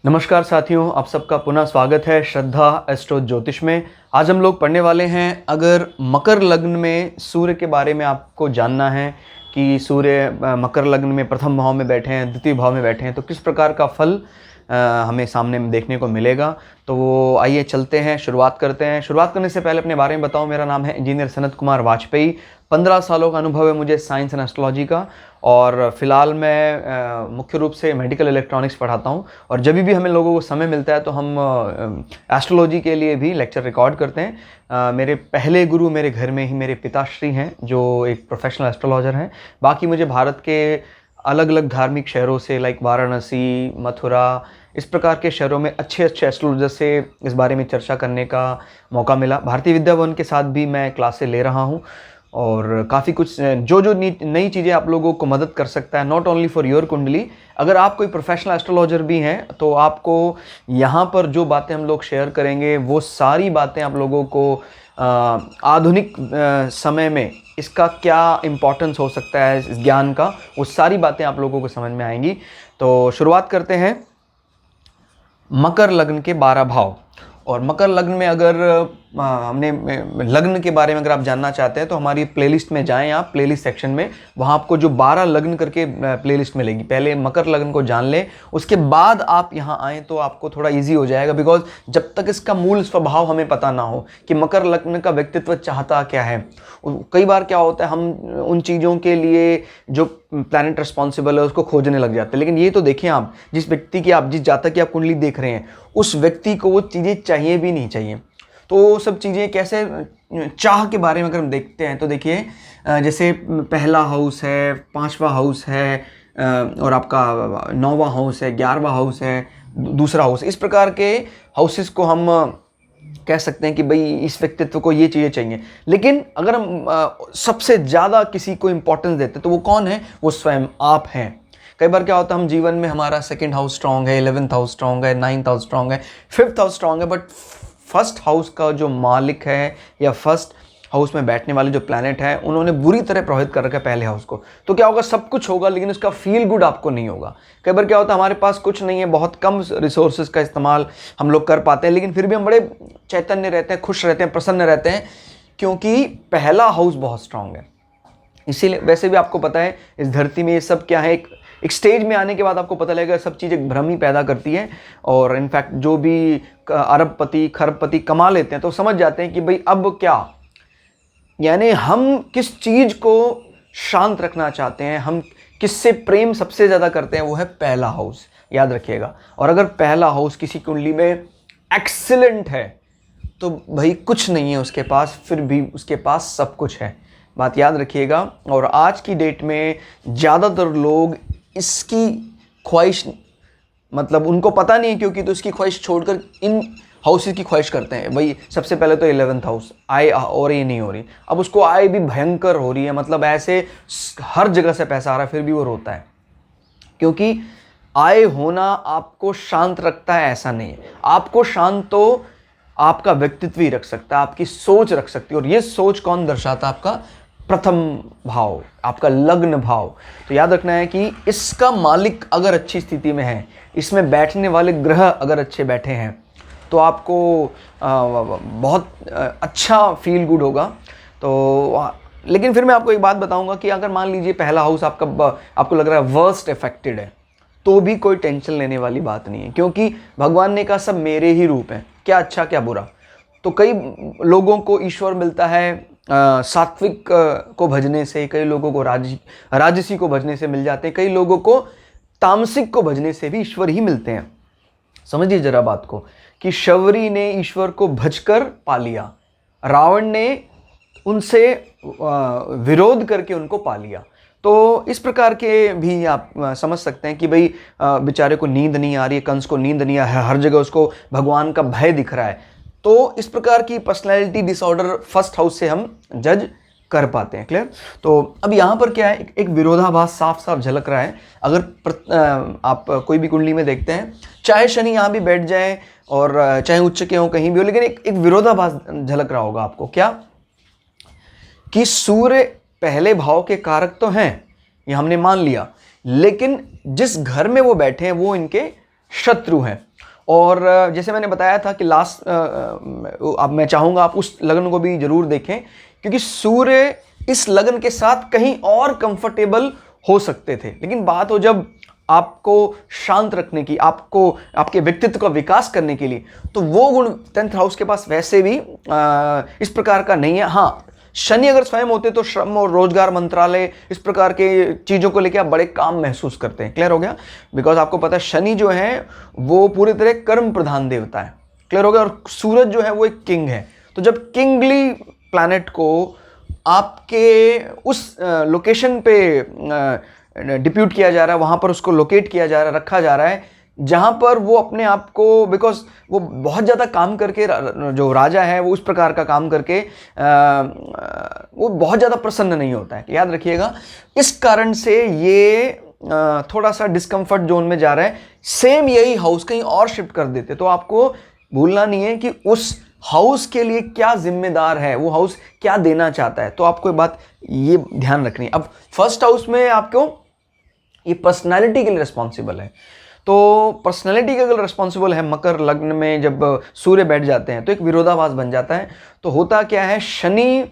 नमस्कार साथियों, आप सबका पुनः स्वागत है श्रद्धा एस्ट्रो ज्योतिष में। आज हम लोग पढ़ने वाले हैं, अगर मकर लग्न में सूर्य के बारे में आपको जानना है कि सूर्य मकर लग्न में प्रथम भाव में बैठे हैं, द्वितीय भाव में बैठे हैं, तो किस प्रकार का फल हमें सामने में देखने को मिलेगा। तो वो आइए चलते हैं, शुरुआत करते हैं। शुरुआत करने से पहले अपने बारे में बताऊं, मेरा नाम है इंजीनियर सनत कुमार वाजपेयी। 15 सालों का अनुभव है मुझे साइंस एंड एस्ट्रोलॉजी का, और फिलहाल मैं मुख्य रूप से मेडिकल इलेक्ट्रॉनिक्स पढ़ाता हूं। और जब भी हमें लोगों को समय मिलता है तो हम एस्ट्रोलॉजी के लिए भी लेक्चर रिकॉर्ड करते हैं। मेरे पहले गुरु मेरे घर में ही मेरे पिताश्री हैं, जो एक प्रोफेशनल एस्ट्रोलॉजर हैं। बाकी मुझे भारत के अलग अलग धार्मिक शहरों से, लाइक वाराणसी, मथुरा, इस प्रकार के शहरों में अच्छे एस्ट्रोलॉजर से इस बारे में चर्चा करने का मौका मिला। भारतीय विद्या भवन के साथ भी मैं क्लासें ले रहा हूँ, और काफ़ी कुछ जो नई चीज़ें आप लोगों को मदद कर सकता है, नॉट ओनली फॉर योर कुंडली। अगर आप कोई प्रोफेशनल एस्ट्रोलॉजर भी हैं तो आपको यहाँ पर जो बातें हम लोग शेयर करेंगे वो सारी बातें आप लोगों को आधुनिक समय में इसका क्या इम्पोर्टेंस हो सकता है इस ज्ञान का, वो सारी बातें आप लोगों को समझ में आएंगी। तो शुरुआत करते हैं मकर लग्न के 12 भाव। और मकर लग्न में अगर हमने लग्न के बारे में अगर आप जानना चाहते हैं तो हमारी प्लेलिस्ट में जाएं आप, प्लेलिस्ट सेक्शन में, वहाँ आपको जो 12 लग्न करके प्लेलिस्ट मिलेगी। पहले मकर लग्न को जान लें, उसके बाद आप यहाँ आएँ तो आपको थोड़ा इजी हो जाएगा। बिकॉज जब तक इसका मूल स्वभाव हमें पता ना हो कि मकर लग्न का व्यक्तित्व चाहता क्या है, कई बार क्या होता है हम उन चीज़ों के लिए जो प्लैनेट रिस्पॉन्सिबल है उसको खोजने लग जाते हैं। लेकिन ये तो देखें, आप जिस व्यक्ति की, आप जिस जातक की आप कुंडली देख रहे हैं, उस व्यक्ति को वो चीज़ें चाहिए भी नहीं चाहिए। तो वो सब चीज़ें कैसे, चाह के बारे में अगर हम देखते हैं तो देखिए, जैसे पहला हाउस है, 5वां हाउस है, और आपका 9वां हाउस है, 11वां हाउस है, दूसरा हाउस, इस प्रकार के हाउसेस को हम कह सकते हैं कि भाई इस व्यक्तित्व को ये चीज़ें चाहिए। लेकिन अगर हम सबसे ज़्यादा किसी को इंपॉर्टेंस देते हैं तो वो कौन है? वो स्वयं आप हैं। कई बार क्या होता है, हम जीवन में हमारा 2nd हाउस स्ट्रांग है, 11th हाउस स्ट्रांग है, 9th हाउस स्ट्रांग है, 5th हाउस स्ट्रांग है, बट 1st हाउस का जो मालिक है या 1st हाउस में बैठने वाले जो प्लैनेट है, उन्होंने बुरी तरह प्रभावित कर रखा है पहले हाउस को। तो क्या होगा, सब कुछ होगा लेकिन उसका फील गुड आपको नहीं होगा। कई बार क्या होता है, हमारे पास कुछ नहीं है, बहुत कम रिसोर्सेज का इस्तेमाल हम लोग कर पाते हैं, लेकिन फिर भी हम बड़े चैतन्य रहते हैं, खुश रहते हैं, प्रसन्न रहते हैं, क्योंकि पहला हाउस बहुत स्ट्रांग है। इसीलिए वैसे भी आपको पता है इस धरती में ये सब क्या है, एक स्टेज में आने के बाद आपको पता लगेगा सब चीज़ एक भ्रम ही पैदा करती है। और इनफैक्ट जो भी अरबपति खरबपति कमा लेते हैं तो समझ जाते हैं कि भाई अब क्या, यानी हम किस चीज़ को शांत रखना चाहते हैं, हम किससे प्रेम सबसे ज़्यादा करते हैं, वो है पहला हाउस, याद रखिएगा। और अगर पहला हाउस किसी कुंडली में एक्सीलेंट है तो भाई कुछ नहीं है उसके पास, फिर भी उसके पास सब कुछ है, बात याद रखिएगा। और आज की डेट में ज़्यादातर लोग इसकी ख्वाहिश, मतलब उनको पता नहीं है क्योंकि, तो इसकी ख्वाहिश छोड़कर इन हाउसेस की ख्वाहिश करते हैं। भाई सबसे पहले तो 11th हाउस आय और ये नहीं हो रही, अब उसको आय भी भयंकर हो रही है, मतलब ऐसे हर जगह से पैसा आ रहा है, फिर भी वो रोता है। क्योंकि आय होना आपको शांत रखता है ऐसा नहीं है, आपको शांत तो आपका व्यक्तित्व ही रख सकता है, आपकी सोच रख सकती है। और ये सोच कौन दर्शाता है? आपका प्रथम भाव, आपका लग्न भाव। तो याद रखना है कि इसका मालिक अगर अच्छी स्थिति में है, इसमें बैठने वाले ग्रह अगर अच्छे बैठे हैं, तो आपको बहुत अच्छा फील गुड होगा। तो लेकिन फिर मैं आपको एक बात बताऊंगा कि अगर मान लीजिए पहला हाउस आपको लग रहा है वर्स्ट अफेक्टेड है, तो भी कोई टेंशन लेने वाली बात नहीं है, क्योंकि भगवान ने कहा सब मेरे ही रूप हैं, क्या अच्छा क्या बुरा। तो कई लोगों को ईश्वर मिलता है सात्विक को भजने से, कई लोगों को राजसी को भजने से मिल जाते हैं, कई लोगों को तामसिक को भजने से भी ईश्वर ही मिलते हैं। समझिए जरा बात को, कि शबरी ने ईश्वर को भजकर पा लिया, रावण ने उनसे विरोध करके उनको पा लिया। तो इस प्रकार के भी आप समझ सकते हैं कि भाई बेचारे को नींद नहीं आ रही है, कंस को नींद नहीं आ रही है, हर जगह उसको भगवान का भय दिख रहा है। तो इस प्रकार की पर्सनैलिटी डिसऑर्डर 1st हाउस से हम जज कर पाते हैं। क्लियर? तो अब यहाँ पर क्या है, एक विरोधाभास साफ साफ झलक रहा है। अगर आप कोई भी कुंडली में देखते हैं, चाहे शनि यहाँ भी बैठ जाए और चाहे उच्च के हो, कहीं भी हो, लेकिन एक विरोधाभास झलक रहा होगा आपको। क्या? कि सूर्य पहले भाव के कारक तो हैं, ये हमने मान लिया, लेकिन जिस घर में वो बैठे हैं वो इनके शत्रु हैं। और जैसे मैंने बताया था कि लास्ट, अब मैं चाहूँगा आप उस लगन को भी जरूर देखें, क्योंकि सूर्य इस लगन के साथ कहीं और कंफर्टेबल हो सकते थे, लेकिन बात हो जब आपको शांत रखने की, आपको आपके व्यक्तित्व का विकास करने के लिए, तो वो गुण 10th हाउस के पास वैसे भी इस प्रकार का नहीं है। हाँ, शनि अगर स्वयं होते तो श्रम और रोजगार मंत्रालय इस प्रकार के चीज़ों को लेकर आप बड़े काम महसूस करते हैं। क्लियर हो गया? बिकॉज आपको पता है शनि जो है वो पूरी तरह कर्म प्रधान देवता है। क्लियर हो गया? और सूरज जो है वो एक किंग है। तो जब किंगली प्लैनेट को आपके उस लोकेशन पे डिप्यूट किया जा रहा है, वहाँ पर उसको लोकेट किया जा रहा है, रखा जा रहा है, जहाँ पर वो अपने आप को, बिकॉज वो बहुत ज़्यादा काम करके, जो राजा है वो उस प्रकार का काम करके वो बहुत ज़्यादा प्रसन्न नहीं होता है। याद रखिएगा, इस कारण से ये थोड़ा सा डिस्कम्फर्ट जोन में जा रहा है। सेम यही हाउस कहीं और शिफ्ट कर देते तो आपको भूलना नहीं है कि उस हाउस के लिए क्या जिम्मेदार है, वो हाउस क्या देना चाहता है। तो आपको एक बात ये ध्यान रखनी है। अब फर्स्ट हाउस में आपको ये पर्सनालिटी के लिए रिस्पॉन्सिबल है, तो पर्सनालिटी के अगर रिस्पॉन्सिबल है मकर लग्न में जब सूर्य बैठ जाते हैं तो एक विरोधाभास बन जाता है। तो होता क्या है, शनि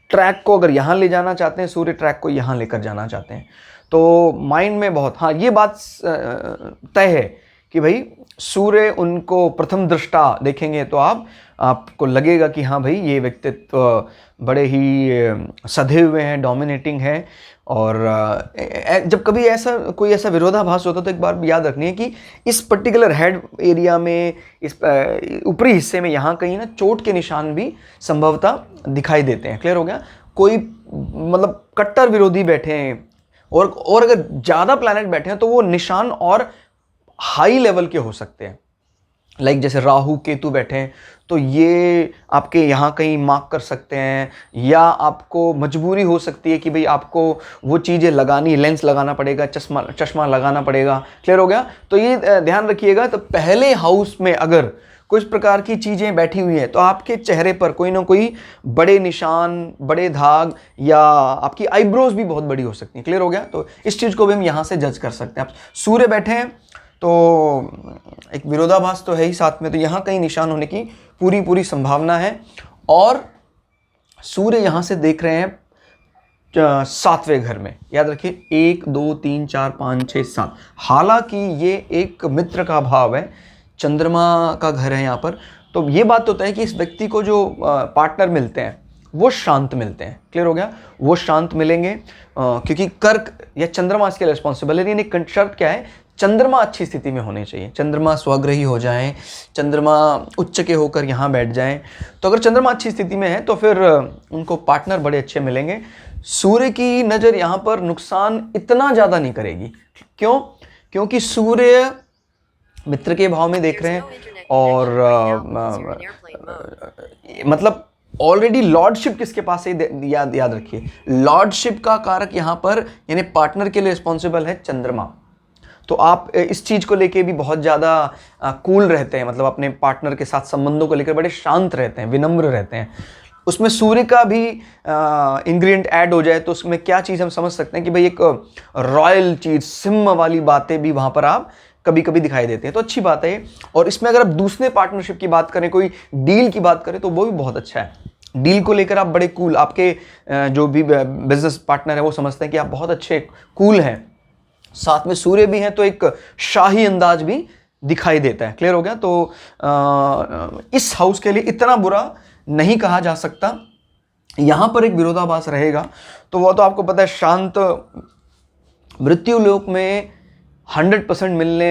ट्रैक को अगर यहाँ ले जाना चाहते हैं, सूर्य ट्रैक को यहाँ लेकर जाना चाहते हैं, तो माइंड में बहुत, हाँ ये बात तय है कि भाई सूर्य उनको प्रथम दृष्टा देखेंगे तो आपको लगेगा कि हाँ भाई ये व्यक्तित्व बड़े ही सधे हुए हैं, डोमिनेटिंग है। और जब कभी ऐसा कोई ऐसा विरोधाभास होता तो एक बार याद रखनी है कि इस पर्टिकुलर हेड एरिया में, इस ऊपरी हिस्से में यहाँ कहीं ना चोट के निशान भी संभवतः दिखाई देते हैं। क्लियर हो गया? कोई मतलब कट्टर विरोधी बैठे हैं और अगर ज़्यादा प्लैनेट बैठे हैं तो वो निशान और हाई लेवल के हो सकते हैं। लाइक जैसे राहु केतु बैठे हैं तो ये आपके यहाँ कहीं मार्क कर सकते हैं, या आपको मजबूरी हो सकती है कि भाई आपको वो चीज़ें लगानी, लेंस लगाना पड़ेगा, चश्मा लगाना पड़ेगा। क्लियर हो गया? तो ये ध्यान रखिएगा। तो पहले हाउस में अगर कुछ प्रकार की चीज़ें बैठी हुई हैं तो आपके चेहरे पर कोई ना कोई बड़े निशान, बड़े दाग, या आपकी आईब्रोज भी बहुत बड़ी हो सकती हैं। क्लियर हो गया? तो इस चीज़ को भी हम यहाँ से जज कर सकते हैं। आप सूर्य बैठे हैं तो एक विरोधाभास तो है ही साथ में, तो यहाँ कहीं निशान होने की पूरी संभावना है। और सूर्य यहाँ से देख रहे हैं 7वें घर में। याद रखिए 1 2 3 4 5 6 7, हालांकि ये एक मित्र का भाव है, चंद्रमा का घर है यहाँ पर। तो ये बात होता है कि इस व्यक्ति को जो पार्टनर मिलते हैं वो शांत मिलते हैं। क्लियर हो गया? वो शांत मिलेंगे क्योंकि कर्क या चंद्रमा इसके रिस्पॉन्सिबल है। यानी शर्त क्या है, चंद्रमा अच्छी स्थिति में होने चाहिए, चंद्रमा स्वग्रही हो जाएं, चंद्रमा उच्च के होकर यहाँ बैठ जाएं। तो अगर चंद्रमा अच्छी स्थिति में है तो फिर उनको पार्टनर बड़े अच्छे मिलेंगे। सूर्य की नज़र यहाँ पर नुकसान इतना ज़्यादा नहीं करेगी। क्यों? क्योंकि सूर्य मित्र के भाव में देख रहे हैं और मतलब ऑलरेडी लॉर्डशिप किसके पास है, याद रखिए, लॉर्डशिप का कारक यहाँ पर यानी पार्टनर के लिए रिस्पॉन्सिबल है चंद्रमा। तो आप इस चीज़ को लेके भी बहुत ज़्यादा कूल रहते हैं, मतलब अपने पार्टनर के साथ संबंधों को लेकर बड़े शांत रहते हैं, विनम्र रहते हैं। उसमें सूर्य का भी इंग्रेडिएंट ऐड हो जाए तो उसमें क्या चीज़ हम समझ सकते हैं कि भाई एक रॉयल चीज़, सिम्ह वाली बातें भी वहाँ पर आप कभी कभी दिखाई देते हैं। तो अच्छी बात है। और इसमें अगर आप दूसरे पार्टनरशिप की बात करें, कोई डील की बात करें, तो वो भी बहुत अच्छा है। डील को लेकर आप बड़े कूल, आपके जो भी बिजनेस पार्टनर है वो समझते हैं कि आप बहुत अच्छे कूल हैं। साथ में सूर्य भी है तो एक शाही अंदाज भी दिखाई देता है। क्लियर हो गया? तो इस हाउस के लिए इतना बुरा नहीं कहा जा सकता। यहां पर एक विरोधाभास रहेगा तो वो तो आपको पता है, शांत मृत्यु लोक में 100% मिलने,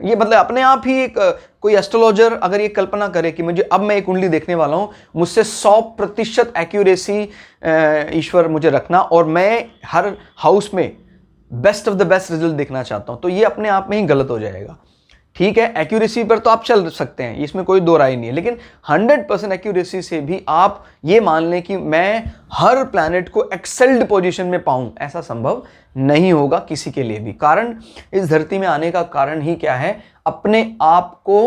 ये मतलब अपने आप ही एक कोई एस्ट्रोलॉजर अगर ये कल्पना करे कि मुझे अब मैं एक कुंडली देखने वाला हूँ, मुझसे 100% एक्यूरेसी ईश्वर मुझे रखना और मैं हर हाउस में best of the best result देखना चाहता हूं, तो ये अपने आप में ही गलत हो जाएगा। ठीक है, एक्यूरेसी पर तो आप चल सकते हैं, इसमें कोई दो राय नहीं है, लेकिन 100% एक्यूरेसी से भी आप ये मान लें कि मैं हर प्लैनेट को एक्सेल्ड पोजीशन में पाऊं, ऐसा संभव नहीं होगा किसी के लिए भी। कारण इस धरती में आने का कारण ही क्या है, अपने आप को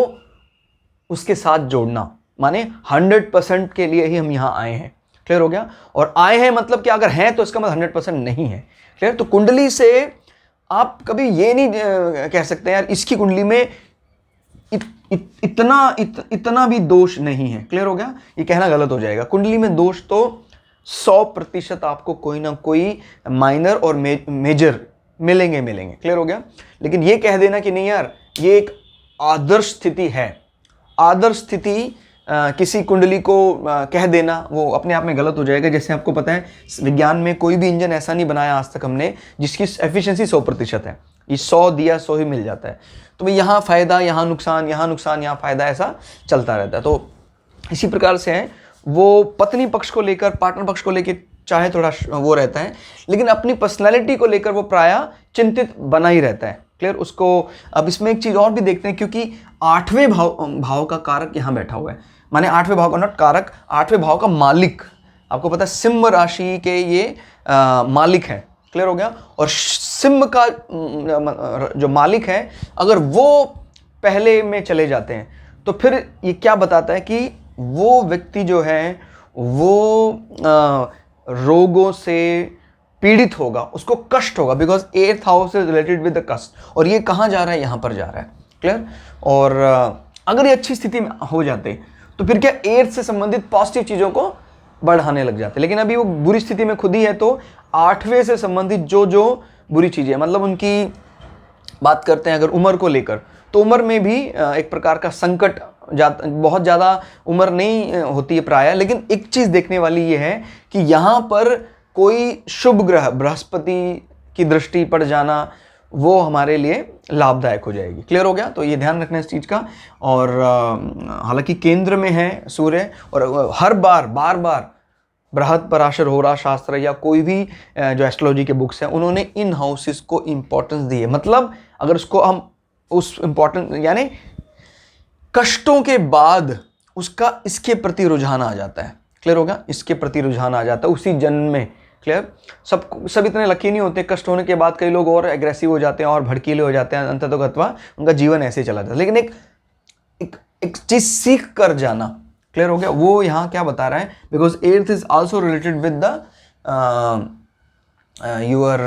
उसके साथ जोड़ना, माने 100% के लिए ही हम यहाँ आए हैं। क्लियर हो गया? और आए हैं मतलब कि अगर हैं तो इसका मतलब 100% नहीं है। क्लियर? तो कुंडली से आप कभी ये नहीं कह सकते यार इसकी कुंडली में इतना भी दोष नहीं है। क्लियर हो गया? ये कहना गलत हो जाएगा। कुंडली में दोष तो 100% आपको कोई ना कोई माइनर और मेजर मिलेंगे। क्लियर हो गया? लेकिन ये कह देना कि नहीं यार ये एक आदर्श स्थिति है, आदर्श स्थिति किसी कुंडली को कह देना वो अपने आप में गलत हो जाएगा। जैसे आपको पता है विज्ञान में कोई भी इंजन ऐसा नहीं बनाया आज तक हमने जिसकी एफिशिएंसी 100% है। ये 100 दिया 100 ही मिल जाता है। तो भाई यहाँ फ़ायदा, यहाँ नुकसान, यहाँ नुकसान, यहाँ फ़ायदा, ऐसा चलता रहता है। तो इसी प्रकार से है वो पत्नी पक्ष को लेकर, पार्टनर पक्ष को लेकर चाहे थोड़ा वो रहता है, लेकिन अपनी पर्सनैलिटी को लेकर वो प्रायः चिंतित बना ही रहता है। क्लियर? उसको अब इसमें एक चीज़ और भी देखते हैं, क्योंकि 8वें भाव का कारक यहाँ बैठा हुआ है, माने 8वें भाव का नॉट कारक, 8वें भाव का मालिक आपको पता है सिंह राशि के ये मालिक है। क्लियर हो गया? और सिंह का जो मालिक है अगर वो पहले में चले जाते हैं तो फिर ये क्या बताता है कि वो व्यक्ति जो है वो रोगों से पीड़ित होगा, उसको कष्ट होगा, because 8th house is related with the कष्ट। और ये कहाँ जा रहा है? यहाँ पर जा रहा है। क्लियर? और अगर ये अच्छी स्थिति में हो जाते तो फिर क्या 8th से संबंधित पॉजिटिव चीज़ों को बढ़ाने लग जाते। लेकिन अभी वो बुरी स्थिति में खुद ही है, तो 8वें से संबंधित जो बुरी चीज़ें, मतलब उनकी बात करते हैं अगर उम्र को लेकर, तो उम्र में भी एक प्रकार का संकट, बहुत ज़्यादा उम्र नहीं होती है प्रायः। लेकिन एक चीज़ देखने वाली ये है कि यहाँ पर कोई शुभ ग्रह बृहस्पति की दृष्टि पड़ जाना वो हमारे लिए लाभदायक हो जाएगी। क्लियर हो गया? तो ये ध्यान रखना इस चीज़ का। और हालांकि केंद्र में है सूर्य, और हर बार बृहद पराशर होरा शास्त्र या कोई भी जो एस्ट्रोलॉजी के बुक्स हैं उन्होंने इन हाउसेस को इम्पोर्टेंस दी है। मतलब अगर उसको हम उस इम्पोर्टेंस यानी कष्टों के बाद उसका इसके प्रति रुझान आ जाता है। क्लियर हो गया? इसके प्रति रुझान आ जाता है उसी जन्म में। क्लियर? सब इतने लकी नहीं होते। कष्ट होने के बाद कई लोग और एग्रेसिव हो जाते हैं और भड़कीले हो जाते हैं, अंततः गत्वा उनका जीवन ऐसे ही चला जाता है। लेकिन एक चीज सीख कर जाना। क्लियर हो गया? वो यहाँ क्या बता रहा है, because 8th is also related with the your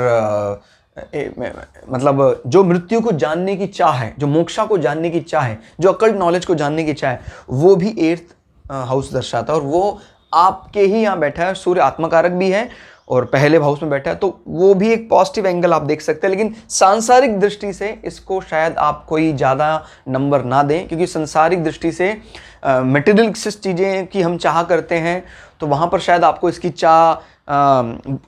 मतलब जो मृत्यु को जानने की चाह है, जो मोक्षा को जानने की चाह है, जो अकल्ट नॉलेज को जानने की चाह है, वो भी 8th हाउस दर्शाता है। और वो आपके ही यहाँ बैठा है। सूर्य आत्मकारक भी है और पहले हाउस में बैठा है, तो वो भी एक पॉजिटिव एंगल आप देख सकते हैं। लेकिन सांसारिक दृष्टि से इसको शायद आप कोई ज़्यादा नंबर ना दें, क्योंकि सांसारिक दृष्टि से मटेरियलिस्टिक चीज़ें की हम चाह करते हैं, तो वहाँ पर शायद आपको इसकी चाह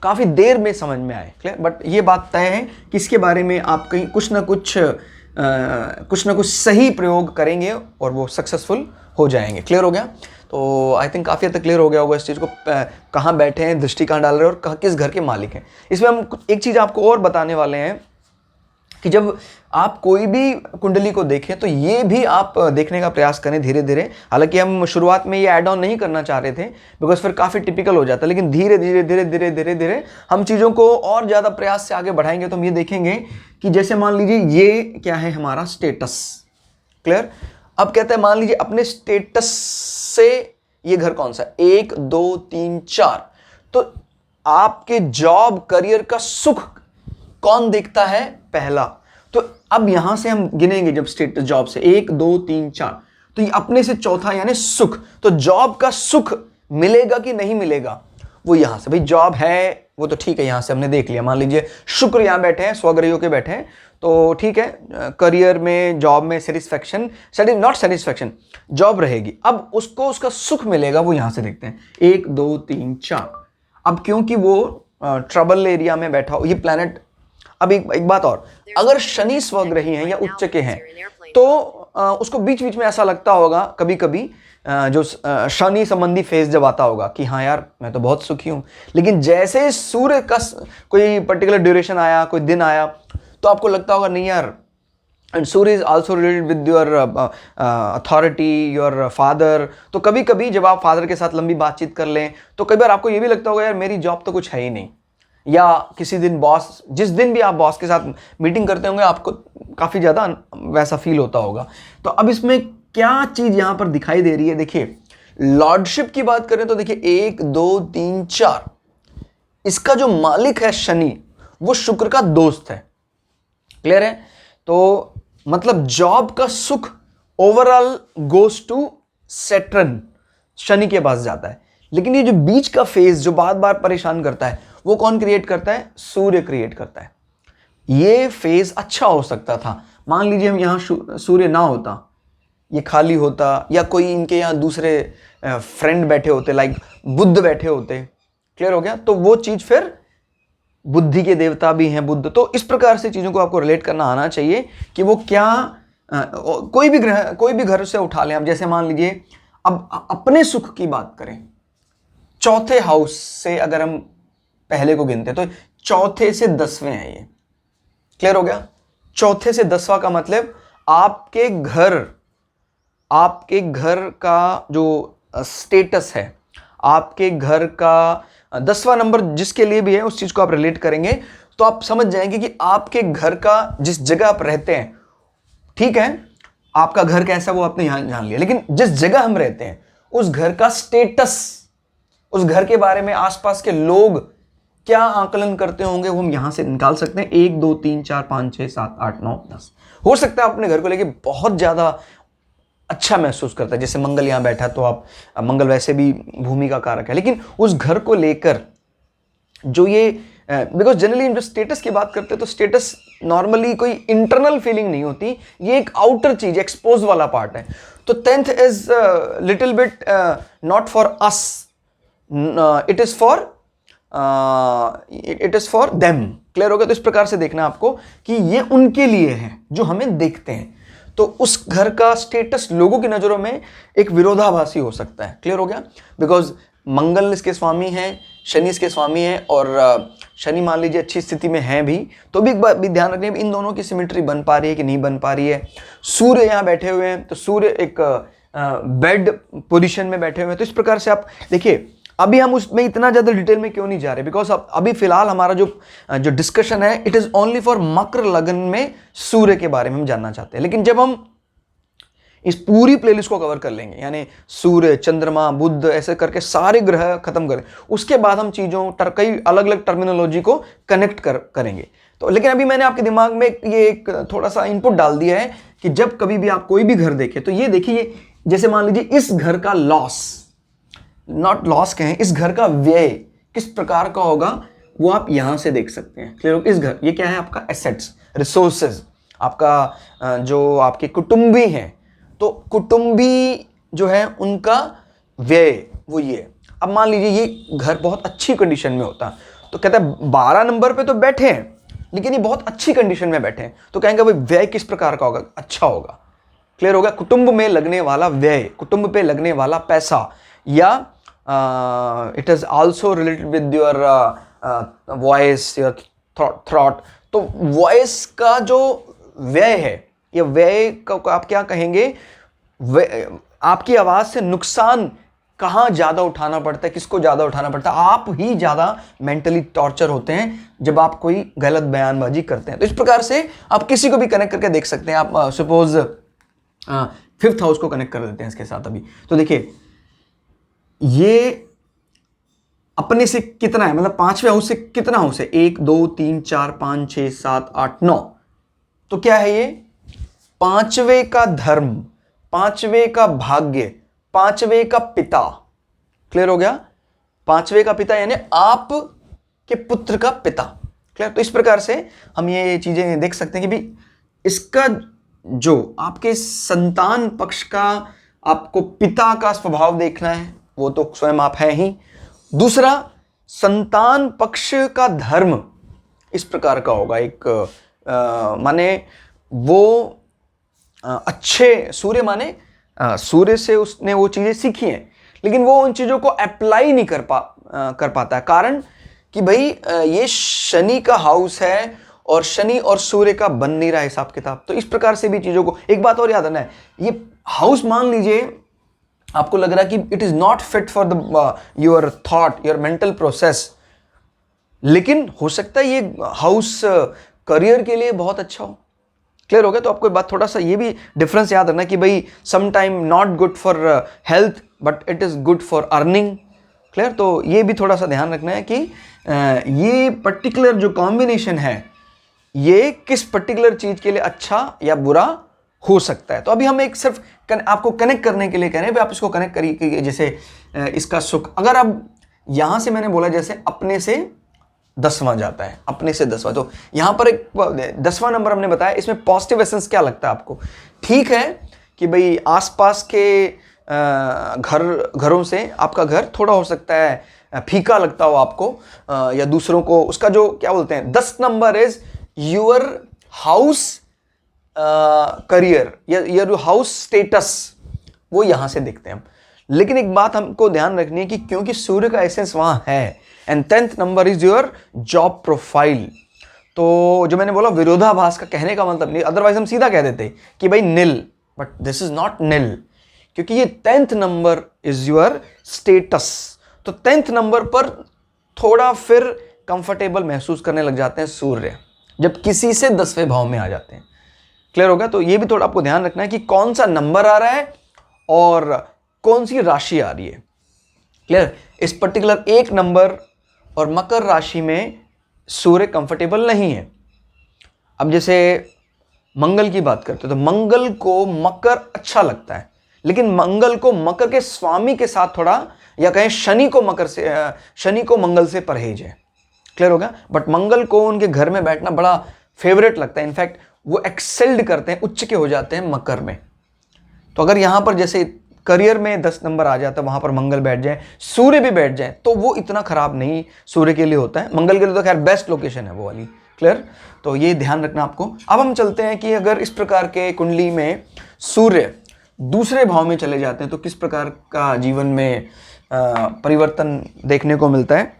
काफ़ी देर में समझ में आए। क्लियर? बट ये बात तय है कि इसके बारे में आप कहीं कुछ ना कुछ सही प्रयोग करेंगे और वो सक्सेसफुल हो जाएंगे। क्लियर हो गया? तो आई थिंक काफ़ी हद तक क्लियर हो गया होगा इस चीज़ को, कहाँ बैठे हैं, दृष्टि कहाँ डाल रहे हैं और किस घर के मालिक हैं। इसमें हम एक चीज़ आपको और बताने वाले हैं कि जब आप कोई भी कुंडली को देखें तो ये भी आप देखने का प्रयास करें धीरे धीरे। हालांकि हम शुरुआत में ये ऐड ऑन नहीं करना चाह रहे थे, बिकॉज फिर काफ़ी टिपिकल हो जाता है। लेकिन धीरे धीरे हम चीज़ों को और ज़्यादा प्रयास से आगे बढ़ाएंगे तो हम ये देखेंगे कि जैसे मान लीजिए ये क्या है हमारा स्टेटस। क्लियर? अब कहते हैं मान लीजिए अपने स्टेटस से ये घर कौन सा, 1 2 3 4, तो आपके जॉब करियर का सुख कौन देखता है? पहला। तो अब यहां से हम गिनेंगे जब स्टेटस जॉब से 1 2 3 4, तो ये अपने से चौथा यानी सुख। तो जॉब का सुख मिलेगा कि नहीं मिलेगा, वो यहां से, भाई जॉब है वो तो ठीक है, यहां से हमने देख लिया। मान लीजिए शुक्र यहां बैठे हैं, स्वग्रहियों के बैठे हैं, तो ठीक है, करियर में जॉब में सेटिस्फैक्शन, नॉट सेटिस्फैक्शन, जॉब रहेगी। अब उसको उसका सुख मिलेगा, वो यहां से देखते हैं 1 2 3 4। अब क्योंकि वो ट्रबल एरिया में बैठा हो ये प्लैनेट। अब एक बात और, अगर शनि स्वग्रही हैं या उच्च के हैं तो उसको बीच बीच में ऐसा लगता होगा कभी कभी, जो शनि संबंधी फेज जब आता होगा कि हाँ यार मैं तो बहुत सुखी हूँ। लेकिन जैसे सूर्य का कोई पर्टिकुलर ड्यूरेशन आया, कोई दिन आया, तो आपको लगता होगा नहीं यार, and Surya is also related with your authority, your father. तो कभी कभी जब आप फादर के साथ लंबी बातचीत कर लें तो कई बार आपको ये भी लगता होगा यार मेरी जॉब तो कुछ है ही नहीं। या किसी दिन बॉस, जिस दिन भी आप बॉस के साथ मीटिंग करते होंगे आपको काफ़ी ज़्यादा वैसा फील होता होगा। तो अब इसमें क्या चीज़ यहाँ पर दिखाई दे रही है, देखिए लॉर्डशिप की बात करें तो देखिए 1 2 3 4, इसका जो मालिक है शनि वो शुक्र का दोस्त है। क्लियर है? तो मतलब जॉब का सुख ओवरऑल गोज टू सैटर्न, शनि के पास जाता है। लेकिन ये जो बीच का फेज जो बार बार परेशान करता है, वो कौन क्रिएट करता है? सूर्य क्रिएट करता है। ये फेज अच्छा हो सकता था, मान लीजिए हम यहाँ सूर्य ना होता, ये खाली होता, या कोई इनके यहाँ दूसरे फ्रेंड बैठे होते, लाइक बुद्ध बैठे होते। क्लियर हो गया? तो वो चीज फिर, बुद्धि के देवता भी हैं बुद्ध, तो इस प्रकार से चीजों को आपको रिलेट करना आना चाहिए कि वो क्या, कोई भी ग्रह, कोई भी घर से उठा लें आप। जैसे मान लीजिए अब अपने सुख की बात करें, चौथे हाउस से अगर हम पहले को गिनते तो चौथे से 10वें हैं ये। क्लियर हो गया? चौथे से 10वां का मतलब आपके घर का जो स्टेटस है, आपके घर का 10वां नंबर जिसके लिए भी है, उस चीज को आप रिलेट करेंगे तो आप समझ जाएंगे कि आपके घर का, जिस जगह आप रहते हैं, ठीक है, आपका घर कैसा वो आपने यहां जान लिया, लेकिन जिस जगह हम रहते हैं उस घर का स्टेटस, उस घर के बारे में आसपास के लोग क्या आकलन करते होंगे, वो हम यहां से निकाल सकते हैं। 1 2 3 4 5 6 7 8 9 10। हो सकता है अपने घर को लेके बहुत ज्यादा अच्छा महसूस करता है, जैसे मंगल यहां बैठा, तो आप, मंगल वैसे भी भूमि का कारक है, लेकिन उस घर को लेकर जो ये, बिकॉज जनरली जो स्टेटस की बात करते हैं तो स्टेटस नॉर्मली कोई इंटरनल फीलिंग नहीं होती, ये एक आउटर चीज, एक्सपोज वाला पार्ट है। तो 10th is little bit not for us, it is for them. Clear हो गया? तो इस प्रकार से देखना आपको कि ये उनके लिए है जो हमें देखते हैं, तो उस घर का स्टेटस लोगों की नजरों में एक विरोधाभासी हो सकता है। क्लियर हो गया? बिकॉज मंगल इसके स्वामी हैं, शनि इसके स्वामी हैं, और शनि मान लीजिए अच्छी स्थिति में है भी, तो भी एक बात भी ध्यान रखनी है, इन दोनों की सिमेट्री बन पा रही है कि नहीं बन पा रही है। सूर्य यहाँ बैठे हुए हैं, तो सूर्य एक बेड पोजीशन में बैठे हुए हैं, तो इस प्रकार से आप देखिए। अभी हम उसमें इतना ज्यादा डिटेल में क्यों नहीं जा रहे, बिकॉज अभी फिलहाल हमारा जो डिस्कशन है, इट इज ओनली फॉर मकर लग्न में सूर्य के बारे में हम जानना चाहते हैं। लेकिन जब हम इस पूरी प्लेलिस्ट को कवर कर लेंगे, यानी सूर्य, चंद्रमा, बुध, ऐसे करके सारे ग्रह खत्म करें, उसके बाद हम चीजों कई अलग अलग टर्मिनोलॉजी को कनेक्ट करेंगे। तो लेकिन अभी मैंने आपके दिमाग में ये एक थोड़ा सा इनपुट डाल दिया है कि जब कभी भी आप कोई भी घर देखें तो ये देखिए, जैसे मान लीजिए इस घर का लॉस, नॉट लॉस कहें, इस घर का व्यय किस प्रकार का होगा, वो आप यहां से देख सकते हैं। क्लियर? इस घर, ये क्या है आपका एसेट्स, रिसोर्सेज, आपका जो आपके कुटुंबी हैं, तो कुटुंबी जो है उनका व्यय वो ये। अब मान लीजिए ये घर बहुत अच्छी कंडीशन में होता, तो कहता है 12 नंबर पे तो बैठे हैं, लेकिन ये बहुत अच्छी कंडीशन में बैठे हैं, तो कहेंगे भाई व्यय किस प्रकार का होगा, अच्छा होगा। क्लियर होगा? कुटुंब में लगने वाला व्यय, कुटुंब पे लगने वाला पैसा, या it is also related with your voice, your thought. तो वॉइस का जो व्यय है, ये व्यय को आप क्या कहेंगे, आपकी आवाज से नुकसान कहाँ ज्यादा उठाना पड़ता है, किसको ज्यादा उठाना पड़ता है? आप ही ज्यादा मेंटली टॉर्चर होते हैं जब आप कोई गलत बयानबाजी करते हैं। तो इस प्रकार से आप किसी को भी कनेक्ट करके देख सकते हैं। आप सपोज 5th हाउस को कनेक्ट कर देते हैं इसके साथ अभी, तो देखिए ये अपने से कितना है, मतलब 5वें हाउस से कितना हाउस है, 1 2 3 4 5 6 7 8 9, तो क्या है ये 5वें का धर्म, 5वें का भाग्य, 5वें का पिता। क्लियर हो गया? 5वें का पिता यानी आप के पुत्र का पिता। क्लियर? तो इस प्रकार से हम ये चीजें देख सकते हैं कि भी इसका जो आपके संतान पक्ष का आपको पिता का स्वभाव देखना है, वो तो स्वयं आप है ही। दूसरा, संतान पक्ष का धर्म इस प्रकार का होगा, एक माने वो अच्छे, सूर्य माने सूर्य से उसने वो चीजें सीखी हैं, लेकिन वो उन चीजों को अप्लाई नहीं कर पाता है। कारण कि भाई ये शनि का हाउस है और शनि और सूर्य का बन नहीं रहा हिसाब किताब। तो इस प्रकार से भी चीजों को, एक बात और याद रखना है, ये हाउस मान लीजिए आपको लग रहा है कि it is not fit for the your thought, your mental process, लेकिन हो सकता है ये हाउस करियर के लिए बहुत अच्छा हो। क्लियर हो गया? तो आपको बात थोड़ा सा ये भी डिफरेंस याद रखना कि भाई some time not good for health but it is good for earning. Clear? तो ये भी थोड़ा सा ध्यान रखना है कि ये पर्टिकुलर जो कॉम्बिनेशन है ये किस पर्टिकुलर चीज के लिए अच्छा या बुरा हो सकता है। तो अभी हम एक सिर्फ आपको कनेक्ट करने के लिए कह रहे हैं, आप इसको कनेक्ट करिए। जैसे इसका सुख, अगर अब यहां से मैंने बोला जैसे अपने से 10वां जाता है, अपने से 10वां, तो यहां पर एक 10वां नंबर हमने बताया, इसमें पॉजिटिव एसेंस क्या लगता है आपको? ठीक है कि भाई आसपास के घरों से आपका घर थोड़ा हो सकता है फीका लगता हो आपको, या दूसरों को, उसका जो क्या बोलते हैं 10 number is your house career या योर हाउस स्टेटस, वो यहां से देखते हैं हम। लेकिन एक बात हमको ध्यान रखनी है कि क्योंकि सूर्य का एसेंस वहां है, and 10th number is your job profile, तो जो मैंने बोला विरोधाभास का कहने का मतलब नहीं, अदरवाइज हम सीधा कह देते कि भाई नील, बट दिस इज नॉट नील, क्योंकि ये 10th number is your status. तो 10th नंबर पर थोड़ा फिर कंफर्टेबल महसूस करने लग जाते हैं सूर्य, जब किसी से 10वें भाव में आ जाते हैं। क्लियर होगा? तो ये भी थोड़ा आपको ध्यान रखना है कि कौन सा नंबर आ रहा है और कौन सी राशि आ रही है। क्लियर? इस पर्टिकुलर एक नंबर और मकर राशि में सूर्य कंफर्टेबल नहीं है। अब जैसे मंगल की बात करते हैं, तो मंगल को मकर अच्छा लगता है, लेकिन मंगल को मकर के स्वामी के साथ थोड़ा, या कहें शनि को मंगल से परहेज है। क्लियर होगा? बट मंगल को उनके घर में बैठना बड़ा फेवरेट लगता है, इनफैक्ट वो एक्सेल्ड करते हैं, उच्च के हो जाते हैं मकर में। तो अगर यहां पर जैसे करियर में 10 नंबर आ जाता है, वहां पर मंगल बैठ जाए, सूर्य भी बैठ जाए, तो वो इतना खराब नहीं सूर्य के लिए होता है। मंगल के लिए तो खैर बेस्ट लोकेशन है वो वाली। क्लियर? तो ये ध्यान रखना आपको। अब हम चलते हैं कि अगर इस प्रकार के कुंडली में सूर्य दूसरे भाव में चले जाते हैं तो किस प्रकार का जीवन में परिवर्तन देखने को मिलता है।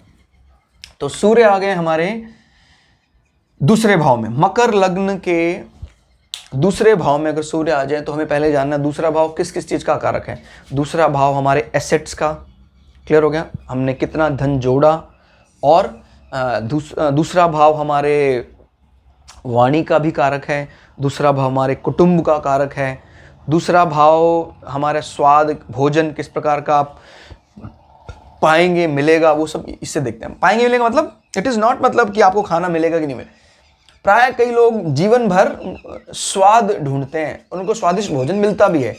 तो सूर्य आ गए हमारे दूसरे भाव में, मकर लग्न के दूसरे भाव में अगर सूर्य आ जाए तो हमें पहले जानना दूसरा भाव किस किस चीज़ का कारक है। दूसरा भाव हमारे एसेट्स का, क्लियर हो गया, हमने कितना धन जोड़ा, और दूसरा भाव हमारे वाणी का भी कारक है, दूसरा भाव हमारे कुटुंब का कारक है, दूसरा भाव हमारे स्वाद, भोजन किस प्रकार का आप पाएंगे, मिलेगा, वो सब इससे देखते हैं। पाएंगे मिलेगा मतलब इट इज़ नॉट मतलब कि आपको खाना मिलेगा कि नहीं मिलेगा। प्राय कई लोग जीवन भर स्वाद ढूंढते हैं, उनको स्वादिष्ट भोजन मिलता भी है,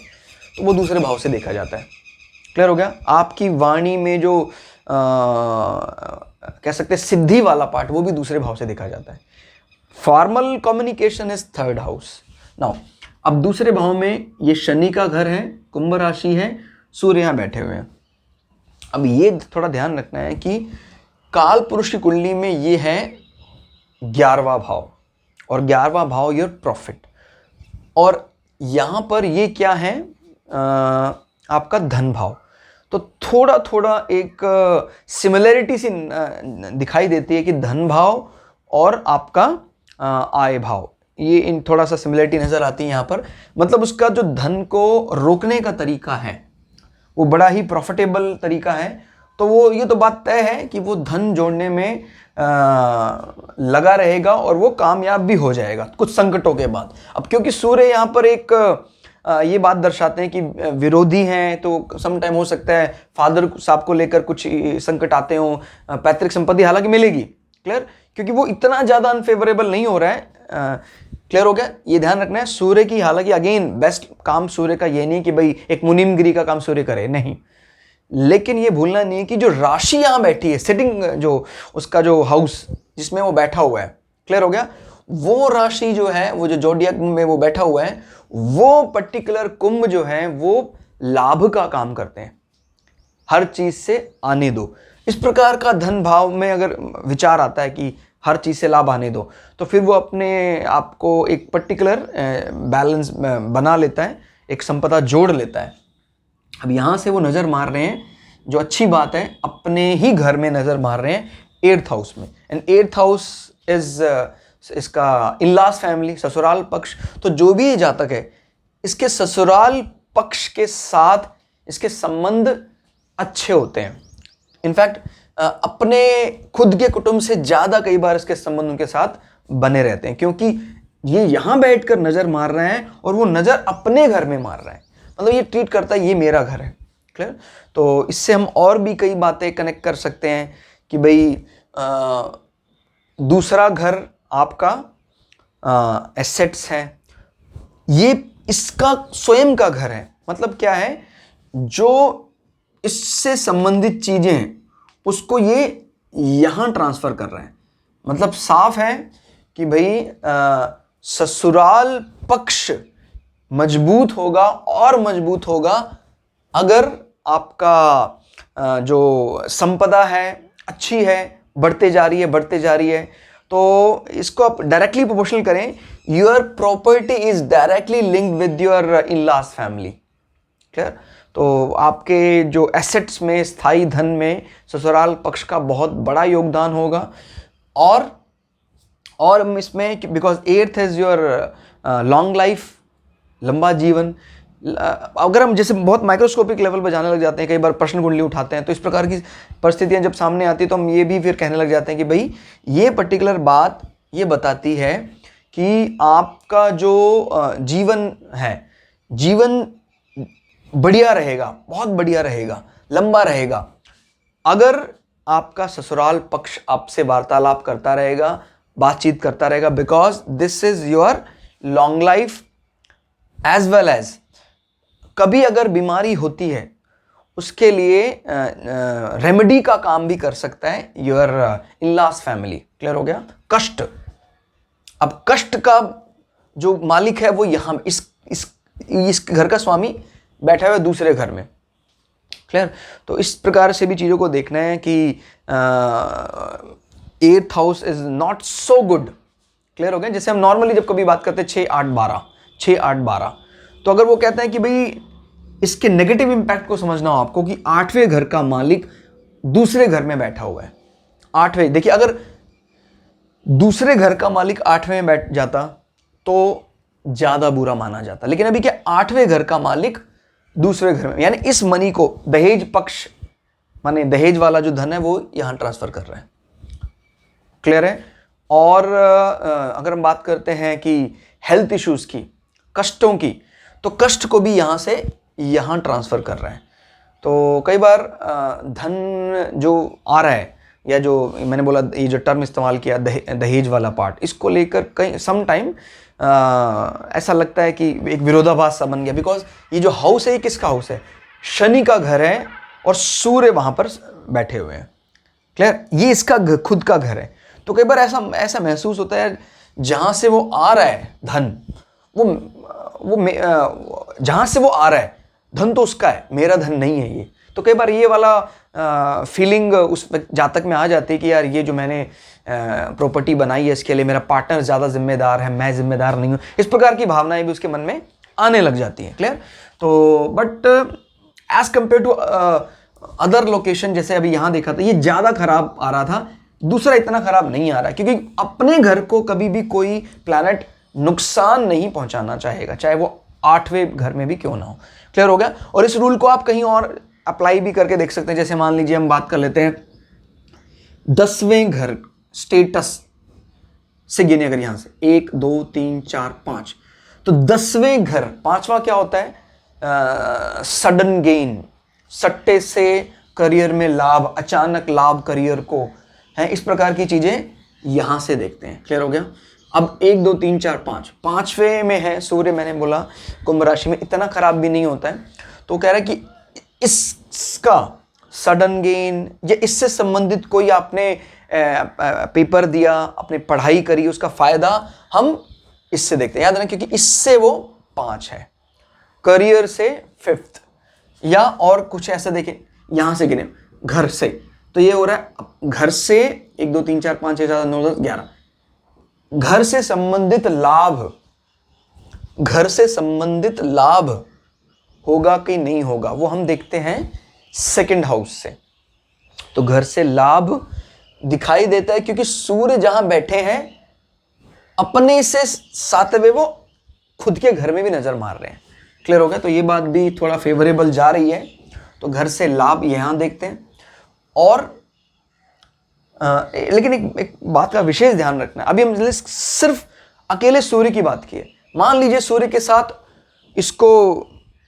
तो वो दूसरे भाव से देखा जाता है। क्लियर हो गया? आपकी वाणी में जो कह सकते हैं सिद्धि वाला पार्ट, वो भी दूसरे भाव से देखा जाता है। Formal communication is 3rd house. Now अब दूसरे भाव में ये शनि का घर है, कुंभ राशि है, सूर्य यहाँ बैठे हुए हैं। अब ये थोड़ा ध्यान रखना है कि काल पुरुष की कुंडली में ये है 11वां भाव, और 11वां भाव योर प्रॉफिट, और यहां पर ये क्या है आपका धन भाव। तो थोड़ा थोड़ा एक सिमिलरिटी सी दिखाई देती है कि धन भाव और आपका आय भाव, ये इन थोड़ा सा सिमिलरिटी नजर आती है यहां पर। मतलब उसका जो धन को रोकने का तरीका है वो बड़ा ही प्रॉफिटेबल तरीका है। तो वो ये तो बात तय है कि वो धन जोड़ने में लगा रहेगा और वो कामयाब भी हो जाएगा कुछ संकटों के बाद। अब क्योंकि सूर्य यहाँ पर एक ये बात दर्शाते हैं कि विरोधी हैं, तो सम टाइम हो सकता है फादर साहब को लेकर कुछ संकट आते हों, पैतृक संपत्ति हालांकि मिलेगी। क्लियर? क्योंकि वो इतना ज़्यादा अनफेवरेबल नहीं हो रहा है। क्लियर हो गया? ये ध्यान रखना है सूर्य की, हालांकि अगेन बेस्ट काम सूर्य का ये नहीं कि भाई एक मुनिमगिरी का काम सूर्य करे, नहीं, लेकिन ये भूलना नहीं है कि जो राशि यहां बैठी है, सिटिंग जो उसका जो हाउस जिसमें वो बैठा हुआ है, क्लियर हो गया, वो राशि जो है, वो जो जोडियक में वो बैठा हुआ है, वो पर्टिकुलर कुंभ जो है वो लाभ का काम करते हैं, हर चीज से आने दो। इस प्रकार का धन भाव में अगर विचार आता है कि हर चीज से लाभ आने दो, तो फिर वो अपने आप को एक पर्टिकुलर बैलेंस बना लेता है, एक संपदा जोड़ लेता है। अब यहां से वो नजर मार रहे हैं, जो अच्छी बात है, अपने ही घर में नजर मार रहे हैं 8th हाउस में, एंड 8th हाउस इज इसका इनलास फैमिली, ससुराल पक्ष। तो जो भी ये जातक है, इसके ससुराल पक्ष के साथ इसके संबंध अच्छे होते हैं। इनफैक्ट अपने खुद के कुटुंब से ज्यादा कई बार इसके संबंध उनके साथ बने रहते हैं, क्योंकि ये यहां बैठकर नजर मार रहे हैं और वो नजर अपने घर में मार रहा है, मतलब ये ट्रीट करता है ये मेरा घर है। क्लियर? तो इससे हम और भी कई बातें कनेक्ट कर सकते हैं कि भाई दूसरा घर आपका एसेट्स है, ये इसका स्वयं का घर है। मतलब क्या है, जो इससे संबंधित चीजें हैं उसको ये यहां ट्रांसफर कर रहे हैं। मतलब साफ है कि भाई ससुराल पक्ष मजबूत होगा और मजबूत होगा अगर आपका जो संपदा है अच्छी है, बढ़ते जा रही है बढ़ते जा रही है। तो इसको आप डायरेक्टली प्रोपोर्शनल करें, your property is directly linked with your in laws family. Clear? तो आपके जो एसेट्स में, स्थायी धन में ससुराल पक्ष का बहुत बड़ा योगदान होगा। और इसमें because earth is your long life, लंबा जीवन। अगर हम जैसे बहुत माइक्रोस्कोपिक लेवल पर जाने लग जाते हैं, कई बार प्रश्न कुंडली उठाते हैं, तो इस प्रकार की परिस्थितियां जब सामने आती है तो हम ये भी फिर कहने लग जाते हैं कि भाई ये पर्टिकुलर बात ये बताती है कि आपका जो जीवन है, जीवन बढ़िया रहेगा, बहुत बढ़िया रहेगा, लंबा रहेगा अगर आपका ससुराल पक्ष आपसे वार्तालाप करता रहेगा, बातचीत करता रहेगा। Because this is your long life as well as कभी अगर बीमारी होती है उसके लिए रेमेडी का काम भी कर सकता है your in laws family. Clear हो गया? कष्ट, अब कष्ट का जो मालिक है वो यहां इस घर का स्वामी बैठा हुआ है दूसरे घर में। क्लियर? तो इस प्रकार से भी चीजों को देखना है कि eighth house is not so good. Clear हो गया? जैसे हम नॉर्मली जब कभी बात करते हैं 6 8 12 6 8 12, तो अगर वो कहते हैं कि भाई इसके नेगेटिव इंपैक्ट को समझना हो आपको कि 8वें घर का मालिक दूसरे घर में बैठा हुआ है। 8वें, देखिए अगर दूसरे घर का मालिक 8वें में बैठ जाता तो ज्यादा बुरा माना जाता, लेकिन अभी क्या 8वें घर का मालिक दूसरे घर में, यानी इस मनी को दहेज पक्ष माने दहेज वाला जो धन है वो यहां ट्रांसफर कर रहे हैं। क्लियर है? और अगर हम बात करते हैं कि हेल्थ इश्यूज की, कष्टों की, तो कष्ट को भी यहां से यहां ट्रांसफर कर रहे हैं। तो कई बार धन जो आ रहा है, या जो मैंने बोला ये जो टर्म इस्तेमाल किया दहेज वाला पार्ट, इसको लेकर कहीं सम टाइम ऐसा लगता है कि एक विरोधाभास सा बन गया। बिकॉज ये जो हाउस है ये किसका हाउस है? शनि का घर है और सूर्य वहां पर बैठे हुए हैं। क्लियर? ये इसका खुद का घर है। तो कई बार ऐसा महसूस होता है जहां से वो आ रहा है धन, वो जहां से वो आ रहा है धन तो उसका है, मेरा धन नहीं है ये। तो कई बार ये वाला फीलिंग उस जातक में आ जाती है कि यार ये जो मैंने प्रॉपर्टी बनाई है इसके लिए मेरा पार्टनर ज़्यादा जिम्मेदार है, मैं जिम्मेदार नहीं हूँ। इस प्रकार की भावनाएं भी उसके मन में आने लग जाती हैं। क्लियर? तो but as compare to other location, जैसे अभी यहाँ देखा था ये ज़्यादा खराब आ रहा था, दूसरा इतना खराब नहीं आ रहा है, क्योंकि अपने घर को कभी भी कोई प्लैनेट नुकसान नहीं पहुंचाना चाहेगा, चाहे वो 8वें घर में भी क्यों ना हो। क्लियर हो गया? और इस रूल को आप कहीं और अप्लाई भी करके देख सकते हैं। जैसे मान लीजिए हम बात कर लेते हैं 10वें घर स्टेटस से गिने, अगर यहां से 1 2 3 4 5, तो 10वें घर, 5वां क्या होता है? सडन गेन, सट्टे से करियर में लाभ, अचानक लाभ करियर को है, इस प्रकार की चीजें यहां से देखते हैं। क्लियर हो गया? अब 1 2 3 4 5, 5वें में है सूर्य, मैंने बोला कुंभ राशि में, इतना खराब भी नहीं होता है। तो कह रहा है कि इसका सडन गेन या इससे संबंधित कोई आपने पेपर दिया, आपने पढ़ाई करी, उसका फायदा हम इससे देखते हैं। याद रखना, क्योंकि इससे वो 5 है, करियर से 5th, या और कुछ ऐसा देखें यहां से गिने घर से, तो ये हो रहा है घर से 1 2 3 4 5 6 7 9 10 11, घर से संबंधित लाभ, घर से संबंधित लाभ होगा कि नहीं होगा वो हम देखते हैं 2nd हाउस से। तो घर से लाभ दिखाई देता है क्योंकि सूर्य जहां बैठे हैं अपने से 7वें वो खुद के घर में भी नजर मार रहे हैं। क्लियर हो गया? तो ये बात भी थोड़ा फेवरेबल जा रही है। तो घर से लाभ यहां देखते हैं। और लेकिन एक बात का विशेष ध्यान रखना, अभी हम सिर्फ अकेले सूर्य की बात की है। मान लीजिए सूर्य के साथ इसको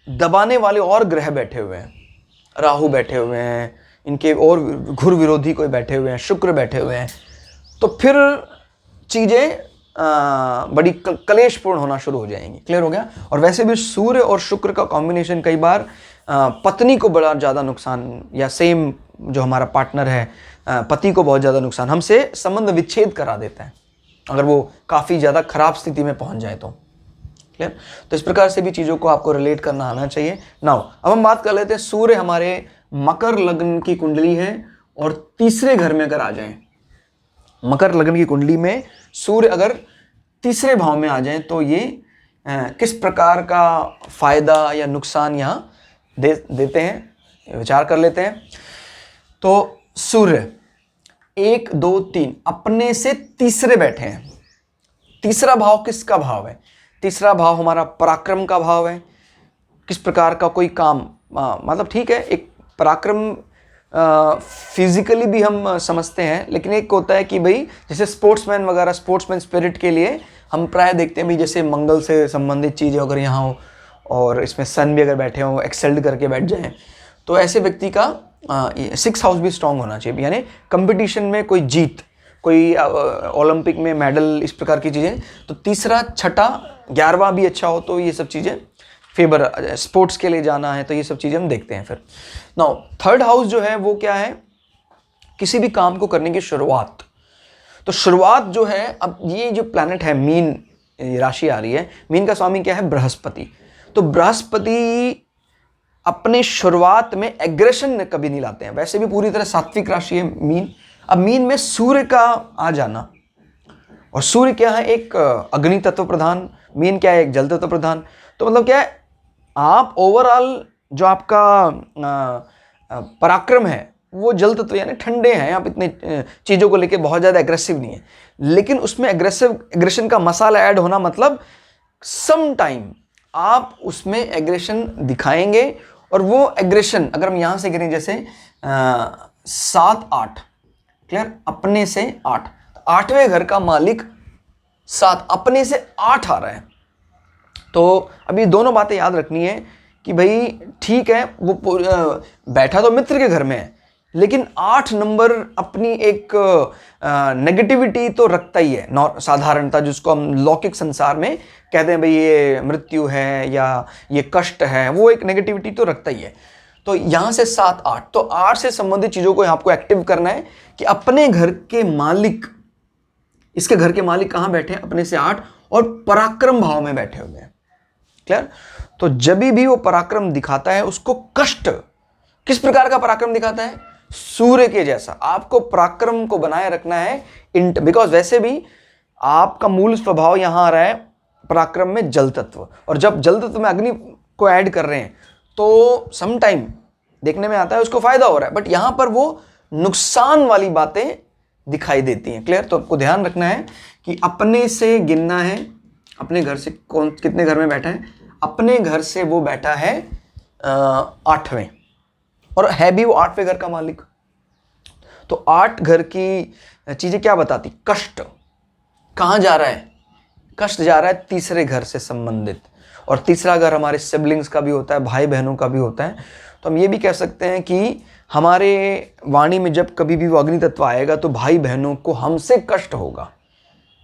दबाने वाले और ग्रह बैठे हुए हैं, राहु बैठे हुए हैं, इनके और घुर विरोधी कोई बैठे हुए हैं, शुक्र बैठे हुए हैं, तो फिर चीजें बड़ी कलेशपूर्ण होना शुरू हो जाएंगी। क्लियर हो गया। और वैसे भी सूर्य और शुक्र का कॉम्बिनेशन कई बार पत्नी को बड़ा ज़्यादा नुकसान, या सेम जो हमारा पार्टनर है पति को बहुत ज़्यादा नुकसान, हमसे संबंध विच्छेद करा देता है अगर वो काफ़ी ज़्यादा खराब स्थिति में पहुंच जाए तो। क्लियर। तो इस प्रकार से भी चीज़ों को आपको रिलेट करना आना चाहिए। नाउ अब हम बात कर लेते हैं, सूर्य हमारे मकर लग्न की कुंडली है और तीसरे घर में अगर आ जाए, मकर लग्न की कुंडली में सूर्य अगर तीसरे भाव में आ जाए तो ये किस प्रकार का फायदा या नुकसान यहाँ देते हैं, विचार कर लेते हैं। तो सूर्य 1 2 3 अपने से तीसरे बैठे हैं। तीसरा भाव किसका भाव है? तीसरा भाव हमारा पराक्रम का भाव है। किस प्रकार का कोई काम, मतलब ठीक है, एक पराक्रम फिजिकली भी हम समझते हैं, लेकिन एक होता है कि भाई जैसे स्पोर्ट्समैन वगैरह, स्पोर्ट्समैन स्पिरिट के लिए हम प्राय देखते हैं भाई, जैसे मंगल से संबंधित चीज़ें अगर यहाँ हो और इसमें सन भी अगर बैठे हो, एक्सेल्ड करके बैठ जाएं, तो ऐसे व्यक्ति का 6th हाउस भी स्ट्रांग होना चाहिए। यानी कंपटीशन में कोई जीत, कोई ओलंपिक में मेडल, इस प्रकार की चीज़ें, तो तीसरा, छठा, 11वां भी अच्छा हो तो ये सब चीज़ें फेवर, स्पोर्ट्स के लिए जाना है तो ये सब चीज़ें हम देखते हैं। फिर नाउ 3rd हाउस जो है वो क्या है? किसी भी काम को करने की शुरुआत। तो शुरुआत जो है, अब ये जो प्लैनेट है मीन राशि आ रही है, मीन का स्वामी क्या है? बृहस्पति। तो बृहस्पति अपने शुरुआत में एग्रेशन कभी नहीं लाते हैं। वैसे भी पूरी तरह सात्विक राशि है मीन। अब मीन में सूर्य का आ जाना, और सूर्य क्या है? एक अग्नि तत्व प्रधान, मीन क्या है? एक जल तत्व प्रधान। तो मतलब क्या है, आप ओवरऑल जो आपका पराक्रम है वो जल तत्व, यानी ठंडे हैं आप, इतने चीज़ों को लेके बहुत ज़्यादा एग्रेसिव नहीं है, लेकिन उसमें एग्रेशन का मसाला ऐड होना, मतलब सम टाइम आप उसमें एग्रेशन दिखाएंगे, और वो एग्रेशन अगर हम यहाँ से करें, जैसे 7 8, क्लियर, अपने से 8, 8वें घर का मालिक 7, अपने से 8 आ रहा है। तो अभी दोनों बातें याद रखनी है कि भाई ठीक है, वो बैठा तो मित्र के घर में है, लेकिन 8 नंबर अपनी एक नेगेटिविटी तो रखता ही है, साधारणता, जिसको हम लौकिक संसार में कहते हैं भाई ये मृत्यु है या ये कष्ट है, वो एक नेगेटिविटी तो रखता ही है। तो यहाँ से 7 8, तो 8 से संबंधित चीज़ों को आपको एक्टिव करना है कि अपने घर के मालिक, इसके घर के मालिक कहाँ बैठे हैं? अपने से 8 और पराक्रम भाव में बैठे हुए हैं। क्लियर। तो जब भी वो पराक्रम दिखाता है, उसको कष्ट, किस प्रकार का पराक्रम दिखाता है? सूर्य के जैसा। आपको पराक्रम को बनाए रखना है, बिकॉज वैसे भी आपका मूल स्वभाव यहां आ रहा है पराक्रम में जल तत्व, और जब जल तत्व में अग्नि को ऐड कर रहे हैं तो सम टाइम देखने में आता है उसको फायदा हो रहा है, बट यहां पर वो नुकसान वाली बातें दिखाई देती हैं। क्लियर। तो आपको ध्यान रखना है कि अपने से गिनना है, अपने घर से कौन कितने घर में बैठा है? अपने घर से वो बैठा है 8वें, और है भी वो 8वें घर का मालिक। तो 8 घर की चीजें क्या बताती? कष्ट। कहां जा रहा है? कष्ट जा रहा है तीसरे घर से संबंधित, और तीसरा घर हमारे सिबलिंग्स का भी होता है, भाई बहनों का भी होता है। तो हम ये भी कह सकते हैं कि हमारे वाणी में जब कभी भी वो अग्नि तत्व आएगा तो भाई बहनों को हमसे कष्ट होगा।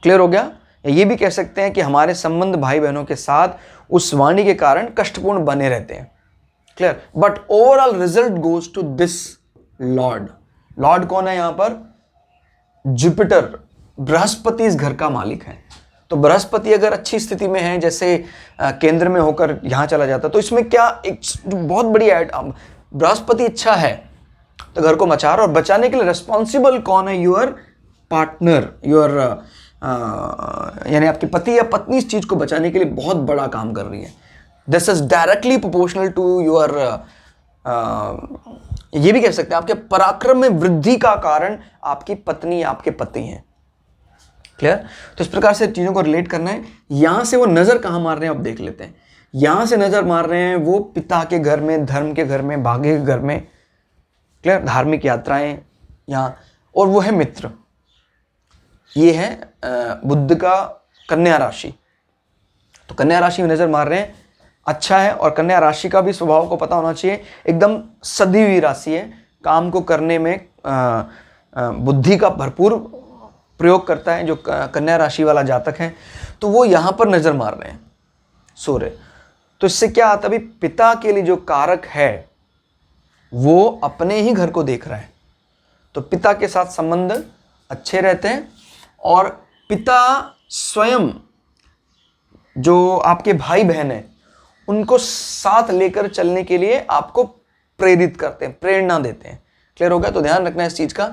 क्लियर हो गया। ये भी कह सकते हैं कि हमारे संबंध भाई बहनों के साथ उस वाणी के कारण कष्टपूर्ण बने रहते हैं। Clear. But overall result goes to this lord. Lord कौन है यहां पर? जुपिटर, बृहस्पति इस घर का मालिक है। तो बृहस्पति अगर अच्छी स्थिति में है, जैसे केंद्र में होकर यहां चला जाता, तो इसमें क्या एक बहुत बड़ी बृहस्पति अच्छा है तो घर को बचा रहा, और बचाने के लिए रिस्पॉन्सिबल कौन है? योर पार्टनर, योर यानी आपके पति या पत्नी इस चीज को बचाने के लिए बहुत बड़ा काम कर रही है। This is directly proportional to your, ये भी कह सकते हैं आपके पराक्रम में वृद्धि का कारण आपकी पत्नी या आपके पति हैं। क्लियर। तो इस प्रकार से चीजों को रिलेट करना है। यहां से वो नजर कहां मार रहे हैं, अब देख लेते हैं। यहां से नजर मार रहे हैं वो पिता के घर में, धर्म के घर में, भाग्य के घर में। क्लियर। धार्मिक यात्राएं यहाँ, और वो है मित्र। ये है बुध का कन्या राशि। तो कन्या राशि में नजर मार रहे हैं, अच्छा है। और कन्या राशि का भी स्वभाव को पता होना चाहिए, एकदम सदी हुई राशि है, काम को करने में बुद्धि का भरपूर प्रयोग करता है, जो कन्या राशि वाला जातक है, तो वो यहाँ पर नजर मार रहे हैं सूर्य। तो इससे क्या आता है, अभी पिता के लिए जो कारक है वो अपने ही घर को देख रहा है, तो पिता के साथ संबंध अच्छे रहते हैं। और पिता स्वयं जो आपके भाई बहन हैं उनको साथ लेकर चलने के लिए आपको प्रेरित करते हैं, प्रेरणा देते हैं। क्लियर हो गया? तो ध्यान रखना इस चीज का,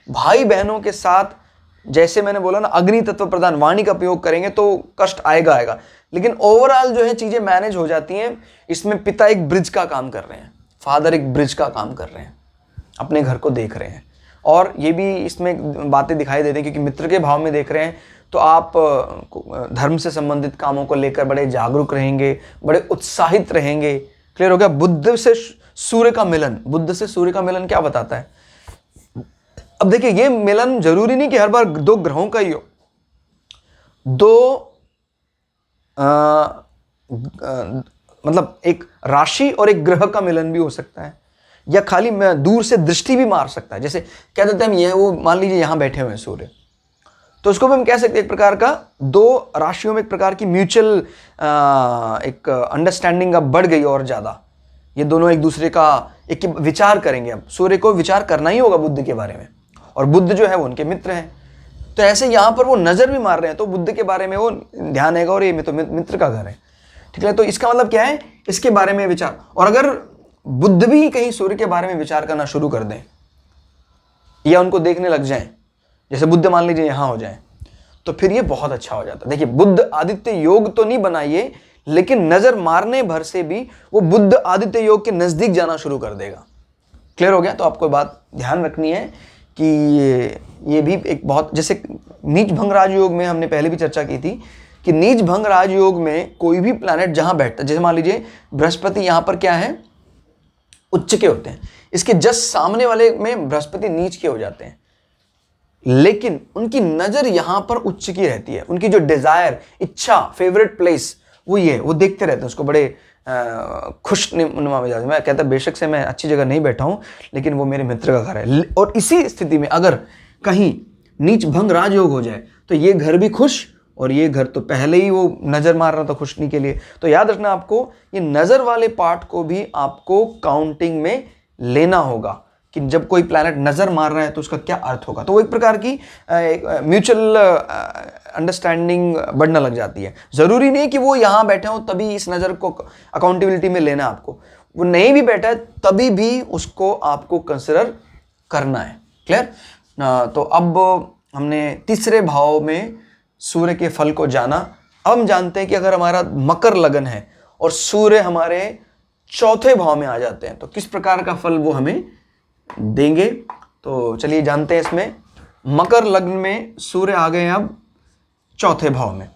भाई बहनों के साथ जैसे मैंने बोला ना, अग्नि तत्व प्रधान वाणी का प्रयोग करेंगे तो कष्ट आएगा, लेकिन ओवरऑल जो है चीजें मैनेज हो जाती हैं। इसमें पिता एक ब्रिज का काम कर रहे हैं, फादर एक ब्रिज का काम कर रहे हैं, अपने घर को देख रहे हैं। और ये भी इसमें बातें दिखाई देती हैं क्योंकि मित्र के भाव में देख रहे हैं, तो आप धर्म से संबंधित कामों को लेकर बड़े जागरूक रहेंगे, बड़े उत्साहित रहेंगे। क्लियर हो गया? बुध से सूर्य का मिलन, बुध से सूर्य का मिलन क्या बताता है? अब देखिए, ये मिलन जरूरी नहीं कि हर बार दो ग्रहों का ही हो, मतलब एक राशि और एक ग्रह का मिलन भी हो सकता है, या खाली दूर से दृष्टि भी मार सकता है। जैसे कह देते हैं हम, ये वो मान लीजिए यहां बैठे हुए हैं सूर्य, तो उसको भी हम कह सकते हैं एक प्रकार का, दो राशियों में एक प्रकार की म्यूचुअल एक अंडरस्टैंडिंग अब बढ़ गई और ज्यादा। ये दोनों एक दूसरे का एक विचार करेंगे। अब सूर्य को विचार करना ही होगा बुध के बारे में, और बुध जो है वो उनके मित्र हैं, तो ऐसे यहां पर वो नजर भी मार रहे हैं, तो बुध के बारे में वो ध्यान आएगा, और ये तो मित्र का घर है। ठीक है, तो इसका मतलब क्या है, इसके बारे में विचार। और अगर बुध भी कहीं सूर्य के बारे में विचार करना शुरू कर दें या उनको देखने लग जाएं, जैसे बुध मान लीजिए यहां हो जाए, तो फिर ये बहुत अच्छा हो जाता है। देखिए, बुध आदित्य योग तो नहीं बनाइए, लेकिन नजर मारने भर से भी वो बुध आदित्य योग के नजदीक जाना शुरू कर देगा। क्लियर हो गया? तो आपको बात ध्यान रखनी है कि ये भी एक बहुत, जैसे नीच भंग राजयोग में हमने पहले भी चर्चा की थी कि नीच भंग राजयोग में कोई भी प्लैनेट जहां बैठता है, जैसे मान लीजिए बृहस्पति यहां पर क्या है, उच्च के होते हैं, इसके जस्ट सामने वाले में बृहस्पति नीच के हो जाते हैं, लेकिन उनकी नजर यहां पर उच्च की रहती है। उनकी जो डिजायर, इच्छा, फेवरेट प्लेस वो ये है, वो देखते रहते हैं उसको, बड़े खुश नुमा मिजाज। मैं कहता बेशक से मैं अच्छी जगह नहीं बैठा हूं, लेकिन वो मेरे मित्र का घर है। और इसी स्थिति में अगर कहीं नीच भंग राजयोग हो जाए तो ये घर भी खुश, और ये घर तो पहले ही वो नजर मार रहा था खुशनी के लिए। तो याद रखना, आपको ये नजर वाले पार्ट को भी आपको काउंटिंग में लेना होगा कि जब कोई प्लैनेट नजर मार रहा है तो उसका क्या अर्थ होगा। तो वो एक प्रकार की म्यूचुअल अंडरस्टैंडिंग बढ़ने लग जाती है। जरूरी नहीं कि वो यहां बैठे हो तभी इस नजर को अकाउंटेबिलिटी में लेना, आपको वो नहीं भी बैठा है तभी भी उसको आपको कंसिडर करना है। क्लियर? तो अब हमने तीसरे भाव में सूर्य के फल को जाना। अब हम जानते हैं कि अगर हमारा मकर लगन है और सूर्य हमारे चौथे भाव में आ जाते हैं तो किस प्रकार का फल वो हमें देंगे। तो चलिए जानते हैं इसमें। मकर लग्न में सूर्य आ गए अब चौथे भाव में,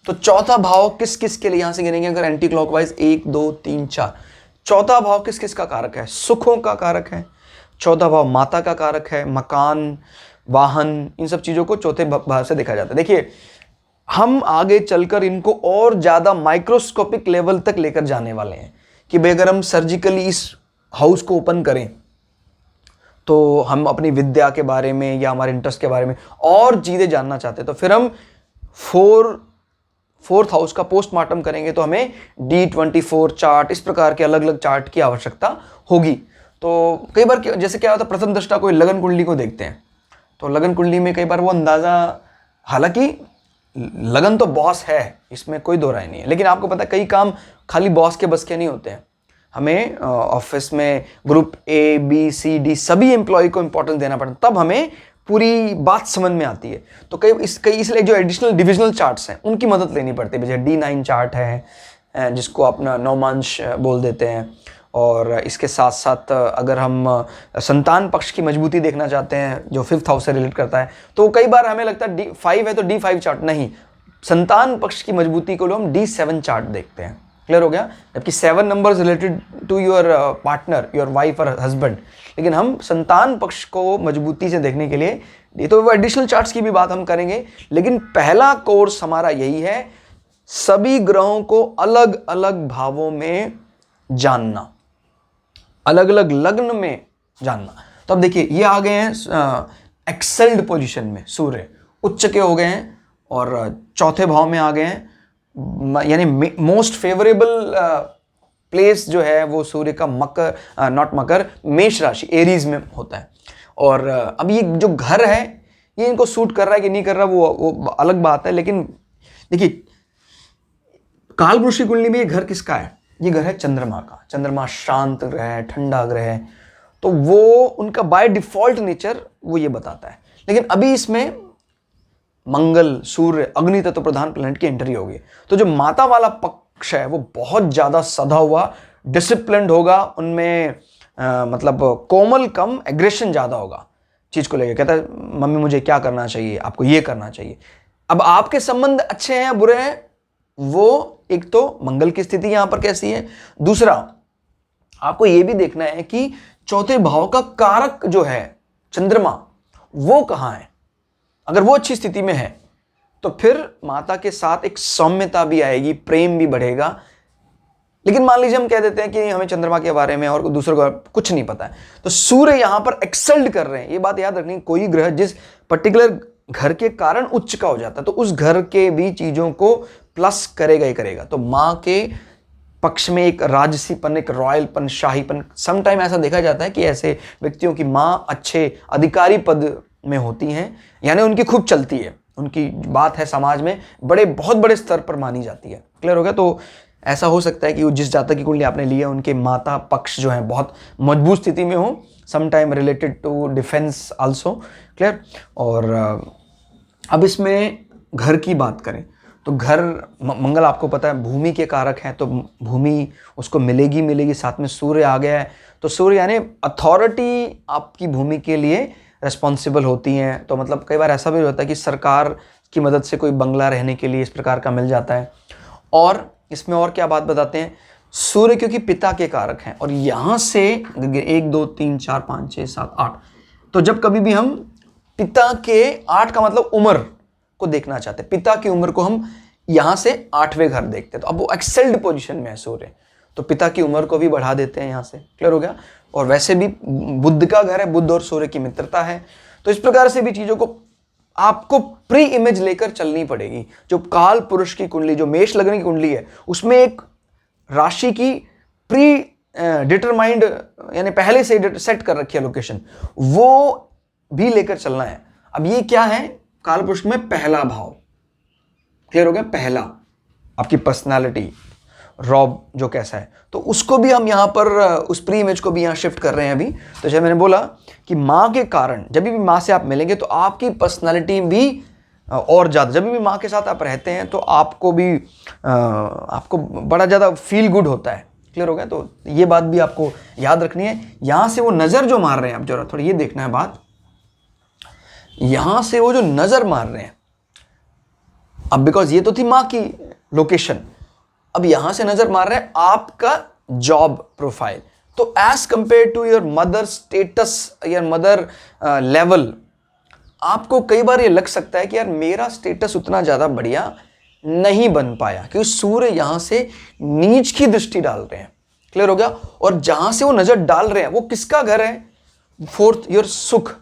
तो चौथा भाव किस किस के लिए यहां से गिनेंगे अगर एंटी क्लॉकवाइज, 1 2 3 4। चौथा भाव किस किस का कारक है? सुखों का कारक है। चौथा भाव माता का कारक है, मकान, वाहन, इन सब चीजों को चौथे भाव से देखा जाता है। देखिए, हम आगे चलकर इनको और ज्यादा माइक्रोस्कोपिक लेवल तक लेकर जाने वाले हैं कि भाई अगर हम सर्जिकली इस हाउस को ओपन करें तो हम अपनी विद्या के बारे में या हमारे इंटरेस्ट के बारे में और चीजें जानना चाहते हैं, तो फिर हम फोर्थ हाउस का पोस्टमार्टम करेंगे, तो हमें D24 चार्ट, इस प्रकार के अलग अलग चार्ट की आवश्यकता होगी। तो कई बार जैसे क्या होता है, प्रथम दृष्टा कोई लगन कुंडली को देखते हैं तो लगन कुंडली में कई बार वो अंदाजा, हालांकि लगन तो बॉस है, इसमें कोई दो राय नहीं है, लेकिन आपको पता है कई काम खाली बॉस के बस के नहीं होते हैं। हमें ऑफिस में group A B C D सभी एम्प्लॉय को इंपॉर्टेंस देना पड़ता है, तब हमें पूरी बात समझ में आती है। तो कई इसलिए जो एडिशनल डिविजनल चार्ट्स हैं उनकी मदद लेनी पड़ती है। जैसे D9 चार्ट है जिसको अपना नौमांश बोल देते हैं, और इसके साथ साथ अगर हम संतान पक्ष की मजबूती देखना चाहते हैं जो 5th हाउस से रिलेट करता है, तो कई बार हमें लगता है D5 है तो D5 चार्ट नहीं, संतान पक्ष की मजबूती को हम D7 चार्ट देखते हैं। क्लियर हो गया? जबकि 7 numbers related to your partner, your wife और हस्बैंड, लेकिन हम संतान पक्ष को मजबूती से देखने के लिए, ये तो एडिशनल चार्ट्स की भी बात हम करेंगे, लेकिन पहला कोर्स हमारा यही है, सभी ग्रहों को अलग अलग भावों में जानना, अलग अलग लग्न में जानना। तो अब देखिए, ये आ गए हैं एक्सेल्ड पोजीशन में सूर्य, उच्च के हो गए हैं और चौथे भाव में आ गए हैं, यानी मोस्ट फेवरेबल प्लेस जो है वो सूर्य का मकर, नॉट मकर, मेष राशि, एरीज में होता है। और अब ये जो घर है ये इनको सूट कर रहा है कि नहीं कर रहा वो अलग बात है, लेकिन देखिए कालपुरुष की कुंडली में ये घर किसका है? ये घर है चंद्रमा का। चंद्रमा शांत ग्रह है, ठंडा ग्रह है, तो वो उनका बाय डिफॉल्ट नेचर वो ये बताता है। लेकिन अभी इसमें मंगल, सूर्य, अग्नि तत्व प्रधान प्लैनेट की एंट्री होगी, तो जो माता वाला पक्ष है वो बहुत ज्यादा सधा हुआ, डिसिप्लिन्ड होगा, उनमें मतलब कोमल कम एग्रेशन ज्यादा होगा चीज को लेकर। कहता है मम्मी मुझे क्या करना चाहिए, आपको ये करना चाहिए। अब आपके संबंध अच्छे हैं या बुरे हैं, वो एक तो मंगल की स्थिति यहां पर कैसी है, दूसरा आपको यह भी देखना है कि चौथे भाव का कारक जो है चंद्रमा वो कहां है। अगर वो अच्छी स्थिति में है तो फिर माता के साथ एक सौम्यता भी आएगी, प्रेम भी बढ़ेगा। लेकिन मान लीजिए हम कह देते हैं कि हमें चंद्रमा के बारे में और दूसरों का कुछ नहीं पता है, तो सूर्य यहां पर एक्सेल्ड कर रहे हैं। ये बात याद रखनी, कोई ग्रह जिस पर्टिकुलर घर के कारण उच्च का हो जाता है तो उस घर के भी चीजों को प्लस करेगा ही करेगा। तो मां के पक्ष में एक राजसीपन, एक रॉयलपन, शाहीपन, समटाइम ऐसा देखा जाता है कि ऐसे व्यक्तियों की मां अच्छे अधिकारी पद में होती हैं, यानी उनकी खूब चलती है, उनकी बात है समाज में बहुत बड़े स्तर पर मानी जाती है। क्लियर हो गया? तो ऐसा हो सकता है कि जिस जातक की कुंडली आपने ली है उनके माता पक्ष जो है बहुत मजबूत स्थिति में हो, sometime related to defence also. Clear? और अब इसमें घर की बात करें तो घर, मंगल आपको पता है भूमि के कारक हैं, तो भूमि उसको मिलेगी। साथ में सूर्य आ गया है, तो सूर्य यानी अथॉरिटी आपकी भूमि के लिए रिस्पॉन्सिबल होती हैं। तो मतलब कई बार ऐसा भी होता है कि सरकार की मदद से कोई बंगला रहने के लिए इस प्रकार का मिल जाता है। और इसमें और क्या बात बताते हैं, सूर्य क्योंकि पिता के कारक हैं, और यहां से 1 2 3 4 5 6 7 8, तो जब कभी भी हम पिता के 8 का मतलब उम्र को देखना चाहते हैं, पिता की उम्र को हम यहां से 8वें घर देखते हैं, तो अब वो एक्सेल्ड पोजीशन में है सूर्य, तो पिता की उम्र को भी बढ़ा देते हैं यहां से। क्लियर हो गया? और वैसे भी बुध का घर है, बुध और सूर्य की मित्रता है, तो इस प्रकार से भी चीजों को आपको प्री इमेज लेकर चलनी पड़ेगी। जो काल पुरुष की कुंडली, जो मेष लग्न की कुंडली है, उसमें एक राशि की प्री डिटरमाइंड, यानी पहले से सेट कर रखी है लोकेशन, वो भी लेकर चलना है। अब ये क्या है, काल पुरुष में पहला भाव। क्लियर हो गया? पहला आपकी पर्सनालिटी, रॉब जो कैसा है, तो उसको भी हम यहां पर उस प्री इमेज को भी यहां शिफ्ट कर रहे हैं अभी। तो जैसे मैंने बोला कि मां के कारण जब भी मां से आप मिलेंगे तो आपकी पर्सनालिटी भी और ज्यादा, जब भी मां के साथ आप रहते हैं तो आपको भी आपको बड़ा ज्यादा फील गुड होता है। क्लियर हो गया? तो ये बात भी आपको याद रखनी है। यहां से वो नजर जो मार रहे हैं, आप जरा थोड़ा ये देखना है बात, यहां से वो जो नजर मार रहे हैं, अब बिकॉज ये तो थी मां की लोकेशन, अब यहां से नजर मार रहे हैं आपका जॉब प्रोफाइल। तो as compare to your mother status, your mother level, आपको कई बार ये लग सकता है कि यार मेरा स्टेटस उतना ज्यादा बढ़िया नहीं बन पाया, क्योंकि सूर्य यहां से नीच की दृष्टि डाल रहे हैं। क्लियर हो गया? और जहां से वो नजर डाल रहे हैं वो किसका घर है? 4th, योर सुख,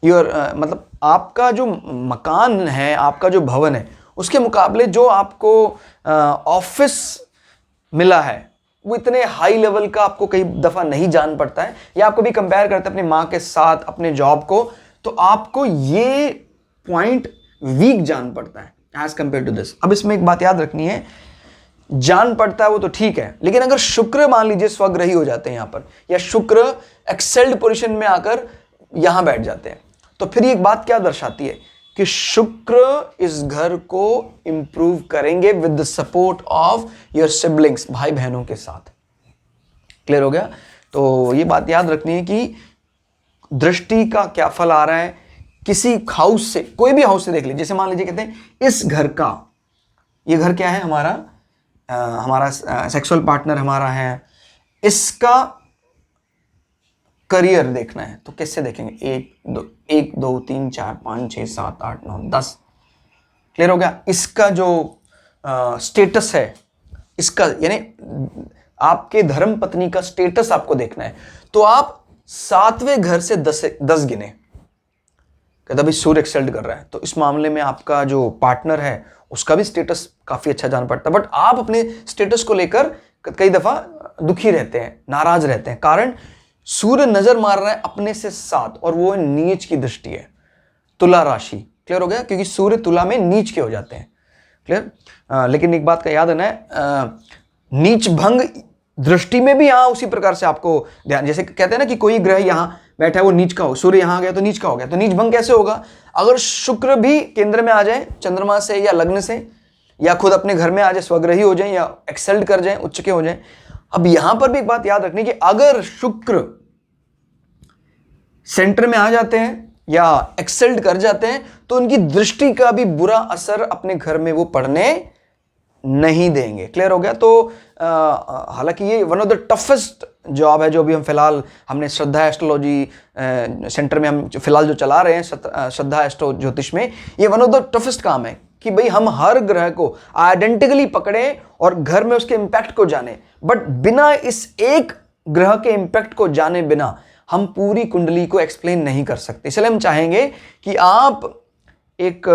योर मतलब आपका जो मकान है, आपका जो भवन है, उसके मुकाबले जो आपको ऑफिस मिला है वो इतने हाई लेवल का आपको कई दफा नहीं जान पड़ता है, या आपको भी कंपेयर करते हैं अपनी मां के साथ अपने जॉब को, तो आपको ये पॉइंट वीक जान पड़ता है एज कंपेयर टू दिस। अब इसमें एक बात याद रखनी है, जान पड़ता है वो तो ठीक है, लेकिन अगर शुक्र मान लीजिए स्वग्रही हो जाते हैं यहां पर, या शुक्र एक्सेल्ड पोजीशन में आकर यहां बैठ जाते हैं, तो फिर ये एक बात क्या दर्शाती है कि शुक्र इस घर को इंप्रूव करेंगे with the support of your siblings, भाई बहनों के साथ। क्लियर हो गया? तो ये बात याद रखनी है कि दृष्टि का क्या फल आ रहा है, किसी हाउस से, कोई भी हाउस से देख लीजिए, जैसे मान लीजिए कहते हैं इस घर का, ये घर क्या है हमारा, हमारा सेक्सुअल पार्टनर हमारा है, इसका करियर देखना है, तो कैसे देखेंगे? 1 2 3 4 5 6 7 8 9 10। क्लियर हो गया? इसका जो स्टेटस है, इसका यानी आपके धर्म पत्नी का स्टेटस आपको देखना है, तो आप 7वें घर से 10 गिने, कहता भाई सूर्य एक्सेल्ड कर रहा है, तो इस मामले में आपका जो पार्टनर है उसका भी स्टेटस काफ़ी अच्छा जान पड़ता है। बट आप अपने स्टेटस को लेकर कई दफ़ा दुखी रहते हैं, नाराज रहते हैं, कारण सूर्य नजर मार रहा है अपने से 7 और वो नीच की दृष्टि है, तुला राशि। क्लियर हो गया, क्योंकि सूर्य तुला में नीच के हो जाते हैं। क्लियर। लेकिन एक बात का याद है ना, नीच भंग दृष्टि में भी यहाँ उसी प्रकार से आपको ध्यान, जैसे कहते हैं ना कि कोई ग्रह यहाँ बैठा है वो नीच का हो, सूर्य यहाँ आ गया तो नीच का हो गया, तो नीच भंग कैसे होगा? अगर शुक्र भी केंद्र में आ जाए चंद्रमा से या लग्न से, या खुद अपने घर में आ जाए, स्वग्रही हो जाए या एक्सेल्ड कर जाए, उच्च के हो जाए। अब यहां पर भी एक बात याद रखनी कि अगर शुक्र सेंटर में आ जाते हैं या एक्सेल्ड कर जाते हैं तो उनकी दृष्टि का भी बुरा असर अपने घर में वो पड़ने नहीं देंगे। क्लियर हो गया। तो हालांकि ये one of the toughest job है जो भी हम फिलहाल हमने श्रद्धा एस्ट्रोलॉजी सेंटर में हम फिलहाल जो चला रहे हैं, श्रद्धा एस्ट्रो ज्योतिष में, ये वन ऑफ द टफेस्ट काम है कि भाई हम हर ग्रह को आइडेंटिकली पकड़े और घर में उसके इंपैक्ट को जाने। बट बिना इस एक ग्रह के इंपैक्ट को जाने बिना हम पूरी कुंडली को एक्सप्लेन नहीं कर सकते। इसलिए हम चाहेंगे कि आप एक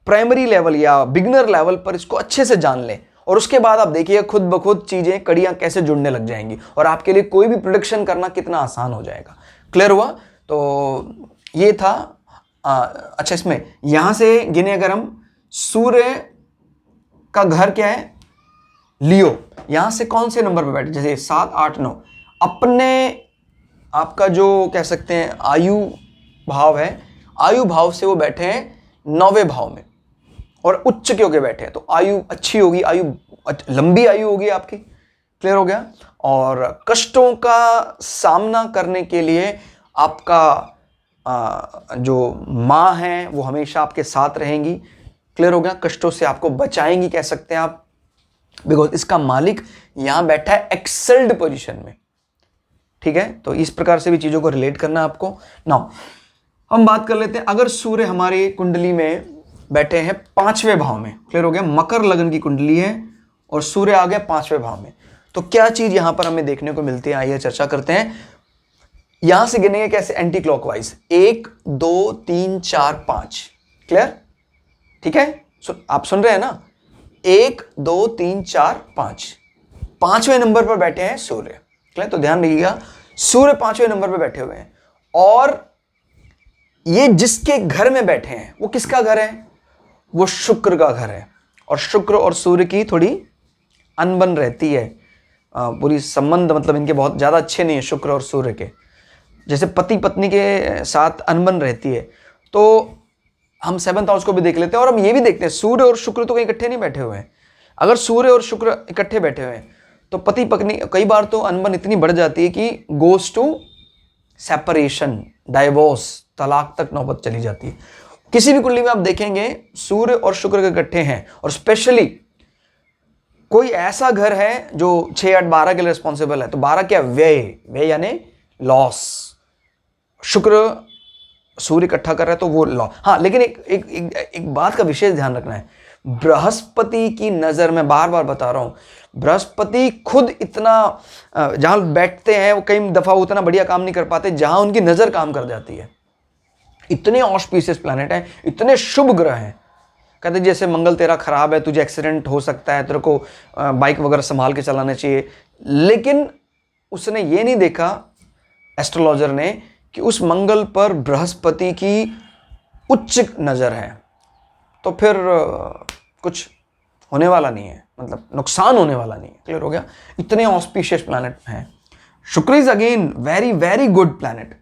प्राइमरी लेवल या बिगिनर लेवल पर इसको अच्छे से जान लें और उसके बाद आप देखिए खुद ब खुद चीजें, कड़ियां कैसे जुड़ने लग जाएंगी और आपके लिए कोई भी प्रेडिक्शन करना कितना आसान हो जाएगा। क्लियर हुआ? तो ये था। अच्छा, इसमें यहां से गिने अगर हम, सूर्य का घर क्या है? लियो। यहां से कौन से नंबर पर बैठे? जैसे 7, 8, 9 अपने आपका जो कह सकते हैं आयु भाव है, आयु भाव से वो बैठे हैं 9वें भाव में और उच्च के होके बैठे हैं, तो आयु अच्छी होगी, आयु लंबी आयु होगी आपकी। क्लियर हो गया। और कष्टों का सामना करने के लिए आपका जो माँ है वो हमेशा आपके साथ रहेंगी। क्लियर हो गया। कष्टों से आपको बचाएंगी कह सकते हैं आप, बिकॉज इसका मालिक यहां बैठा है एक्सेल्ड पोजीशन में। ठीक है, तो इस प्रकार से भी चीजों को रिलेट करना आपको। नाउ हम बात कर लेते हैं, अगर सूर्य हमारी कुंडली में बैठे हैं 5वें भाव में। क्लियर हो गया। मकर लग्न की कुंडली है और सूर्य आ गया 5वें भाव में, तो क्या चीज यहां पर हमें देखने को मिलती है, आइए चर्चा करते हैं। यहां से गिनेंगे कैसे? Anti clockwise, 1, 2, 3, 4, 5। क्लियर? ठीक है, आप सुन रहे हैं ना? 1, 2, 3, 4, 5, 5वें नंबर पर बैठे हैं सूर्य। क्लियर? तो ध्यान रखिएगा, सूर्य 5वें नंबर पर बैठे हुए हैं और ये जिसके घर में बैठे हैं वो किसका घर है? वो शुक्र का घर है। और शुक्र और सूर्य की थोड़ी अनबन रहती है, पूरी संबंध मतलब इनके बहुत ज्यादा अच्छे नहीं है शुक्र और सूर्य के, जैसे पति पत्नी के साथ अनबन रहती है। तो हम 7th हाउस को भी देख लेते हैं और हम ये भी देखते हैं सूर्य और शुक्र तो कहीं इकट्ठे नहीं बैठे हुए हैं। अगर सूर्य और शुक्र इकट्ठे बैठे हुए हैं तो पति पत्नी, कई बार तो अनबन इतनी बढ़ जाती है कि गोज टू सेपरेशन, डाइवोर्स, तलाक तक नौबत चली जाती है। किसी भी कुंडली में आप देखेंगे सूर्य और शुक्र के इकट्ठे हैं और स्पेशली कोई ऐसा घर है जो 6, 8, 12 के लिए रिस्पॉन्सिबल है, तो 12 क्या? व्यय यानी लॉस। शुक्र सूर्य इकट्ठा कर रहा है तो वो लॉ। हाँ, लेकिन एक बात का विशेष ध्यान रखना है, बृहस्पति की नजर, मैं बार बार बता रहा हूं, बृहस्पति खुद इतना जहां बैठते हैं वो कई दफा उतना बढ़िया काम नहीं कर पाते जहां उनकी नजर काम कर जाती है। इतने ऑस्पिशियस प्लैनेट हैं, इतने शुभ ग्रह हैं। कहते जैसे मंगल तेरा खराब है, तुझे एक्सीडेंट हो सकता है, तेरे को बाइक वगैरह संभाल के चलाना चाहिए, लेकिन उसने ये नहीं देखा एस्ट्रोलॉजर ने कि उस मंगल पर बृहस्पति की उच्च नजर है, तो फिर कुछ होने वाला नहीं है, मतलब नुकसान होने वाला नहीं है। क्लियर हो गया। इतने ऑस्पिशियस प्लैनेट हैं। शुक्र is again very very good planet.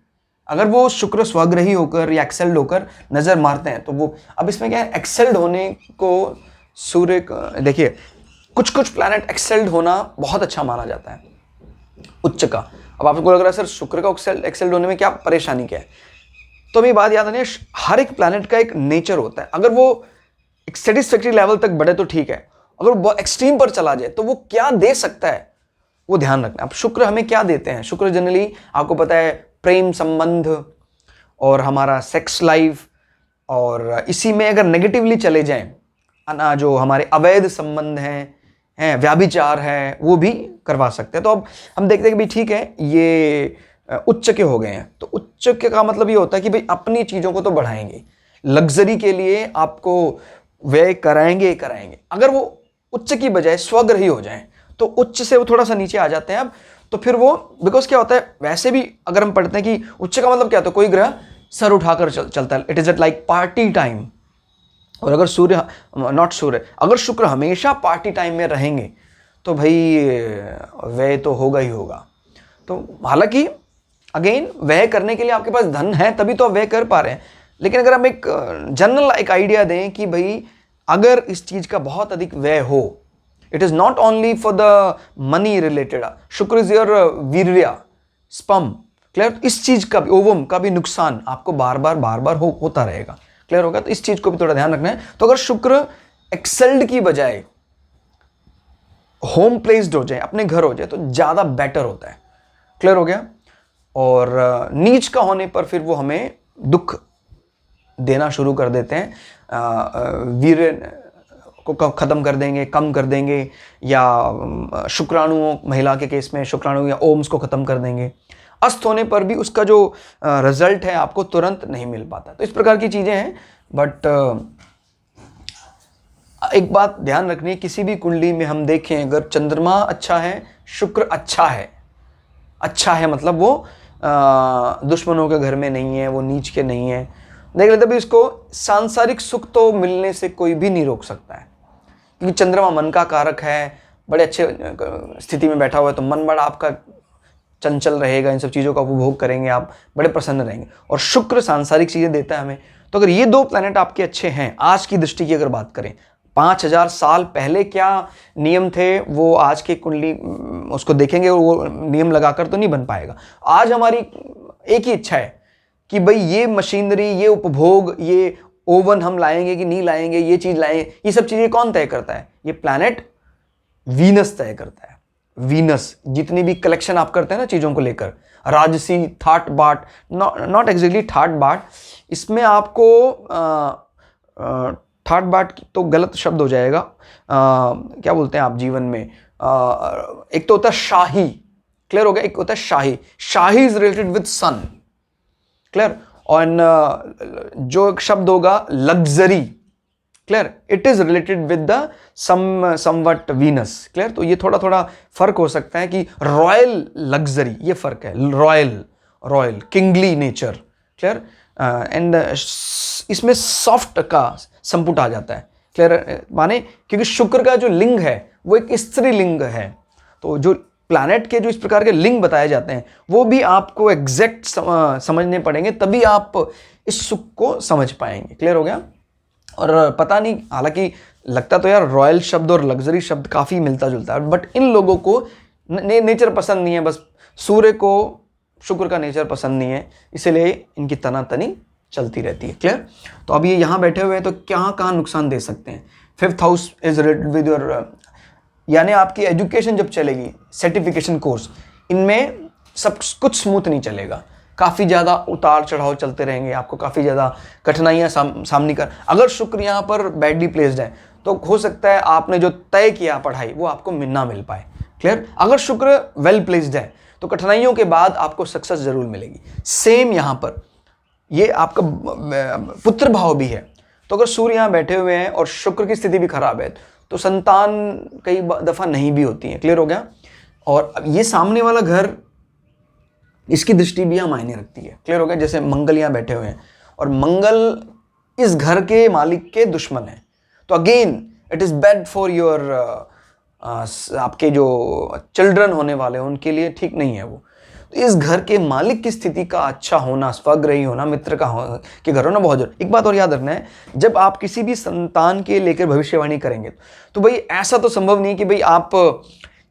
अगर वो शुक्र स्वग्रही होकर या एक्सेल्ड होकर नजर मारते हैं तो वो, अब इसमें क्या है, एक्सेल्ड होने को सूर्य, देखिए कुछ कुछ प्लैनेट एक्सेल्ड होना बहुत अच्छा माना जाता है, उच्च का। अब आपको लग रहा है सर शुक्र का एक्सेल्ड होने में क्या परेशानी क्या है, तो हमें बात याद आनी, हर एक प्लैनेट का एक नेचर होता है। अगर वो एक सेटिस्फैक्ट्री लेवल तक बढ़े तो ठीक है, अगर वो एक्सट्रीम पर चला जाए तो वो क्या दे सकता है वो ध्यान रखना। अब शुक्र हमें क्या देते हैं? शुक्र जनरली आपको पता है प्रेम संबंध और हमारा सेक्स लाइफ, और इसी में अगर नेगेटिवली चले जाएं जो हमारे अवैध संबंध हैं, व्याभिचार है, वो भी करवा सकते हैं। तो अब हम देखते हैं कि भाई ठीक है, ये उच्च के हो गए हैं, तो उच्च के का मतलब ये होता है कि भाई अपनी चीज़ों को तो बढ़ाएंगे, लग्जरी के लिए आपको व्यय कराएंगे ही कराएंगे। अगर वो उच्च की बजाय स्वग्रही हो जाएं तो उच्च से वो थोड़ा सा नीचे आ जाते हैं अब, तो फिर वो बिकॉज क्या होता है, वैसे भी अगर हम पढ़ते हैं कि उच्च का मतलब क्या होता है, कोई ग्रह सर उठाकर चलता है, it is at like party time. और अगर सूर्य नॉट सूर्य अगर शुक्र हमेशा पार्टी टाइम में रहेंगे तो भाई व्यय तो होगा ही होगा। तो हालांकि अगेन व्यय करने के लिए आपके पास धन है तभी तो आप व्यय कर पा रहे हैं, लेकिन अगर हम एक जनरल एक आइडिया दें कि भाई अगर इस चीज का बहुत अधिक व्यय हो, it is not only for the money related, शुक्र इज योर वीर्य स्पम, क्लियर, इस चीज का भी ओवम का भी नुकसान आपको बार बार होता रहेगा, क्लियर होगा। तो इस चीज को भी थोड़ा ध्यान रखना है। तो अगर शुक्र एक्सेल्ड की बजाय होम प्लेस्ड हो जाए, अपने घर हो जाए, तो ज्यादा बेटर होता है, क्लियर हो गया। और नीच का होने पर फिर वो हमें दुख देना शुरू कर देते हैं, वीर्य को खत्म कर देंगे, कम कर देंगे, या शुक्राणुओं, महिला के केस में शुक्राणु या ओम्स को खत्म कर देंगे। अस्त होने पर भी उसका जो रिजल्ट है आपको तुरंत नहीं मिल पाता। तो इस प्रकार की चीजें हैं। बट एक बात ध्यान रखनी है, किसी भी कुंडली में हम देखें अगर चंद्रमा अच्छा है, शुक्र अच्छा है मतलब वो दुश्मनों के घर में नहीं है, वो नीच के नहीं है, देख लेते भी इसको सांसारिक सुख तो मिलने से कोई भी नहीं रोक सकता है, क्योंकि चंद्रमा मन का कारक है, बड़े अच्छे स्थिति में बैठा हुआ है तो मन बड़ा आपका चंचल रहेगा, इन सब चीज़ों का उपभोग करेंगे आप, बड़े प्रसन्न रहेंगे। और शुक्र सांसारिक चीज़ें देता है हमें। तो अगर ये दो प्लैनेट आपके अच्छे हैं, आज की दृष्टि की अगर बात करें, 5000 साल पहले क्या नियम थे वो आज की कुंडली उसको देखेंगे और वो नियम लगाकर तो नहीं बन पाएगा। आज हमारी एक ही इच्छा है कि भाई ये मशीनरी, ये उपभोग, ये ओवन हम लाएंगे कि नहीं लाएंगे, ये चीज लाएंगे, ये सब चीजें कौन तय करता है? ये प्लैनेट वीनस तय करता है। वीनस जितनी भी कलेक्शन आप करते हैं ना चीजों को लेकर, राजसी, थाट बाट, नॉट एग्जैक्टली थाट बाट, इसमें आपको थाट बाट तो गलत शब्द हो जाएगा, क्या बोलते हैं आप जीवन में, एक तो होता है शाही, क्लियर हो गया, एक होता है शाही, शाही is related with sun, clear. और जो एक शब्द होगा luxury, clear, it is related with the somewhat Venus, clear. तो ये थोड़ा थोड़ा फर्क हो सकता है कि रॉयल लग्जरी, ये फर्क है, royal kingly nature, clear. And इसमें सॉफ्ट का संपुट आ जाता है, क्लियर, माने क्योंकि शुक्र का जो लिंग है वो एक स्त्री लिंग है। तो जो प्लैनेट के जो इस प्रकार के लिंग बताए जाते हैं वो भी आपको एग्जैक्ट समझने पड़ेंगे, तभी आप इस सुख को समझ पाएंगे, क्लियर हो गया। और पता नहीं, हालांकि लगता तो यार रॉयल शब्द और लग्जरी शब्द काफी मिलता जुलता है, बट इन लोगों को नेचर पसंद नहीं है, बस सूर्य को शुक्र का नेचर पसंद नहीं है, इसलिए इनकी तनातनी चलती रहती है, क्लियर। तो अब ये यहाँ बैठे हुए हैं तो कहाँ नुकसान दे सकते हैं। 5th house is related with your, यानी आपकी एजुकेशन जब चलेगी, सर्टिफिकेशन कोर्स, इनमें सब कुछ स्मूथ नहीं चलेगा, काफ़ी ज़्यादा उतार चढ़ाव चलते रहेंगे, आपको काफ़ी ज़्यादा कठिनाइयाँ सामने कर। अगर शुक्र यहाँ पर बैडली प्लेस्ड है तो हो सकता है आपने जो तय किया पढ़ाई वो आपको ना मिल पाए, क्लियर। अगर शुक्र वेल प्लेस्ड है तो कठिनाइयों के बाद आपको सक्सेस जरूर मिलेगी। सेम यहाँ पर ये आपका पुत्र भाव भी है, तो अगर सूर्य यहाँ बैठे हुए हैं और शुक्र की स्थिति भी खराब है तो संतान कई दफा नहीं भी होती है, क्लियर हो गया। और ये सामने वाला घर, इसकी दृष्टि भी यहाँ मायने रखती है, क्लियर हो गया। जैसे मंगल यहाँ बैठे हुए हैं और मंगल इस घर के मालिक के दुश्मन है, तो again it is bad for your, आपके जो चिल्ड्रन होने वाले हैं उनके लिए ठीक नहीं है वो। तो इस घर के मालिक की स्थिति का अच्छा होना, स्वग्रही होना, मित्र का के घर होना बहुत जरूरी। एक बात और याद रखना है, जब आप किसी भी संतान के लेकर भविष्यवाणी करेंगे तो भाई ऐसा तो संभव नहीं कि भाई आप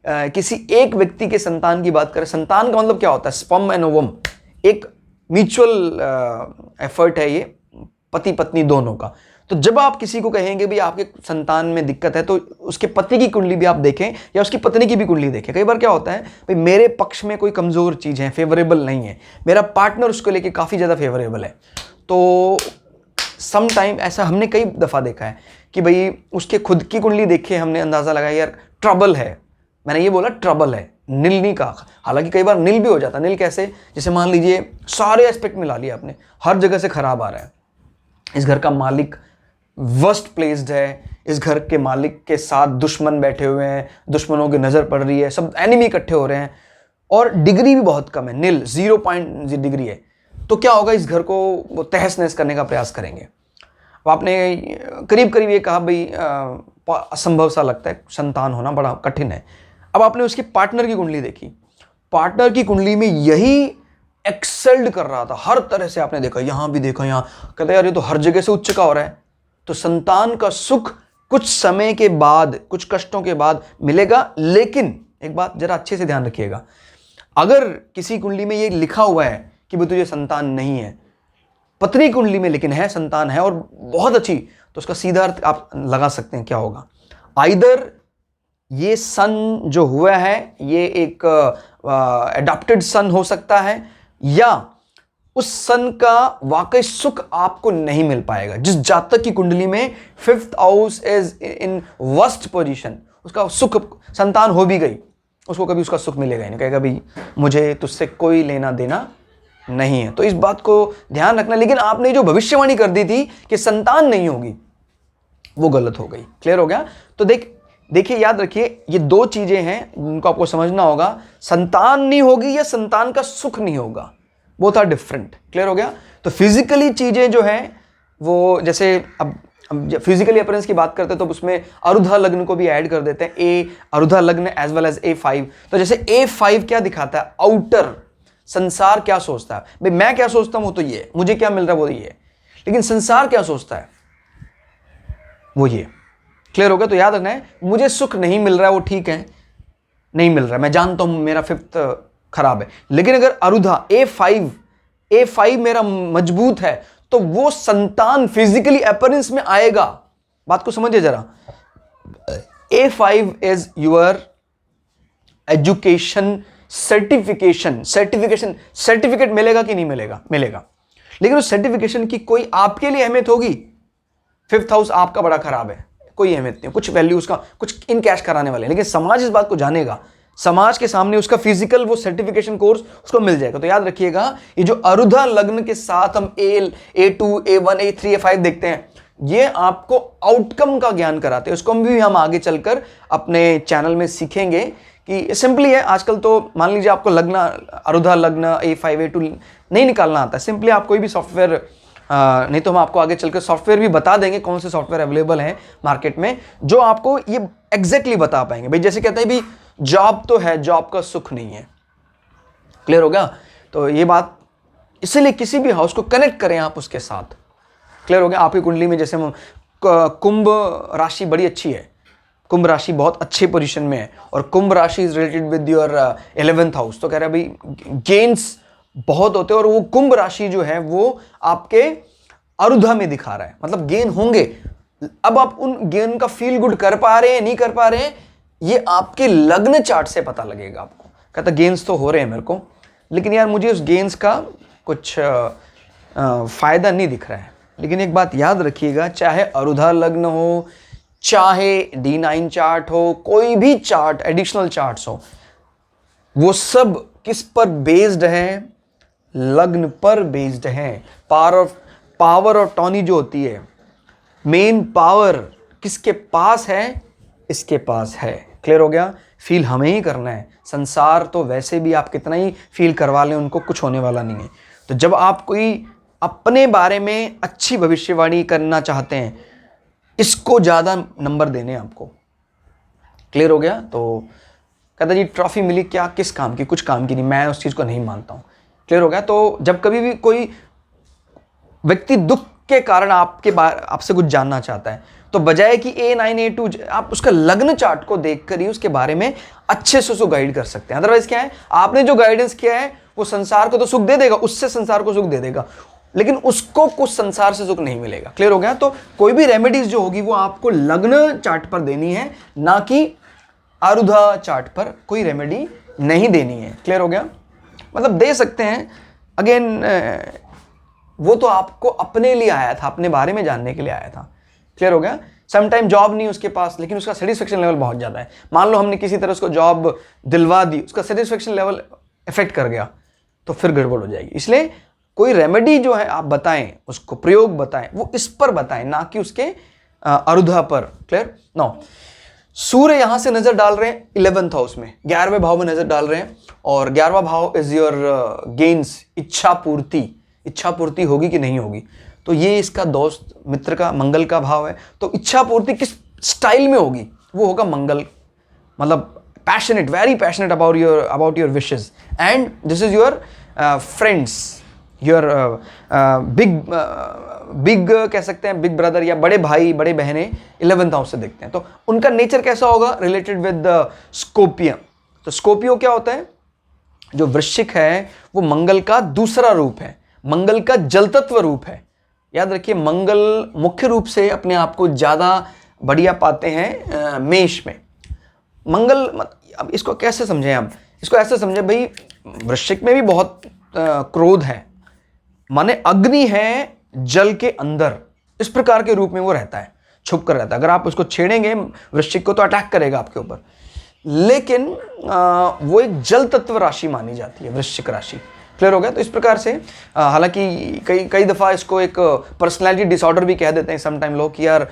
किसी एक व्यक्ति के संतान की बात करें। संतान का मतलब क्या होता है? स्पर्म एंड ओवम, एक म्यूचुअल एफर्ट है ये, पति पत्नी दोनों का। तो जब आप किसी को कहेंगे भी आपके संतान में दिक्कत है तो उसके पति की कुंडली भी आप देखें या उसकी पत्नी की भी कुंडली देखें। कई बार क्या होता है भाई मेरे पक्ष में कोई कमजोर चीज है, फेवरेबल नहीं है, मेरा पार्टनर उसको लेके काफी ज्यादा फेवरेबल है, तो सम टाइम ऐसा हमने कई दफा देखा है कि भाई उसके खुद की कुंडली देखे हमने अंदाजा लगाया यार ट्रबल है, मैंने ये बोला ट्रबल है, नील नहीं कहा, हालांकि कई बार नील भी हो जाता। नील कैसे? जैसे मान लीजिए सारे एस्पेक्ट मिला लिया आपने, हर जगह से खराब आ रहा है, इस घर का मालिक वर्स्ट प्लेस्ड है, इस घर के मालिक के साथ दुश्मन बैठे हुए हैं, दुश्मनों की नज़र पड़ रही है, सब एनिमी इकट्ठे हो रहे हैं, और डिग्री भी बहुत कम है, नील 0 डिग्री है, तो क्या होगा? इस घर को वो तहस नहस करने का प्रयास करेंगे। अब आपने करीब करीब ये कहा भाई असंभव सा लगता है, संतान होना बड़ा कठिन है। अब आपने उसकी पार्टनर की कुंडली देखी, पार्टनर की कुंडली में यही एक्सेल्ड कर रहा था, हर तरह से आपने देखा, यहां भी देखा, यहां कहते यार ये तो हर जगह से उच्च का हो रहा है। तो संतान का सुख कुछ समय के बाद, कुछ कष्टों के बाद मिलेगा। लेकिन एक बात जरा अच्छे से ध्यान रखिएगा, अगर किसी कुंडली में ये लिखा हुआ है कि भाई तुझे संतान नहीं है, पत्नी कुंडली में लेकिन है, संतान है और बहुत अच्छी, तो उसका सीधा अर्थ आप लगा सकते हैं क्या होगा। आइदर ये सन जो हुआ है ये एक एडॉप्टेड सन हो सकता है, या उस सन का वाकई सुख आपको नहीं मिल पाएगा। जिस जातक की कुंडली में 5th house is in worst position, उसका सुख, संतान हो भी गई, उसको कभी उसका सुख मिलेगा ही नहीं, कहेगा भाई मुझे तुझसे कोई लेना देना नहीं है। तो इस बात को ध्यान रखना। लेकिन आपने जो भविष्यवाणी कर दी थी कि संतान नहीं होगी, वो गलत हो गई। क्लियर हो गया? तो देखिए याद रखिए, ये 2 चीजें हैं उनको आपको समझना होगा, संतान नहीं होगी या संतान का सुख नहीं होगा, बोथ आर डिफरेंट। क्लियर हो गया? तो फिजिकली चीजें जो है वो, जैसे अब फिजिकली अपीयरेंस की बात करते हैं तो उसमें अरुधा लग्न को भी ऐड कर देते हैं, ए अरुधा लग्न एज वेल एज A5। तो जैसे A5 क्या दिखाता है? आउटर संसार क्या सोचता है, भाई मैं क्या सोचता हूं वो तो ये है, मुझे क्या मिल रहा है वो ये है, लेकिन संसार क्या सोचता है वो ये। क्लियर हो गया? तो याद रखना है, मुझे सुख नहीं मिल रहा है वो ठीक है, नहीं मिल रहा है, मैं जानता हूं मेरा 5th खराब है, लेकिन अगर अरुधा A5 मेरा मजबूत है तो वो संतान फिजिकली अपीयरेंस में आएगा। बात को समझिए जरा। A5 is your education certificate मिलेगा कि नहीं मिलेगा? मिलेगा, लेकिन उस सर्टिफिकेशन की कोई आपके लिए अहमियत होगी? 5th हाउस आपका बड़ा खराब है, कोई अहमियत नहीं, कुछ वैल्यू उसका कुछ इन कैश कराने वाले, लेकिन समाज इस बात को जानेगा, समाज के सामने उसका फिजिकल वो सर्टिफिकेशन कोर्स उसको मिल जाएगा। तो याद रखिएगा, ये जो अरुधा लग्न के साथ हम A2 A1 A3 A5 देखते हैं, ये आपको आउटकम का ज्ञान कराते हैं। उसको भी हम आगे चलकर अपने चैनल में सीखेंगे कि सिंपली है। आजकल तो मान लीजिए आपको लग्न, अरुधा लग्न A5 A2 नहीं निकालना आता है, सिंपली आप कोई भी सॉफ्टवेयर, नहीं तो हम आपको आगे चलकर सॉफ्टवेयर भी बता देंगे कौन से सॉफ्टवेयर अवेलेबल हैं मार्केट में जो आपको ये एग्जैक्टली बता पाएंगे। भाई जैसे कहते हैं भी जॉब तो है, जॉब का सुख नहीं है। क्लियर हो गया? तो ये बात, इसीलिए किसी भी हाउस को कनेक्ट करें आप उसके साथ। क्लियर हो गया? आपकी कुंडली में जैसे कुंभ राशि बड़ी अच्छी है, कुंभ राशि बहुत अच्छे पोजीशन में है, और कुंभ राशि is related with your 11th house, तो कह रहा है भाई गेन्स बहुत होते हैं, और वो कुंभ राशि जो है वो आपके अरुधा में दिखा रहा है, मतलब गेन होंगे। अब आप उन गेन का फील गुड कर पा रहे हैं नहीं कर पा रहे हैं, ये आपके लग्न चार्ट से पता लगेगा आपको। कहता गेन्स तो हो रहे हैं मेरे को, लेकिन यार मुझे उस गेन्स का कुछ फायदा नहीं दिख रहा है। लेकिन एक बात याद रखिएगा, चाहे अरुधा लग्न हो, चाहे D9 चार्ट हो, कोई भी चार्ट, एडिशनल चार्ट्स हो, वो सब किस पर बेस्ड है? लग्न पर बेस्ड है। पावर और टॉनी जो होती है, मेन पावर किसके पास है? इसके पास है। क्लियर हो गया? फील हमें ही करना है, संसार तो वैसे भी आप कितना ही फील करवा लें उनको कुछ होने वाला नहीं है। तो जब आप कोई अपने बारे में अच्छी भविष्यवाणी करना चाहते हैं, इसको ज़्यादा नंबर देने आपको। क्लियर हो गया? तो कहता जी ट्रॉफी मिली क्या, किस काम की? कुछ काम की नहीं, मैं उस चीज़ को नहीं मानता हूँ। क्लियर हो गया? तो जब कभी भी कोई व्यक्ति दुख के कारण आपसे कुछ जानना चाहता है, तो बजाय कि A9 A2 आप उसका लग्न चार्ट को देखकर ही उसके बारे में अच्छे से उसको गाइड कर सकते हैं। अदरवाइज क्या है, आपने जो गाइडेंस किया है वो संसार को तो सुख दे देगा, उससे संसार को सुख दे देगा, लेकिन उसको कुछ संसार से सुख नहीं मिलेगा। क्लियर हो गया? तो कोई भी रेमेडीज जो होगी वो आपको लग्न चार्ट पर देनी है, ना कि अरुधा चार्ट पर कोई रेमेडी नहीं देनी है। क्लियर हो गया? मतलब दे सकते हैं, अगेन वो तो आपको अपने लिए आया था, अपने बारे में जानने के लिए आया था। क्लियर हो गया? सम टाइम जॉब नहीं उसके पास, लेकिन उसका सेटिस्फेक्शन लेवल बहुत ज़्यादा है। मान लो हमने किसी तरह उसको जॉब दिलवा दी, उसका सेटिस्फेक्शन लेवल इफेक्ट कर गया, तो फिर गड़बड़ हो जाएगी। इसलिए कोई रेमेडी जो है आप बताएं, उसको प्रयोग बताएं, वो इस पर बताएं, ना कि उसके अरुधा पर। क्लियर? नो, सूर्य यहां से नजर डाल रहे हैं 11th हाउस में, 11वें भाव में नजर डाल रहे हैं, और 11वां भाव इज योर गेन्स, इच्छा पूर्ति। इच्छा पूर्ति होगी कि नहीं होगी, तो ये इसका दोस्त मित्र का मंगल का भाव है। तो इच्छा पूर्ति किस स्टाइल में होगी? वो होगा मंगल, मतलब passionate, very passionate about your wishes, and this is your friends, your big कह सकते हैं, बिग ब्रदर या बड़े भाई बड़े बहनें 11th हाउस से देखते हैं। तो उनका नेचर कैसा होगा? Related with Scorpio. तो स्कॉर्पियो क्या होता है? जो वृश्चिक है वो मंगल का दूसरा रूप है, मंगल का जल तत्व रूप है। याद रखिए, मंगल मुख्य रूप से अपने आप को ज्यादा बढ़िया पाते हैं मेष में। मंगल, अब इसको कैसे समझें? आप इसको ऐसे समझें भाई, वृश्चिक में भी बहुत क्रोध है, माने अग्नि है जल के अंदर, इस प्रकार के रूप में वो रहता है, छुप कर रहता है। अगर आप उसको छेड़ेंगे वृश्चिक को तो अटैक करेगा आपके ऊपर, लेकिन वो एक जल तत्व राशि मानी जाती है वृश्चिक राशि। क्लियर हो गया? तो इस प्रकार से हालांकि कई दफ़ा इसको एक पर्सनैलिटी डिसऑर्डर भी कह देते हैं समटाइम लोग कि यार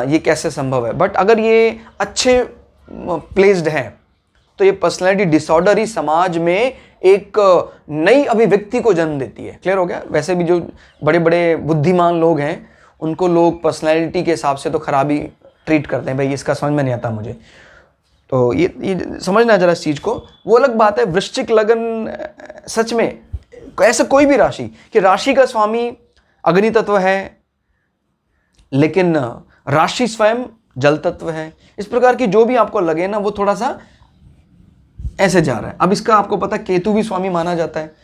ये कैसे संभव है, बट अगर ये अच्छे प्लेस्ड हैं तो ये पर्सनैलिटी डिसऑर्डर ही समाज में एक नई अभिव्यक्ति को जन्म देती है। क्लियर हो गया? वैसे भी जो बड़े बड़े बुद्धिमान लोग हैं उनको लोग पर्सनैलिटी के हिसाब से तो खराबी ट्रीट करते हैं, भाई इसका समझ में नहीं आता मुझे, तो ये समझना जरा इस चीज़ को। वो अलग बात है, वृश्चिक लगन सच में ऐसा कोई भी राशि कि राशि का स्वामी अग्नि तत्व है लेकिन राशि स्वयं जल तत्व है, इस प्रकार की जो भी आपको लगे ना वो थोड़ा सा ऐसे जा रहा है। अब इसका आपको पता, केतु भी स्वामी माना जाता है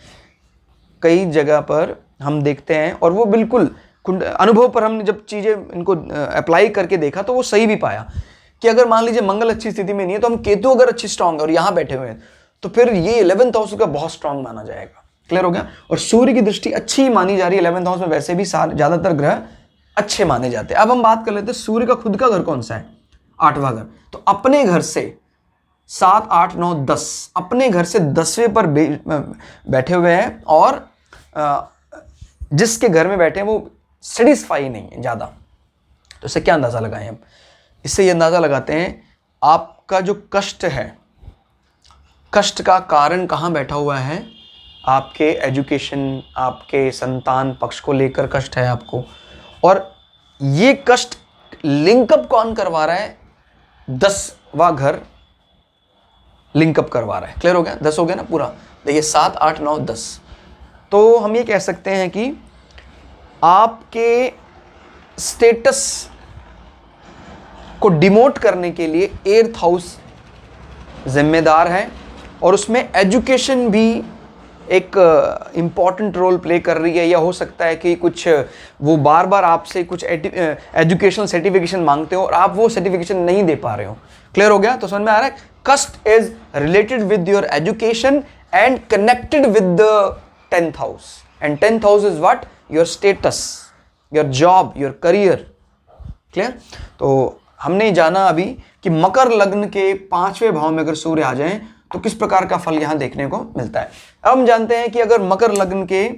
कई जगह पर हम देखते हैं, और वो बिल्कुल अनुभव पर हमने जब चीज़ें इनको अप्लाई करके देखा तो वो सही भी पाया कि अगर मान लीजिए मंगल अच्छी स्थिति में नहीं है तो हम केतु अगर अच्छी स्ट्रांग है और यहाँ बैठे हुए हैं तो फिर ये 11th हाउस का बहुत स्ट्रांग माना जाएगा। क्लियर हो गया? और सूर्य की दृष्टि अच्छी मानी जा रही है 11th हाउस में, वैसे भी ज्यादातर ग्रह अच्छे माने जाते हैं। अब हम बात कर लेते हैं सूर्य का खुद का घर कौन सा है? 8वां घर। तो अपने घर से 7, 8, 9, 10, अपने घर से 10वें पर बैठे हुए हैं, और जिसके घर में बैठे हैं वो सेटिस्फाई नहीं है ज़्यादा। तो इससे क्या अंदाज़ा लगाएं हम? इससे ये अंदाज़ा लगाते हैं आपका जो कष्ट है, कष्ट का कारण कहाँ बैठा हुआ है? आपके एजुकेशन, आपके संतान पक्ष को लेकर कष्ट है आपको, और ये कष्ट लिंकअप कौन करवा रहा है? 10वां घर लिंकअप करवा रहा है। क्लियर हो गया? 10 हो गया ना पूरा। देखिए 7, 8, 9, 10, तो हम ये कह सकते हैं कि आपके स्टेटस को डिमोट करने के लिए 8th हाउस जिम्मेदार है, और उसमें एजुकेशन भी एक इम्पॉर्टेंट रोल प्ले कर रही है। या हो सकता है कि कुछ वो बार बार आपसे कुछ एजुकेशनल सर्टिफिकेशन मांगते हो और आप वो सर्टिफिकेशन नहीं दे पा रहे हो। क्लियर हो गया? तो समझ में आ रहा है? कस्ट is related with your education and connected with the 10th house, and 10th house is what? Your status, your job, your career. Clear? तो हमने जाना अभी कि मकर लग्न के 5वें भाव में अगर सूर्य आ जाएं तो किस प्रकार का फल यहां देखने को मिलता है। अब हम जानते हैं कि अगर मकर लग्न के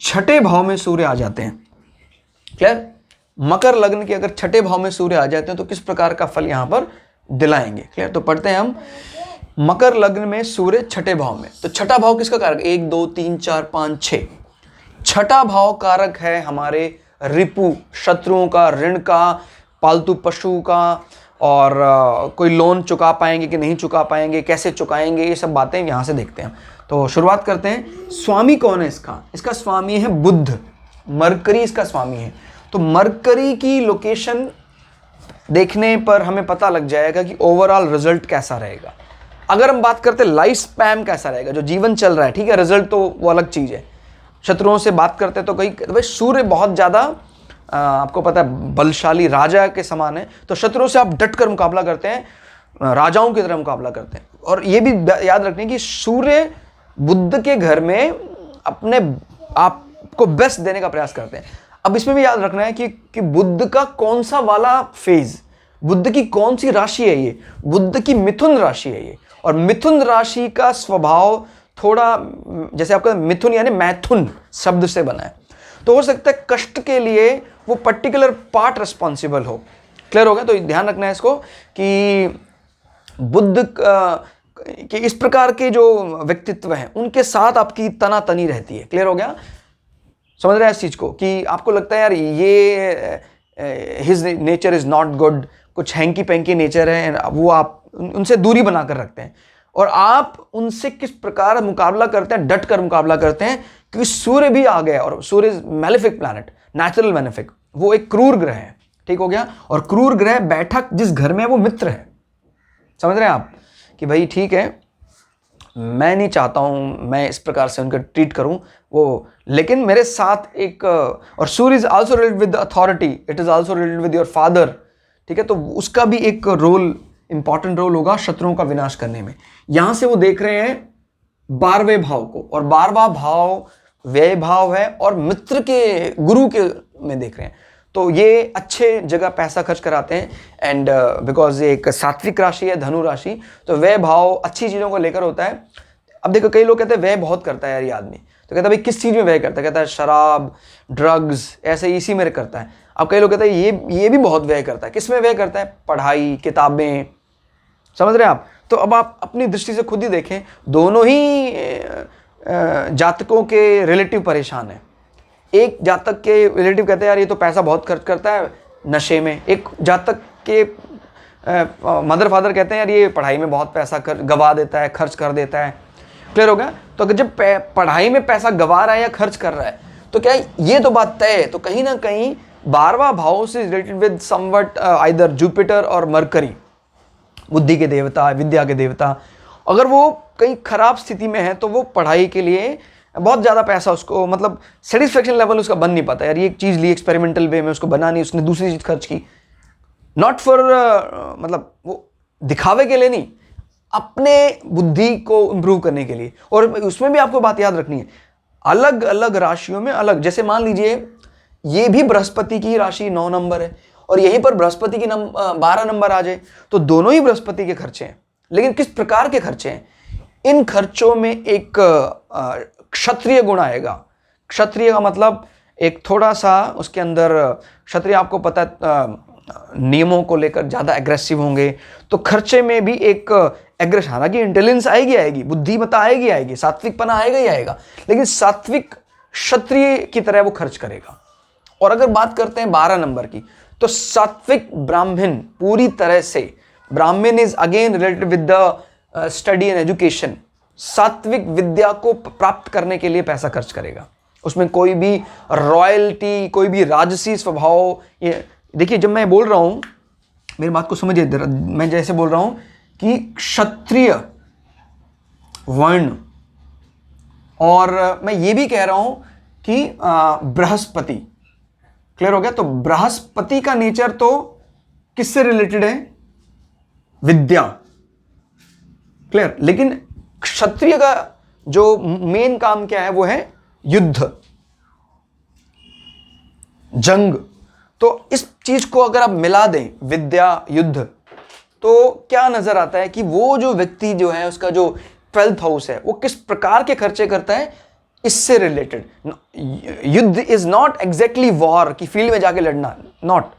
6ठे भाव में सूर्य आ जाते हैं, क्लियर? मकर लग्न के अगर 6ठे भाव में सूर्य आ जाते हैं तो किस प्रकार का फल यहां पर दिलाएंगे। क्लियर? तो पढ़ते हैं हम, मकर लग्न में सूर्य 6ठे भाव में, तो 6ठा भाव किसका कारक? 1, 2, 3, 4, 5, 6। 6ठा भाव कारक है हमारे रिपु, शत्रुओं का, ऋण का, पालतू पशु का, और कोई लोन चुका पाएंगे कि नहीं चुका पाएंगे, कैसे चुकाएंगे, ये सब बातें यहाँ से देखते हैं। तो शुरुआत करते हैं। स्वामी कौन है इसका? इसका स्वामी है बुध, मरकरी इसका स्वामी है। तो मरकरी की लोकेशन देखने पर हमें पता लग जाएगा कि ओवरऑल रिजल्ट कैसा रहेगा। अगर हम बात करते हैं लाइफ स्पैन कैसा रहेगा, जो जीवन चल रहा है, ठीक है, रिजल्ट तो वो अलग चीज़ है। शत्रुओं से बात करते हैं तो कई भाई सूर्य बहुत ज़्यादा आपको पता है बलशाली राजा के समान है, तो शत्रुओं से आप डट कर मुकाबला करते हैं, राजाओं की तरह मुकाबला करते हैं। और ये भी याद रखने कि सूर्य बुध के घर में अपने आप को बेस्ट देने का प्रयास करते हैं। अब इसमें भी याद रखना है कि बुध का कौन सा वाला फेज, बुध की कौन सी राशि है ये, बुध की मिथुन राशि है ये। और मिथुन राशि का स्वभाव थोड़ा, जैसे आपका मिथुन यानी मैथुन शब्द से बना है, तो हो सकता है कष्ट के लिए वो पर्टिकुलर पार्ट रिस्पॉन्सिबल हो। क्लियर हो गया? तो ध्यान रखना है इसको कि बुध कि इस प्रकार के जो व्यक्तित्व हैं उनके साथ आपकी तनातनी रहती है। क्लियर हो गया? समझ रहे हैं इस चीज को कि आपको लगता है यार ये his nature is not good, कुछ हैंकी पैंकी नेचर है, वो आप उनसे दूरी बनाकर रखते हैं और आप उनसे किस प्रकार मुकाबला करते हैं, डट कर मुकाबला करते हैं, क्योंकि सूर्य भी आ गया और सूर्य is malefic planet, natural malefic, वो एक क्रूर ग्रह है। ठीक हो गया? और क्रूर ग्रह बैठक जिस घर में है वो मित्र है। समझ रहे हैं आप कि भाई ठीक है, मैं नहीं चाहता हूं मैं इस प्रकार से उनको ट्रीट करूं वो, लेकिन मेरे साथ एक, और सूर्य is also related with authority, it is also related with your father. ठीक है? तो उसका भी एक रोल, इंपॉर्टेंट रोल होगा शत्रुओं का विनाश करने में। यहां से वो देख रहे हैं 12वें भाव को, और 12वां भाव व्यय भाव है और मित्र के, गुरु के में देख रहे हैं, तो ये अच्छे जगह पैसा खर्च कराते हैं। एंड बिकॉज ये एक सात्विक राशि है, धनु राशि, तो व्यय भाव अच्छी चीज़ों को लेकर होता है। अब देखो कई लोग कहते हैं व्यय बहुत करता है यार ये आदमी, तो कहता है भाई किस चीज़ में व्यय करता है, कहता है शराब, ड्रग्स, ऐसे इसी में करता है। अब कई लोग कहते हैं ये भी बहुत व्यय करता है, किस में व्यय करता है, पढ़ाई, किताबें। समझ रहे हैं आप? तो अब आप अपनी दृष्टि से खुद ही देखें, दोनों ही जातकों के रिलेटिव परेशान है। एक जातक के रिलेटिव कहते हैं यार ये तो पैसा बहुत खर्च करता है नशे में, एक जातक के मदर फादर कहते हैं यार ये पढ़ाई में बहुत पैसा गवा देता है, खर्च कर देता है। क्लियर हो गया? तो अगर जब पढ़ाई में पैसा गवा रहा है या खर्च कर रहा है तो क्या ये तो बात तय है, तो कहीं ना कहीं 12वां भाव से related with somewhat either Jupiter और मरकरी, बुद्धि के देवता, विद्या के देवता, अगर वो कहीं खराब स्थिति में है तो वो पढ़ाई के लिए बहुत ज़्यादा पैसा उसको, मतलब सेटिस्फेक्शन लेवल उसका बन नहीं पाता। यार ये एक चीज़ ली एक्सपेरिमेंटल वे में, उसको बनानी, उसने दूसरी चीज़ खर्च की, नॉट फॉर मतलब वो दिखावे के लिए नहीं, अपने बुद्धि को इम्प्रूव करने के लिए। और उसमें भी आपको बात याद रखनी है, अलग अलग राशियों में अलग, जैसे मान लीजिए ये भी बृहस्पति की राशि 9 नंबर है और यहीं पर बृहस्पति की 12 नंबर आ जाए, तो दोनों ही बृहस्पति के खर्चे हैं, लेकिन किस प्रकार के खर्चे हैं। इन खर्चों में एक क्षत्रिय गुण आएगा। क्षत्रिय का मतलब एक थोड़ा सा उसके अंदर, क्षत्रिय आपको पता है नियमों को लेकर ज़्यादा एग्रेसिव होंगे, तो खर्चे में भी एक एग्रेशन, हालांकि इंटेलिजेंस आएगी, बुद्धिमत्ता आएगी, सात्विकपना आएगा ही आएगा, लेकिन सात्विक क्षत्रिय की तरह वो खर्च करेगा। और अगर बात करते हैं 12 नंबर की, तो सात्विक ब्राह्मण पूरी तरह से, ब्राह्मण is again related with the study and education, सात्विक विद्या को प्राप्त करने के लिए पैसा खर्च करेगा। उसमें कोई भी रॉयल्टी, कोई भी राजसी स्वभाव, ये देखिए जब मैं बोल रहा हूं, मेरी बात को समझिए, मैं जैसे बोल रहा हूं कि क्षत्रिय वर्ण, और मैं ये भी कह रहा हूं कि बृहस्पति, क्लियर हो गया? तो बृहस्पति का नेचर तो किससे रिलेटेड है, विद्या, क्लियर। लेकिन क्षत्रिय का जो मेन काम क्या है वो है युद्ध, जंग। तो इस चीज को अगर आप मिला दें, विद्या, युद्ध, तो क्या नजर आता है कि वो जो व्यक्ति जो है उसका जो 12th हाउस है वो किस प्रकार के खर्चे करता है, इससे रिलेटेड। युद्ध इज नॉट एग्जैक्टली वॉर की फील्ड में जाके लड़ना, not,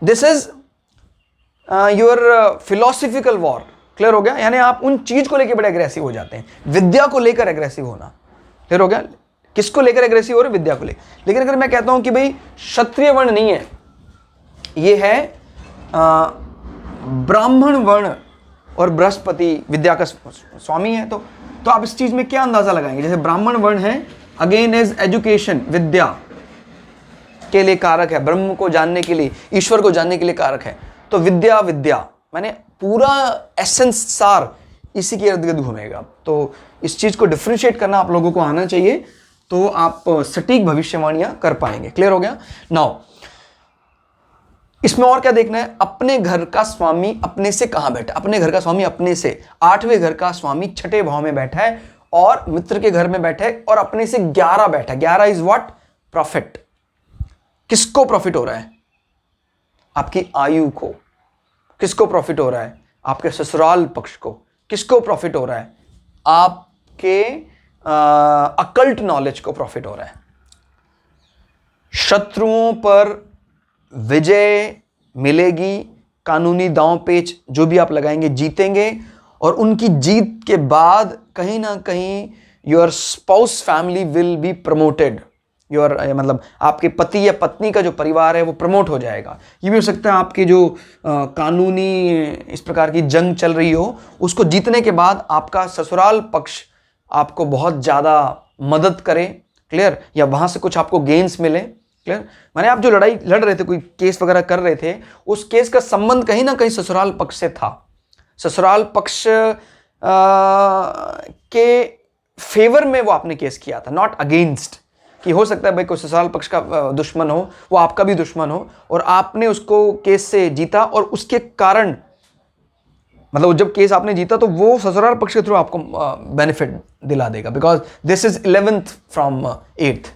this is your philosophical war. Clear हो गया? यानी आप उन चीज को लेकर बड़े एग्रेसिव हो जाते हैं, विद्या को लेकर एग्रेसिव होना। क्लियर हो गया? किसको लेकर एग्रेसिव हो रहे, विद्या को लेकर। लेकिन अगर मैं कहता हूं कि भाई क्षत्रिय वर्ण नहीं है, ये है ब्राह्मण वर्ण और बृहस्पति विद्या का स्वामी है, तो आप इस चीज में क्या अंदाजा लगाएंगे। जैसे ब्राह्मण वर्ण है, अगेन इज एजुकेशन, विद्या के लिए कारक है, ब्रह्म को जानने के लिए, ईश्वर को जानने के लिए कारक है। तो विद्या मैंने पूरा एसेंस सार इसी के इर्द गिर्द घूमेगा। तो इस चीज को डिफरेंशिएट करना आप लोगों को आना चाहिए, तो आप सटीक भविष्यवाणियां कर पाएंगे। क्लियर हो गया? नाउ इसमें और क्या देखना है, अपने घर का स्वामी अपने से कहां बैठा, अपने घर का स्वामी अपने से 8वें घर का स्वामी 6ठे भाव में बैठा है और मित्र के घर में बैठा है और अपने से 11 बैठा है। 11 इज व्हाट, प्रॉफिट। किसको प्रॉफिट हो रहा है? आपकी आयु को। किसको प्रॉफिट हो रहा है? आपके ससुराल पक्ष को। किसको प्रॉफिट हो रहा है? आपके अकल्ट नॉलेज को प्रॉफिट हो रहा है। शत्रुओं पर विजय मिलेगी, कानूनी दांव पेच जो भी आप लगाएंगे जीतेंगे, और उनकी जीत के बाद कहीं ना कहीं your spouse family will be promoted. Your मतलब आपके पति या पत्नी का जो परिवार है वो प्रमोट हो जाएगा। ये भी हो सकता है आपकी जो कानूनी इस प्रकार की जंग चल रही हो, उसको जीतने के बाद आपका ससुराल पक्ष आपको बहुत ज़्यादा मदद करे, क्लियर, या वहाँ से कुछ आपको गेन्स मिले, क्लियर। माने आप जो लड़ाई लड़ रहे थे, कोई केस वगैरह कर रहे थे, उस केस का संबंध कहीं ना कहीं ससुराल पक्ष से था। ससुराल पक्ष के फेवर में वो आपने केस किया था, नॉट अगेंस्ट। कि हो सकता है भाई कोई ससुराल पक्ष का दुश्मन हो, वो आपका भी दुश्मन हो, और आपने उसको केस से जीता, और उसके कारण मतलब जब केस आपने जीता तो वो ससुराल पक्ष के थ्रू आपको बेनिफिट दिला देगा, because this is 11th from 8th।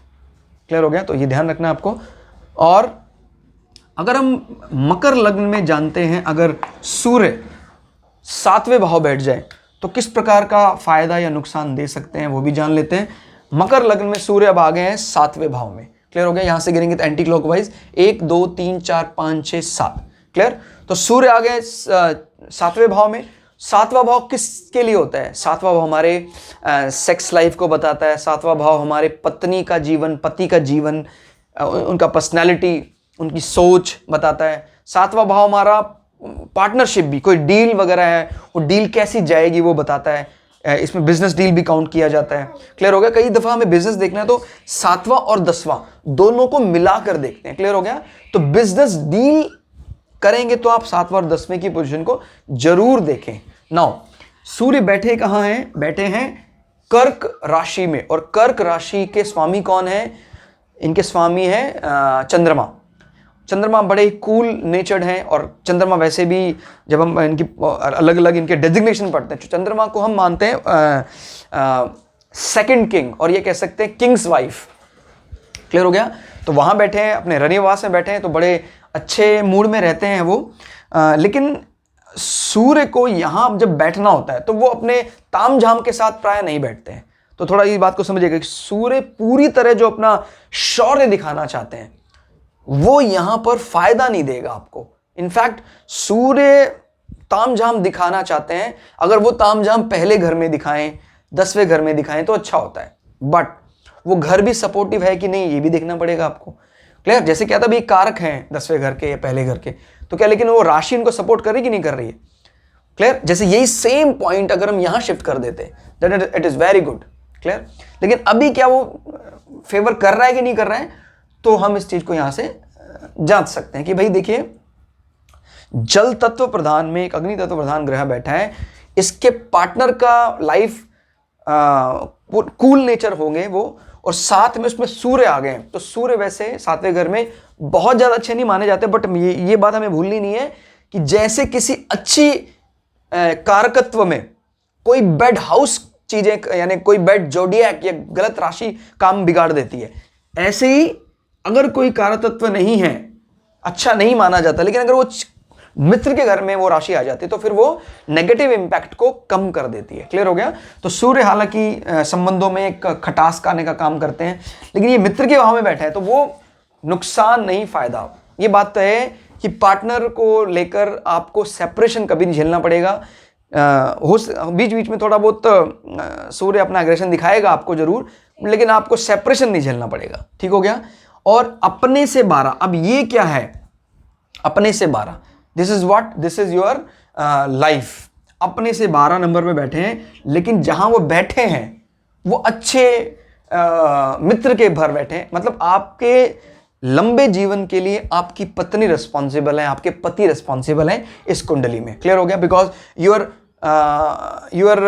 Clear हो गया? तो ये ध्यान रखना आपको। और अगर हम मकर लग्न में जानते हैं, अगर सूर्य 7वें भाव बैठ जाए तो किस प्रकार का फायदा या नुकसान दे सकते हैं, वो भी जान लेते हैं। मकर लग्न में सूर्य अब आ गए हैं 7वें भाव में। क्लियर हो गया? यहां से गिरेंगे तो एंटी क्लॉकवाइज 1 2 3 4 5 6 7। क्लियर? तो सूर्य आ गए 7वें भाव में। 7वां भाव किसके लिए होता है? 7वां भाव हमारे सेक्स लाइफ को बताता है। 7वां भाव हमारे पत्नी का जीवन, पति का जीवन, उनका पर्सनैलिटी, उनकी सोच बताता है। 7वां भाव हमारा पार्टनरशिप भी, कोई डील वगैरह है, वो डील कैसी जाएगी वो बताता है। इसमें बिजनेस डील भी काउंट किया जाता है। क्लियर हो गया? कई दफा हमें बिजनेस देखना है तो 7वां और 10वां दोनों को मिलाकर देखते हैं। क्लियर हो गया? तो बिजनेस डील करेंगे तो आप 7वां और 10वें की पोजीशन को जरूर देखें। नाउ सूर्य बैठे कहां हैं? बैठे हैं कर्क राशि में, और कर्क राशि के स्वामी कौन है? इनके स्वामी है चंद्रमा। चंद्रमा बड़े कूल नेचर्ड हैं, और चंद्रमा वैसे भी जब हम इनकी अलग अलग इनके डेजिग्नेशन पढ़ते हैं, चंद्रमा को हम मानते हैं सेकंड किंग, और ये कह सकते हैं किंग्स वाइफ। क्लियर हो गया? तो वहां बैठे हैं, अपने रनिवास में बैठे हैं, तो बड़े अच्छे मूड में रहते हैं वो। लेकिन सूर्य को यहां जब बैठना होता है तो वो अपने ताम झाम के साथ प्राय नहीं बैठते हैं। तो थोड़ा इस बात को समझिएगा कि सूर्य पूरी तरह जो अपना शौर्य दिखाना चाहते हैं वो यहां पर फायदा नहीं देगा आपको। इनफैक्ट सूर्य तामझाम दिखाना चाहते हैं, अगर वो तामझाम पहले घर में दिखाएं, 10वें घर में दिखाएं तो अच्छा होता है, बट वो घर भी सपोर्टिव है कि नहीं ये भी देखना पड़ेगा आपको। क्लियर? जैसे क्या था भाई, कारक हैं 10वें घर के या पहले घर के, तो क्या लेकिन वो राशि उनको सपोर्ट कर रही कि नहीं कर रही है? क्लियर? जैसे यही सेम पॉइंट अगर हम यहां शिफ्ट कर देते that it is very good. Clear? लेकिन अभी क्या वो फेवर कर रहा है कि नहीं कर रहा है, तो हम इस चीज को यहां से जांच सकते हैं कि भाई देखिए, जल तत्व प्रधान में एक अग्नि तत्व प्रधान ग्रह बैठा है, इसके पार्टनर का लाइफ कूल नेचर होंगे वो, और साथ में उसमें सूर्य आ गए, तो सूर्य वैसे 7वें घर में बहुत ज्यादा अच्छे नहीं माने जाते, बट ये बात हमें भूलनी नहीं है कि जैसे किसी अच्छी कारकत्व में कोई बेड हाउस चीजें, यानी कोई बेड जोडियक या गलत राशि काम बिगाड़ देती है, ऐसे ही अगर कोई कारतत्व नहीं है, अच्छा नहीं माना जाता, लेकिन अगर वो मित्र के घर में वो राशि आ जाती है तो फिर वो नेगेटिव इंपैक्ट को कम कर देती है। क्लियर हो गया? तो सूर्य हालांकि संबंधों में एक खटास का आने का काम करते हैं, लेकिन ये मित्र के भाव में बैठा है तो वो नुकसान नहीं फायदा। ये बात तो है कि पार्टनर को लेकर आपको सेपरेशन कभी नहीं झेलना पड़ेगा। बीच बीच में थोड़ा बहुत सूर्य अपना एग्रेशन दिखाएगा आपको जरूर, लेकिन आपको सेपरेशन नहीं झेलना पड़ेगा। ठीक हो गया? और अपने से 12, अब ये क्या है? अपने से 12, this is what, this is your life. अपने से 12 नंबर में बैठे हैं, लेकिन जहां वो बैठे हैं वो अच्छे मित्र के भर बैठे हैं। मतलब आपके लंबे जीवन के लिए आपकी पत्नी रिस्पॉन्सिबल है, आपके पति रिस्पॉन्सिबल हैं इस कुंडली में। क्लियर हो गया? बिकॉज यूर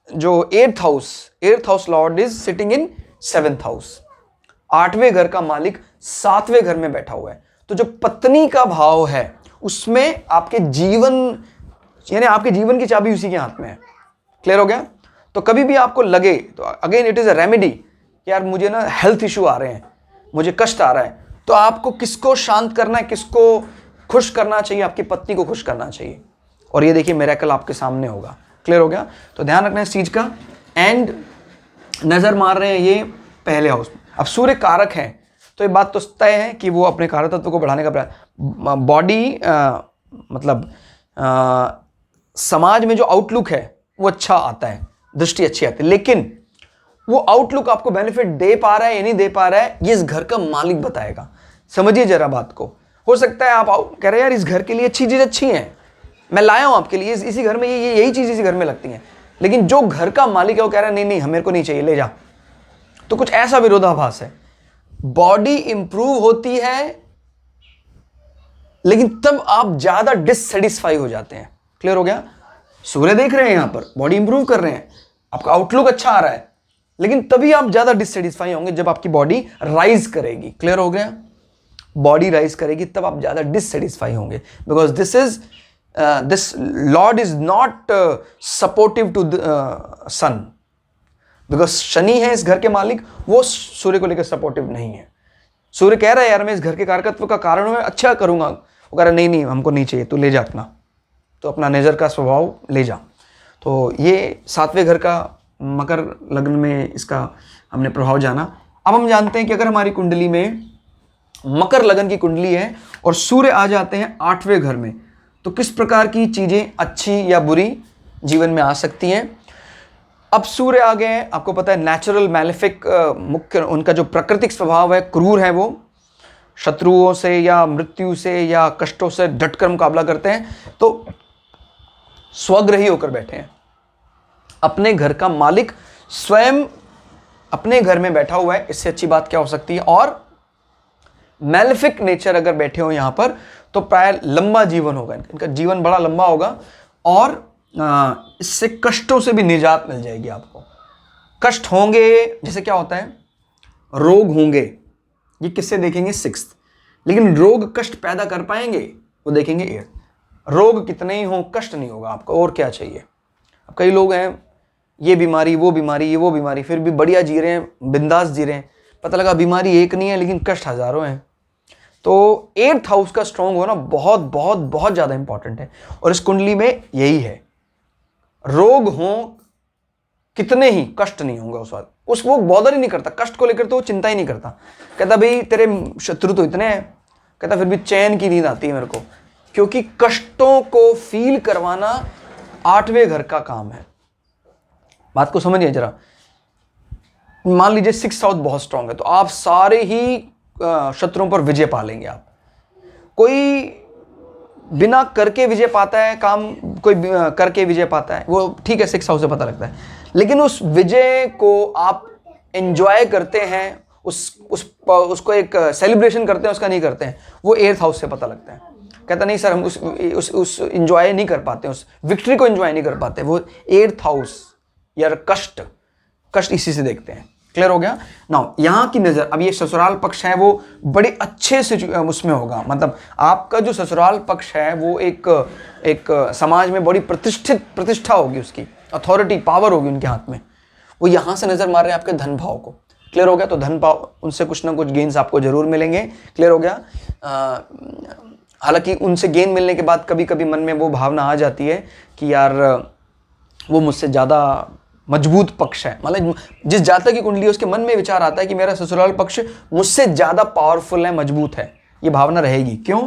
जो 8th house lord is sitting in 7th house. 8वें घर का मालिक 7वें घर में बैठा हुआ है, तो जो पत्नी का भाव है उसमें आपके जीवन, यानी आपके जीवन की चाबी उसी के हाथ में है। क्लियर हो गया? तो कभी भी आपको लगे, तो again it is a remedy, यार मुझे ना हेल्थ इशू आ रहे हैं, मुझे कष्ट आ रहा है, तो आपको किसको शांत करना है, किसको खुश करना चाहिए? आपकी पत्नी को खुश करना चाहिए। और ये देखिए मिरेकल आपके सामने होगा। क्लियर हो गया? तो ध्यान रखना इस चीज का। एंड नजर मार रहे हैं ये पहले हाउस में। अब सूर्य कारक है तो ये बात तो तय है कि वो अपने कारक तत्व को बढ़ाने का प्रयास, बॉडी मतलब समाज में जो आउटलुक है वो अच्छा आता है, दृष्टि अच्छी आती है, लेकिन वो आउटलुक आपको बेनिफिट दे पा रहा है या नहीं दे पा रहा है ये इस घर का मालिक बताएगा। समझिए जरा बात को। हो सकता है आप कह रहे हैं यार इस घर के लिए अच्छी चीज अच्छी है, मैं लाया हूं आपके लिए, इसी घर में यही चीज इसी घर में लगती है, लेकिन जो घर का मालिक है वो कह रहा है नहीं नहीं मेरे को नहीं चाहिए, ले जा। तो कुछ ऐसा विरोधाभास है। बॉडी इंप्रूव होती है लेकिन तब आप ज्यादा डिससेटिस्फाई हो जाते हैं। क्लियर हो गया? सूर्य देख रहे हैं यहां पर, बॉडी इंप्रूव कर रहे हैं, आपका आउटलुक अच्छा आ रहा है, लेकिन तभी आप ज्यादा डिससेटिस्फाई होंगे जब आपकी बॉडी राइज करेगी। क्लियर हो गया? बॉडी राइज करेगी तब आप ज्यादा डिससेटिस्फाई होंगे, because this lord is not supportive to sun, because शनि है इस घर के मालिक, वो सूर्य को लेकर सपोर्टिव नहीं है। सूर्य कह रहा है यार मैं इस घर के कारकत्व का कारण मैं अच्छा करूंगा, वो कह रहा है नहीं नहीं हमको नहीं चाहिए, तू ले जा अपना, तो अपना नेजर का स्वभाव ले जा। तो ये 7वें घर का मकर लग्न में इसका हमने प्रभाव जाना। अब हम जानते हैं कि अगर हमारी कुंडली में मकर लग्न की कुंडली है और सूर्य आ जाते हैं 8वें घर में, तो किस प्रकार की चीजें अच्छी या बुरी जीवन में आ सकती हैं। अब सूर्य आ गए हैं, आपको पता है नेचुरल मैलेफिक, मुख्य उनका जो प्राकृतिक स्वभाव है क्रूर है, वो शत्रुओं से या मृत्यु से या कष्टों से डटकर मुकाबला करते हैं, तो स्वग्रही होकर बैठे हैं। अपने घर का मालिक स्वयं अपने घर में बैठा हुआ है, इससे अच्छी बात क्या हो सकती है। और मैलेफिक नेचर अगर बैठे हो यहां पर तो प्राय लंबा जीवन होगा, इनका जीवन बड़ा लंबा होगा और इससे कष्टों से भी निजात मिल जाएगी आपको। कष्ट होंगे, जैसे क्या होता है रोग होंगे, ये किससे देखेंगे 6th, लेकिन रोग कष्ट पैदा कर पाएंगे वो देखेंगे 8th। रोग कितने ही हो कष्ट नहीं होगा आपको, और क्या चाहिए। अब कई लोग हैं ये बीमारी वो बीमारी ये वो बीमारी, फिर भी बढ़िया जी रहे हैं, बिंदास जी रहे हैं, पता लगा बीमारी एक नहीं है लेकिन कष्ट हजारों हैं। तो 8th हाउस का स्ट्रांग होना बहुत बहुत बहुत ज्यादा इंपॉर्टेंट है, और इस कुंडली में यही है। रोग हो कितने ही कष्ट नहीं होंगे उस वक्त, वो बॉदर ही नहीं करता कष्ट को लेकर, तो वो चिंता ही नहीं करता। कहता भाई तेरे शत्रु तो इतने हैं, कहता फिर भी चैन की नींद आती है मेरे को, क्योंकि कष्टों को फील करवाना 8वें घर का काम है। बात को समझिए जरा। मान लीजिए 6th हाउस बहुत स्ट्रांग है तो आप सारे ही शत्रुओं पर विजय पा लेंगे। आप कोई बिना करके विजय पाता है काम, कोई करके विजय पाता है, वो ठीक है 6th हाउस से पता लगता है, लेकिन उस विजय को आप एंजॉय करते हैं, उसको एक सेलिब्रेशन करते हैं, उसका नहीं करते हैं, वो 8th हाउस से पता लगता है। कहता नहीं सर हम उस एंजॉय नहीं कर पाते, उस विक्ट्री को एंजॉय नहीं कर पाते, वो 8th हाउस या कष्ट इसी से देखते हैं। क्लियर हो गया? नाउ यहां की नजर, अब ये ससुराल पक्ष है वो बड़े अच्छे से उसमें होगा, मतलब आपका जो ससुराल पक्ष है वो एक समाज में बड़ी प्रतिष्ठा होगी, उसकी अथॉरिटी पावर होगी उनके हाथ में, वो यहां से नजर मार रहे हैं आपके धन भाव को। क्लियर हो गया? तो धन भाव उनसे कुछ ना कुछ गेन्स आपको जरूर मिलेंगे। क्लियर हो गया? हालांकि उनसे गेन मिलने के बाद कभी कभी मन में वो भावना आ जाती है कि यार वो मुझसे ज़्यादा मजबूत पक्ष है, मतलब जिस जातक की कुंडली है उसके मन में विचार आता है कि मेरा ससुराल पक्ष मुझसे ज़्यादा पावरफुल है, मजबूत है, ये भावना रहेगी। क्यों?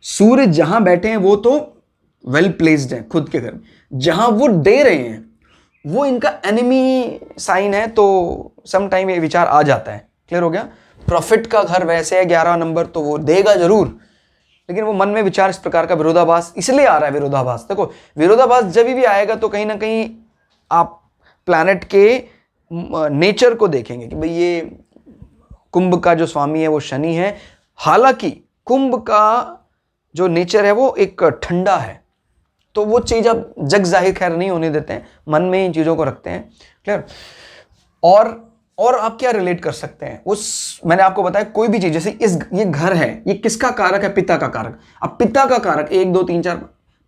सूर्य जहां बैठे हैं वो तो वेल प्लेस्ड है खुद के घर में, जहां वो दे रहे हैं वो इनका एनिमी साइन है, तो सम टाइम ये विचार आ जाता है। क्लियर हो गया? प्रॉफिट का घर वैसे है 11 नंबर, तो वो देगा जरूर, लेकिन वो मन में विचार इस प्रकार का विरोधाभास इसलिए आ रहा है। विरोधाभास देखो, विरोधाभास जब भी आएगा तो कहीं ना कहीं आप प्लैनेट के नेचर को देखेंगे कि भाई ये कुंभ का जो स्वामी है वो शनि है, हालांकि कुंभ का जो नेचर है वो एक ठंडा है, तो वो चीज आप जग जाहिर खैर नहीं होने देते हैं, मन में इन चीजों को रखते हैं। क्लियर? और आप क्या रिलेट कर सकते हैं उस, मैंने आपको बताया कोई भी चीज, जैसे ये घर है, ये किसका कारक है? पिता का कारक। अब पिता का कारक 1 2 3 4,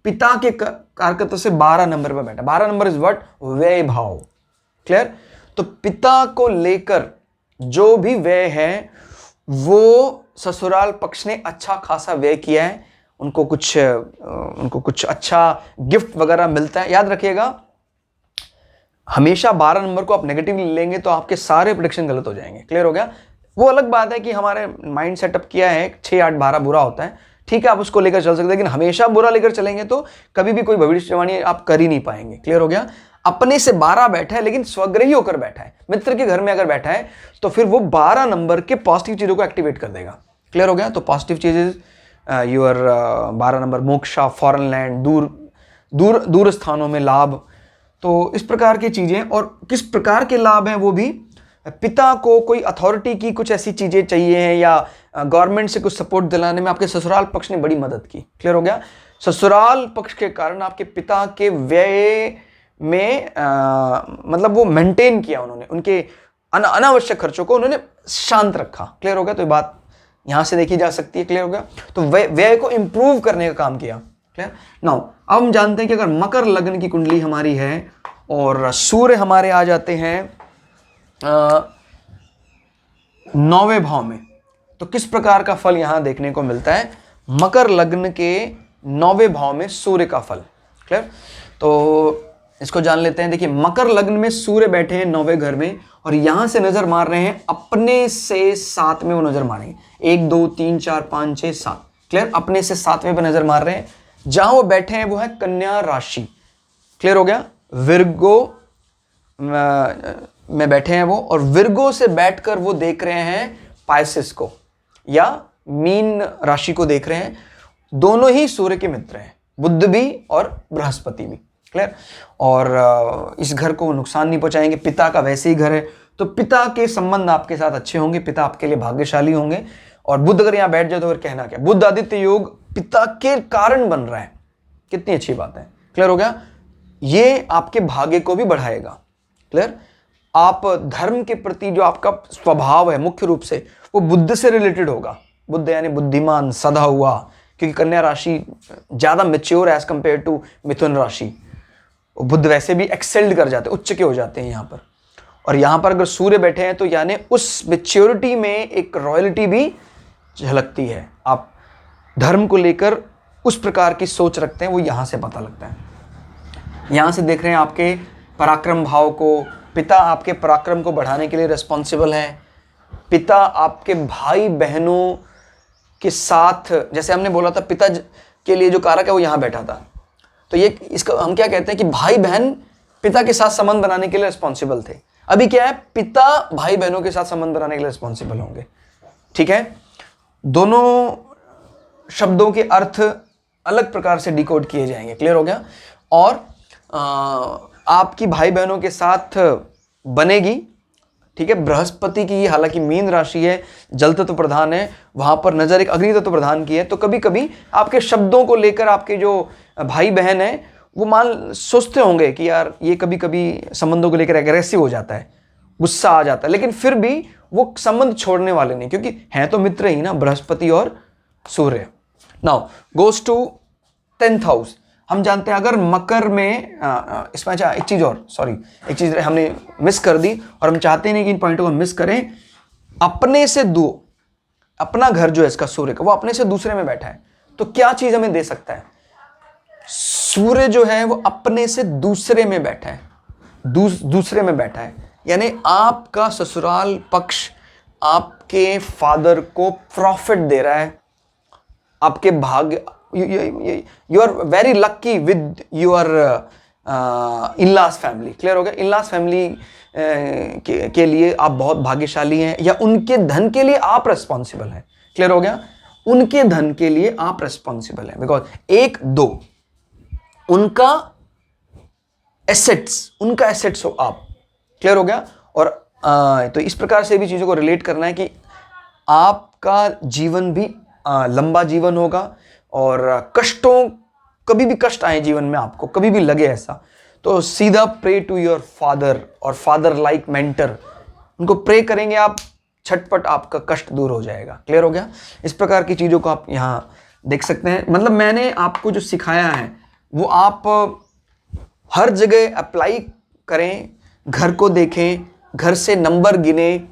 पिता के कारकत्व से 12 नंबर पर बैठा। 12 नंबर इज व्हाट? व्यय भाव। क्लियर? तो पिता को लेकर जो भी व्यय है वो ससुराल पक्ष ने अच्छा खासा व्यय किया है, उनको कुछ अच्छा गिफ्ट वगैरह मिलता है। याद रखिएगा, हमेशा 12 नंबर को आप नेगेटिव लेंगे तो आपके सारे प्रेडिक्शन गलत हो जाएंगे। क्लियर हो गया? वो अलग बात है कि हमारे माइंड सेटअप किया है 6, 8, 12 बुरा होता है, ठीक है, आप उसको लेकर चल सकते हैं, लेकिन हमेशा बुरा लेकर चलेंगे तो कभी भी कोई भविष्यवाणी आप कर ही नहीं पाएंगे। क्लियर हो गया? अपने से 12 बैठा है लेकिन स्वग्रही होकर बैठा है, मित्र के घर में अगर बैठा है तो फिर वो 12 नंबर के पॉजिटिव चीजों को एक्टिवेट कर देगा। क्लियर हो गया? तो पॉजिटिव चीजेस your 12 number moksha, foreign land, दूर स्थानों में लाभ, तो इस प्रकार की चीजें। और किस प्रकार के लाभ हैं वो भी, पिता को कोई अथॉरिटी की कुछ ऐसी चीजें चाहिए हैं या गवर्नमेंट से कुछ सपोर्ट दिलाने में आपके ससुराल पक्ष ने बड़ी मदद की। क्लियर हो गया? ससुराल पक्ष के कारण आपके पिता के व्यय में मतलब वो मेंटेन किया उन्होंने, उनके अनावश्यक खर्चों को उन्होंने शांत रखा। क्लियर हो गया? तो ये बात यहां से देखी जा सकती है। क्लियर हो गया? तो व्यय को इंप्रूव करने का काम किया। क्लियर? नाउ अब हम जानते हैं कि अगर मकर लग्न की कुंडली हमारी है और सूर्य हमारे आ जाते हैं 9वें भाव में, तो किस प्रकार का फल यहां देखने को मिलता है? मकर लग्न के 9वें भाव में सूर्य का फल। क्लियर? तो इसको जान लेते हैं। देखिए, मकर लग्न में सूर्य बैठे हैं 9वें घर में और यहां से नजर मार रहे हैं, अपने से 7 में वो नजर मारेंगे। 1, 2, 3, 4, 5, 6, 7। क्लियर? अपने से 7वें पे नजर मार रहे हैं। जहां वो बैठे हैं वो है कन्या राशि। क्लियर हो गया? विर्गो में बैठे हैं वो, और विर्गो से बैठकर वो देख रहे हैं पाइसेस को या मीन राशि को देख रहे हैं। दोनों ही सूर्य के मित्र हैं, बुध भी और बृहस्पति भी। क्लियर? और इस घर को नुकसान नहीं पहुंचाएंगे। पिता का वैसे ही घर है तो पिता के संबंध आपके साथ अच्छे होंगे, पिता आपके लिए भाग्यशाली होंगे। और बुध अगर यहां बैठ जाए तो फिर कहना क्या, बुध आदित्य योग पिता के कारण बन रहा है, कितनी अच्छी बात है। क्लियर हो गया? ये आपके भाग्य को भी बढ़ाएगा। क्लियर? आप धर्म के प्रति जो आपका स्वभाव है मुख्य रूप से वो बुद्ध से रिलेटेड होगा। बुद्ध यानी बुद्धिमान, सदा हुआ, क्योंकि कन्या राशि ज्यादा मेच्योर एज कंपेयर टू मिथुन राशि। बुद्ध वैसे भी एक्सेल्ड कर जाते हैं, उच्च के हो जाते हैं यहां पर। और यहां पर अगर सूर्य बैठे हैं तो यानी उस मेच्योरिटी में एक रॉयल्टी भी झलकती है। आप धर्म को लेकर उस प्रकार की सोच रखते हैं, वो यहां से पता लगता है। यहां से देख रहे हैं आपके पराक्रम भाव को, पिता आपके पराक्रम को बढ़ाने के लिए रिस्पॉन्सिबल है। पिता आपके भाई बहनों के साथ, जैसे हमने बोला था पिता के लिए जो कारक है वो यहां बैठा था, तो ये इसका हम क्या कहते हैं कि भाई बहन पिता के साथ संबंध बनाने के लिए रिस्पॉन्सिबल थे। अभी क्या है, पिता भाई बहनों के साथ संबंध बनाने के लिए रिस्पॉन्सिबल होंगे। ठीक है? दोनों शब्दों के अर्थ अलग प्रकार से डिकोड किए जाएंगे। क्लियर हो गया? और आपकी भाई बहनों के साथ बनेगी। ठीक है? बृहस्पति की, हालांकि मीन राशि है, जल तत्व प्रधान है, वहां पर नजर एक अग्नि तत्व प्रधान की है, तो कभी कभी आपके शब्दों को लेकर आपके जो भाई बहन है वो सोचते होंगे कि यार ये कभी कभी संबंधों को लेकर एग्रेसिव हो जाता है, गुस्सा आ जाता है, लेकिन फिर भी वो संबंध छोड़ने वाले नहीं, क्योंकि हैं तो मित्र ही ना, बृहस्पति और सूर्य। Now goes to 10th house. हम जानते हैं अगर मकर में इसमें, अच्छा एक चीज हमने मिस कर दी और हम चाहते नहीं कि इन पॉइंटों को मिस करें। अपने से अपना घर जो है इसका सूर्य का, वो अपने से दूसरे में बैठा है, तो क्या चीज हमें दे सकता है? सूर्य जो है वो अपने से दूसरे में बैठा है, दूसरे में बैठा है, यानी आपका ससुराल पक्ष आपके फादर को प्रॉफिट दे रहा है। आपके भाग्य, you are very lucky with your in-laws family. Clear हो गया? इन-लॉज फैमिली के लिए आप बहुत भाग्यशाली हैं, या उनके धन के लिए आप रिस्पॉन्सिबल हैं। क्लियर हो गया? उनके धन के लिए आप रिस्पॉन्सिबल हैं, बिकॉज 1, 2 उनका एसेट्स हो आप। क्लियर हो गया? और तो इस प्रकार से भी चीजों को रिलेट करना है कि आपका जीवन भी लंबा जीवन होगा, और कभी भी कष्ट आए जीवन में, आपको कभी भी लगे ऐसा, तो सीधा प्रे टू योर फादर और फादर लाइक मेंटर, उनको प्रे करेंगे आप, छटपट आपका कष्ट दूर हो जाएगा। क्लियर हो गया? इस प्रकार की चीजों को आप यहाँ देख सकते हैं। मतलब मैंने आपको जो सिखाया है वो आप हर जगह अप्लाई करें, घर को देखें, घर से नंबर गिने,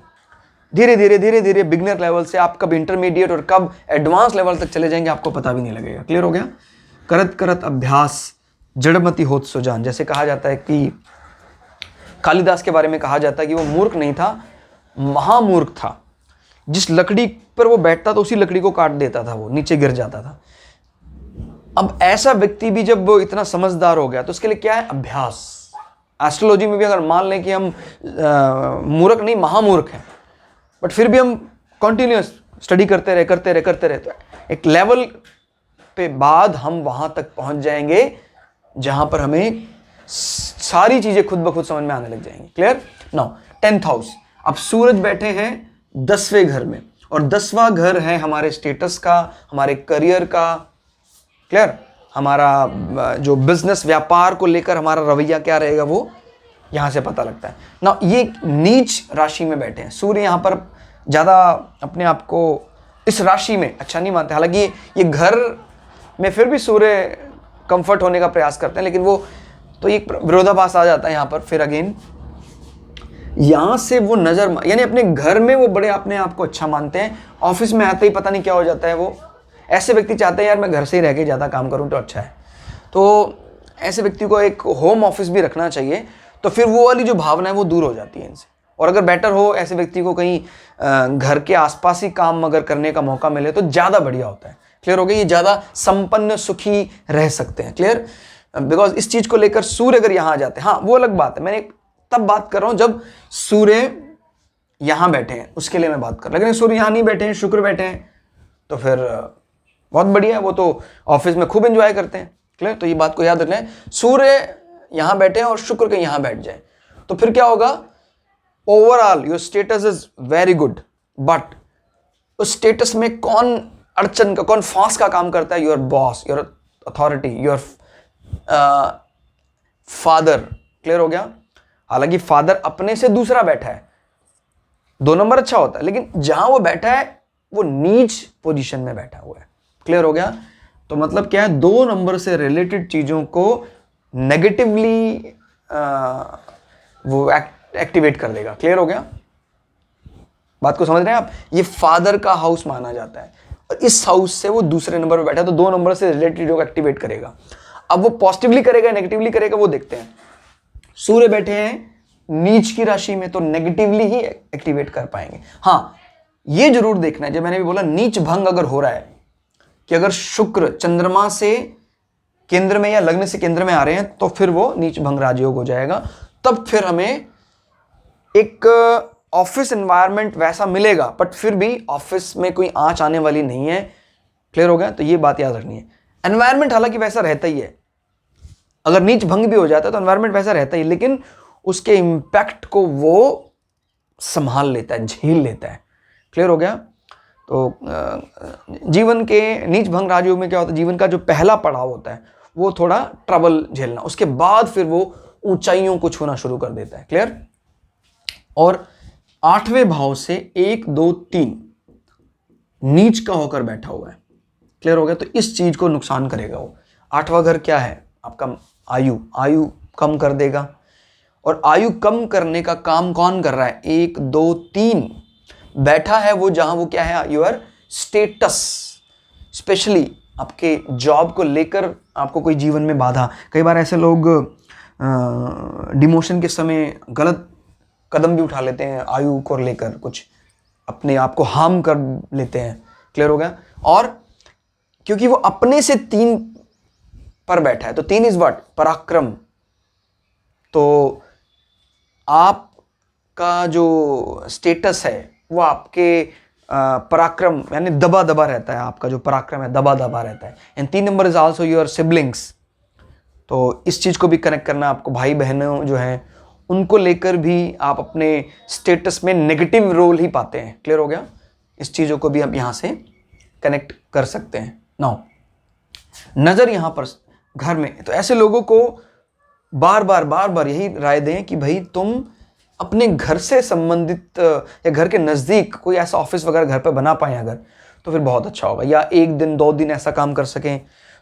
धीरे धीरे बिगनर लेवल से आप कब इंटरमीडिएट और कब एडवांस लेवल तक चले जाएंगे आपको पता भी नहीं लगेगा। क्लियर हो गया? करत करत अभ्यास जड़मति होत सुजान, जैसे कहा जाता है कि कालिदास के बारे में कहा जाता है कि वो मूर्ख नहीं था, महामूर्ख था। जिस लकड़ी पर वो बैठता था उसी लकड़ी को काट देता था, वो नीचे गिर जाता था। अब ऐसा व्यक्ति भी जब वो इतना समझदार हो गया तो उसके लिए क्या है? अभ्यास। एस्ट्रोलॉजी में भी अगर मान लें कि हम मूर्ख नहीं महामूर्ख हैं, बट फिर भी हम कंटिन्यूअस स्टडी करते रहे तो एक लेवल पे बाद हम वहां तक पहुंच जाएंगे जहां पर हमें सारी चीजें खुद ब खुद समझ में आने लग जाएंगी। क्लियर? Now 10th house. अब सूरज बैठे हैं 10वें घर में, और 10वां घर है हमारे स्टेटस का, हमारे करियर का। क्लियर? हमारा जो बिजनेस व्यापार को लेकर हमारा रवैया क्या रहेगा वो यहां से पता लगता है ना। ये नीच राशि में बैठे हैं, सूर्य यहां पर ज्यादा अपने आप को इस राशि में अच्छा नहीं मानते। हालांकि ये घर में फिर भी सूर्य कंफर्ट होने का प्रयास करते हैं, लेकिन वो तो एक विरोधाभास आ जाता है यहां पर। फिर अगेन यहां से वो नजर, यानी अपने घर में वो बड़े अपने आप को अच्छा मानते हैं, ऑफिस में आते ही पता नहीं क्या हो जाता है। वो ऐसे व्यक्ति चाहते हैं यार मैं घर से ही रह के ज़्यादा काम करूं तो अच्छा है। तो ऐसे व्यक्ति को एक होम ऑफिस भी रखना चाहिए, तो फिर वो वाली जो भावना है वो दूर हो जाती है इनसे। और अगर बेटर हो ऐसे व्यक्ति को कहीं घर के आसपास ही काम अगर करने का मौका मिले तो ज़्यादा बढ़िया होता है। क्लियर हो गया? ये ज़्यादा संपन्न सुखी रह सकते हैं। क्लियर? बिकॉज इस चीज़ को लेकर सूर्य अगर यहाँ आ जाते हैं, हाँ वो अलग बात है, मैंने तब बात कर रहा हूँ जब सूर्य यहाँ बैठे हैं उसके लिए मैं बात कर रहा हूँ। लेकिन सूर्य यहाँ नहीं बैठे हैं, शुक्र बैठे हैं, तो फिर बहुत बढ़िया है, वो तो ऑफिस में खूब एंजॉय करते हैं। क्लियर? तो ये बात को याद रखना है, सूर्य यहाँ बैठे हैं और शुक्र के यहाँ बैठ जाए तो फिर क्या होगा? Overall your status is very good, but उस स्टेटस में कौन अड़चन का, कौन फांस का काम करता है? Your boss, your authority, your father. Clear हो गया? हालांकि फादर अपने से दूसरा बैठा है, 2 नंबर अच्छा होता है, लेकिन जहां वो बैठा है वो नीच पोजीशन में बैठा हुआ है। क्लियर हो गया? तो मतलब क्या है? 2 नंबर से रिलेटेड चीजों को नेगेटिवली वो एक्टिवेट कर देगा। क्लियर हो गया? बात को समझ रहे हैं आप? ये फादर का हाउस माना जाता है और इस हाउस से वो दूसरे नंबर पर बैठा है, तो 2 नंबर से रिलेटेड जो एक्टिवेट करेगा। अब वो पॉजिटिवली करेगा नेगेटिवली करेगा वो देखते हैं। सूर्य बैठे हैं नीच की राशि में तो नेगेटिवली ही एक्टिवेट कर पाएंगे। हाँ ये जरूर देखना है, जब मैंने भी बोला नीच भंग अगर हो रहा है कि अगर शुक्र चंद्रमा से केंद्र में या लग्न से केंद्र में आ रहे हैं तो फिर वो नीच भंग राजयोग हो जाएगा। तब फिर हमें एक ऑफिस एनवायरनमेंट वैसा मिलेगा, बट फिर भी ऑफिस में कोई आंच आने वाली नहीं है। क्लियर हो गया? तो ये बात याद रखनी है। एनवायरनमेंट हालांकि वैसा रहता ही है, अगर नीच भंग भी हो जाता है तो एनवायरनमेंट वैसा रहता ही, लेकिन उसके इंपैक्ट को वो संभाल लेता है, झेल लेता है। क्लियर हो गया? तो जीवन के नीच भंग राजयोग में क्या होता है? जीवन का जो पहला पड़ाव होता है वो थोड़ा ट्रबल झेलना, उसके बाद फिर वो ऊंचाइयों को छूना शुरू कर देता है। क्लियर? और 8वें भाव से 1 2 3 नीच का होकर बैठा हुआ है। क्लियर हो गया? तो इस चीज को नुकसान करेगा वो। 8वां घर क्या है? आपका आयु कम कर देगा। और आयु कम करने का काम कौन कर रहा है? 1 2 3 बैठा है वो, जहां वो क्या है? योर स्टेटस, स्पेशली आपके जॉब को लेकर आपको कोई जीवन में बाधा। कई बार ऐसे लोग डिमोशन के समय गलत कदम भी उठा लेते हैं, आयु को लेकर कुछ अपने आप को हार्म कर लेते हैं। क्लियर हो गया? और क्योंकि वो अपने से 3 पर बैठा है, तो 3 इज व्हाट? पराक्रम। तो आपका जो स्टेटस है वो आपके पराक्रम यानी दबा दबा रहता है। आपका जो पराक्रम है दबा दबा रहता है। And 3 number is also your siblings. तो इस चीज को भी कनेक्ट करना, आपको भाई बहनों जो हैं उनको लेकर भी आप अपने स्टेटस में नेगेटिव रोल ही पाते हैं। क्लियर हो गया? इस चीजों को भी आप यहां से कनेक्ट कर सकते हैं। नाउ नजर यहां पर घर में, तो ऐसे लोगों को बार बार यही राय दें कि भाई तुम अपने घर से संबंधित या घर के नजदीक कोई ऐसा ऑफिस वगैरह घर पे बना पाए अगर, तो फिर बहुत अच्छा होगा। या 1 दिन 2 दिन ऐसा काम कर सकें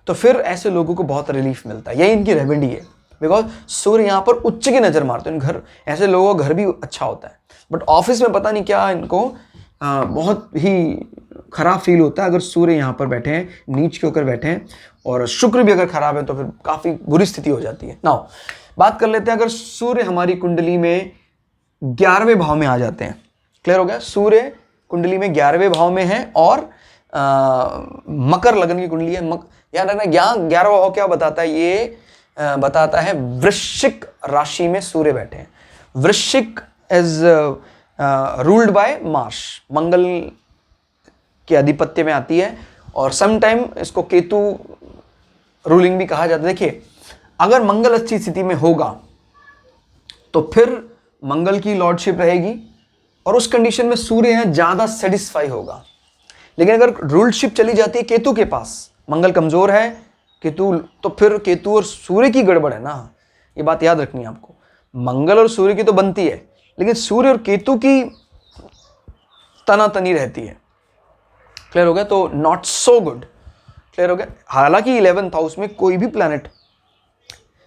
तो फिर ऐसे लोगों को बहुत रिलीफ मिलता है। यही इनकी रेमेडी है, बिकॉज सूर्य यहाँ पर उच्च की नजर मारते हैं। घर ऐसे लोगों का घर भी अच्छा होता है। बट ऑफिस में पता नहीं क्या इनको बहुत ही खराब फील होता है अगर सूर्य यहाँ पर बैठे हैं, नीच के होकर बैठे हैं, और शुक्र भी अगर खराब है तो फिर काफ़ी बुरी स्थिति हो जाती है। नाउ बात कर लेते हैं अगर सूर्य हमारी कुंडली में 11वें भाव में आ जाते हैं। क्लियर हो गया? सूर्य कुंडली में 11वें भाव में है और मकर लग्न की कुंडली है। याद रखना 11वां भाव क्या बताता है? ये बताता है वृश्चिक राशि में सूर्य बैठे हैं। वृश्चिक इज रूल्ड बाय मार्स, मंगल के आधिपत्य में आती है, और समटाइम इसको केतु रूलिंग भी कहा जाता है। देखिए, अगर मंगल अच्छी स्थिति में होगा तो फिर मंगल की लॉर्डशिप रहेगी और उस कंडीशन में सूर्य है ज़्यादा सेटिस्फाई होगा। लेकिन अगर रूलशिप चली जाती है केतु के पास, मंगल कमज़ोर है, केतु, तो फिर केतु और सूर्य की गड़बड़ है ना, ये बात याद रखनी है आपको। मंगल और सूर्य की तो बनती है, लेकिन सूर्य और केतु की तनातनी रहती है। क्लियर हो गया? तो नॉट सो गुड। क्लियर हो गया? हालांकि 11th हाउस में कोई भी प्लैनेट,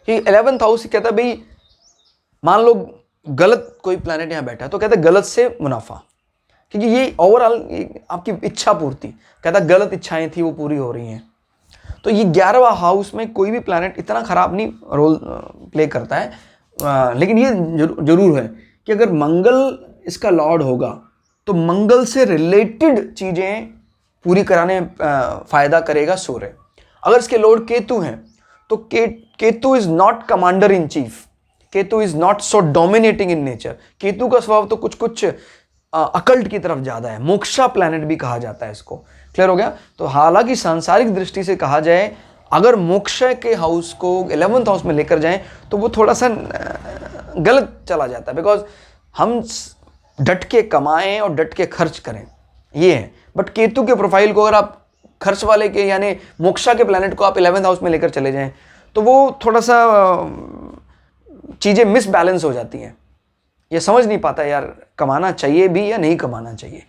11th हाउस कहता है भाई, मान लो गलत कोई प्लैनेट यहाँ बैठा है तो कहता है गलत से मुनाफा, क्योंकि ये ओवरऑल आपकी इच्छा पूर्ति, कहता है गलत इच्छाएं थी वो पूरी हो रही हैं। तो ये 11वां हाउस में कोई भी प्लैनेट इतना खराब नहीं रोल प्ले करता है, लेकिन ये जरूर है कि अगर मंगल इसका लॉर्ड होगा तो मंगल से रिलेटेड चीज़ें पूरी कराने फायदा करेगा सूर्य। अगर इसके लॉर्ड केतु हैं तो Ketu is not commander in chief, Ketu is not so dominating in nature. Ketu का स्वभाव तो कुछ अकल्ट की तरफ ज्यादा है, मोक्षा प्लैनेट भी कहा जाता है इसको। क्लियर हो गया? तो हालांकि सांसारिक दृष्टि से कहा जाए, अगर मोक्ष के हाउस को 11th हाउस में लेकर जाएं तो वो थोड़ा सा गलत चला जाता है, बिकॉज हम डट के कमाएं और डट के खर्च करें, ये है। बट केतु के प्रोफाइल को अगर आप खर्च वाले के यानी मोक्षा के प्लैनेट को आप 11th हाउस में लेकर चले जाएं तो वो थोड़ा सा चीज़ें मिसबैलेंस हो जाती हैं। ये समझ नहीं पाता यार कमाना चाहिए भी या नहीं कमाना चाहिए।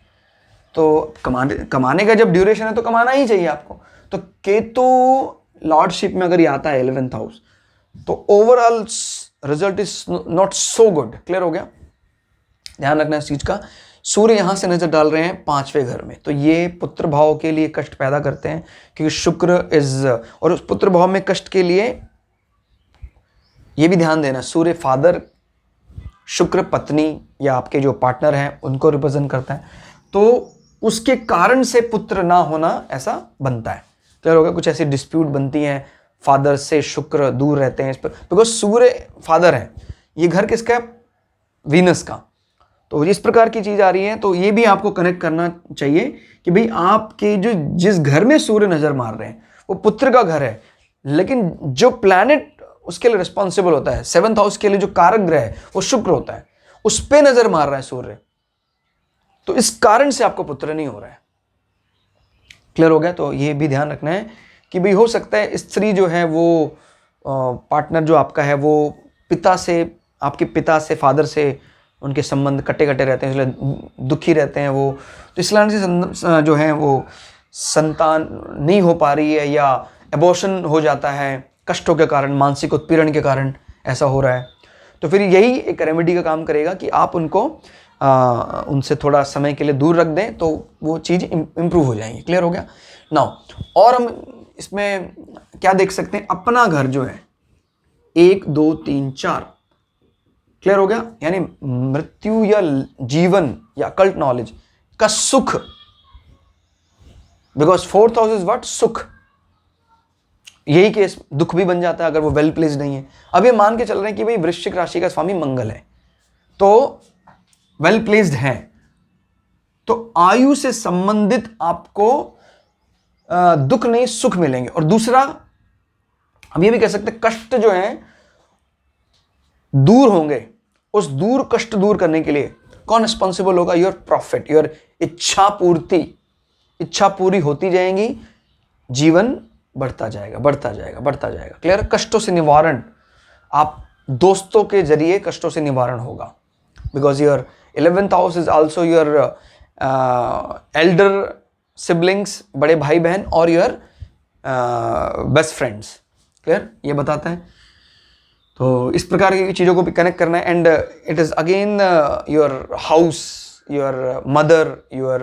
तो कमाने का जब ड्यूरेशन है तो कमाना ही चाहिए आपको। तो केतु लॉर्डशिप में अगर ये आता है 11th हाउस तो overall result is not so good. Clear हो गया? ध्यान रखना इस चीज का। सूर्य यहां से नजर डाल रहे हैं 5वें घर में, तो ये पुत्र भाव के लिए कष्ट पैदा करते हैं, क्योंकि शुक्र इज, और उस पुत्र भाव में कष्ट के लिए ये भी ध्यान देना, सूर्य फादर, शुक्र पत्नी या आपके जो पार्टनर हैं उनको रिप्रेजेंट करता है, तो उसके कारण से पुत्र ना होना ऐसा बनता है। क्लियर हो गया? कुछ ऐसी डिस्प्यूट बनती हैं, फादर से शुक्र दूर रहते हैं इस पर, बिकॉज सूर्य फादर है, ये घर किसका है? वीनस का। तो इस प्रकार की चीज आ रही है, तो ये भी आपको कनेक्ट करना चाहिए कि भाई आपके जो जिस घर में सूर्य नजर मार रहे हैं वो पुत्र का घर है, लेकिन जो प्लैनेट उसके लिए रिस्पॉन्सिबल होता है, 7th हाउस के लिए जो कारक ग्रह है वो शुक्र होता है, उस पे नजर मार रहा है सूर्य, तो इस कारण से आपको पुत्र नहीं हो रहा है। क्लियर हो गया? तो ये भी ध्यान रखना है कि भाई हो सकता है स्त्री जो है वो पार्टनर जो आपका है वो पिता से, आपके पिता से, फादर से उनके संबंध कटे कटे रहते हैं, इसलिए दुखी रहते हैं वो, तो इस कारण से जो है वो संतान नहीं हो पा रही है, या एबॉर्शन हो जाता है कष्टों के कारण, मानसिक उत्पीड़न के कारण ऐसा हो रहा है। तो फिर यही एक रेमेडी का काम करेगा कि आप उनको उनसे थोड़ा समय के लिए दूर रख दें, तो वो चीज़ इम्प्रूव हो जाएंगी। क्लियर हो गया? नाउ और हम इसमें क्या देख सकते हैं? अपना घर जो है 1 2 3 4। क्लियर हो गया? यानी मृत्यु या जीवन या अकल्ट नॉलेज का सुख, because 4th house is what? सुख। यही केस दुख भी बन जाता है अगर वो वेल प्लेस्ड नहीं है। अब ये मान के चल रहे हैं कि भाई वृश्चिक राशि का स्वामी मंगल है, तो वेल प्लेस्ड है, तो आयु से संबंधित आपको दुख नहीं सुख मिलेंगे। और दूसरा हम ये भी कह सकते हैं कष्ट जो है दूर होंगे। उस दूर कष्ट दूर करने के लिए कौन रिस्पॉन्सिबल होगा? योर प्रॉफिट, योर इच्छा पूर्ति, इच्छा पूरी होती जाएंगी, जीवन बढ़ता जाएगा, बढ़ता जाएगा, बढ़ता जाएगा। क्लियर? कष्टों से निवारण, आप दोस्तों के जरिए कष्टों से निवारण होगा, because your 11th house is also your Elder siblings, बड़े भाई बहन, और योर बेस्ट फ्रेंड्स। क्लियर? ये बताता है। तो इस प्रकार की चीज़ों को भी कनेक्ट करना है। And it is again your house, your mother, your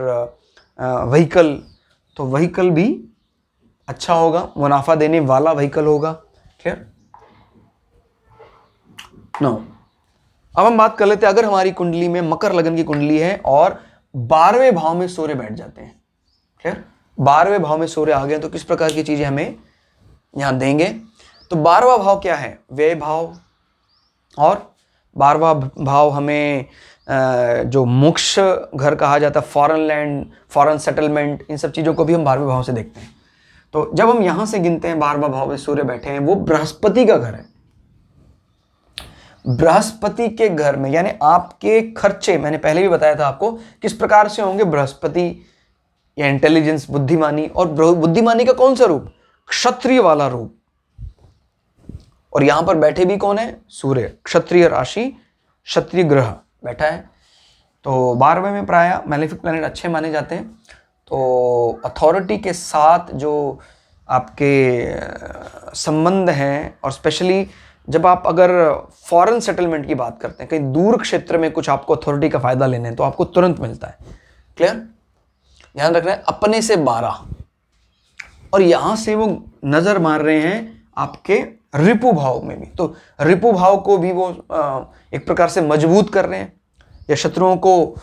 vehicle. तो व्हीकल भी अच्छा होगा, मुनाफा देने वाला व्हीकल होगा। क्लियर? नो, अब हम बात कर लेते हैं, अगर हमारी कुंडली में मकर लगन की कुंडली है और 12वें भाव में सूर्य बैठ जाते हैं। क्लियर? 12वें भाव में सूर्य आ गए तो किस प्रकार की चीजें हमें यहां देंगे? तो 12वां भाव क्या है? व्यय भाव। और 12वां भाव हमें जो मोक्ष घर कहा जाता है, फॉरेन लैंड, फॉरेन सेटलमेंट, इन सब चीजों को भी हम 12वें भाव से देखते हैं। तो जब हम यहां से गिनते हैं 12वां भाव में सूर्य बैठे हैं, वो बृहस्पति का घर है। बृहस्पति के घर में, यानी आपके खर्चे, मैंने पहले भी बताया था आपको किस प्रकार से होंगे। बृहस्पति या इंटेलिजेंस, बुद्धिमानी, और बुद्धिमानी का कौन सा रूप? क्षत्रिय वाला रूप। और यहां पर बैठे भी कौन है? सूर्य, क्षत्रिय राशि, क्षत्रिय ग्रह बैठा है। तो 12वें में प्राय मैलेफिक प्लैनेट अच्छे माने जाते हैं। तो अथॉरिटी के साथ जो आपके संबंध हैं, और स्पेशली जब आप अगर फॉरेन सेटलमेंट की बात करते हैं, कहीं दूर क्षेत्र में कुछ आपको अथॉरिटी का फायदा लेने हैं, तो आपको तुरंत मिलता है। क्लियर? ध्यान रखना है, अपने से 12, और यहां से वो नजर मार रहे हैं आपके रिपु भाव में भी। तो रिपु भाव को भी वो एक प्रकार से मजबूत कर रहे हैं या शत्रुओं को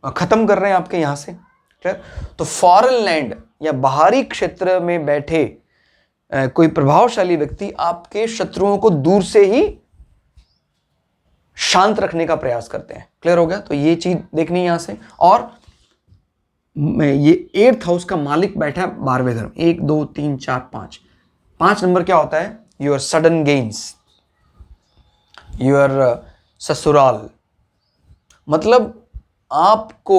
खत्म कर रहे हैं आपके यहां से। क्लियर? तो फॉरेन लैंड या बाहरी क्षेत्र में बैठे कोई प्रभावशाली व्यक्ति आपके शत्रुओं को दूर से ही शांत रखने का प्रयास करते हैं। क्लियर हो गया? तो ये चीज देखनी है यहां से। और ये 8th हाउस का मालिक बैठा है 12वें घर में। 1 2 3 4 5, 5 नंबर क्या होता है? योर सडन गेन्स, योर ससुराल। मतलब आपको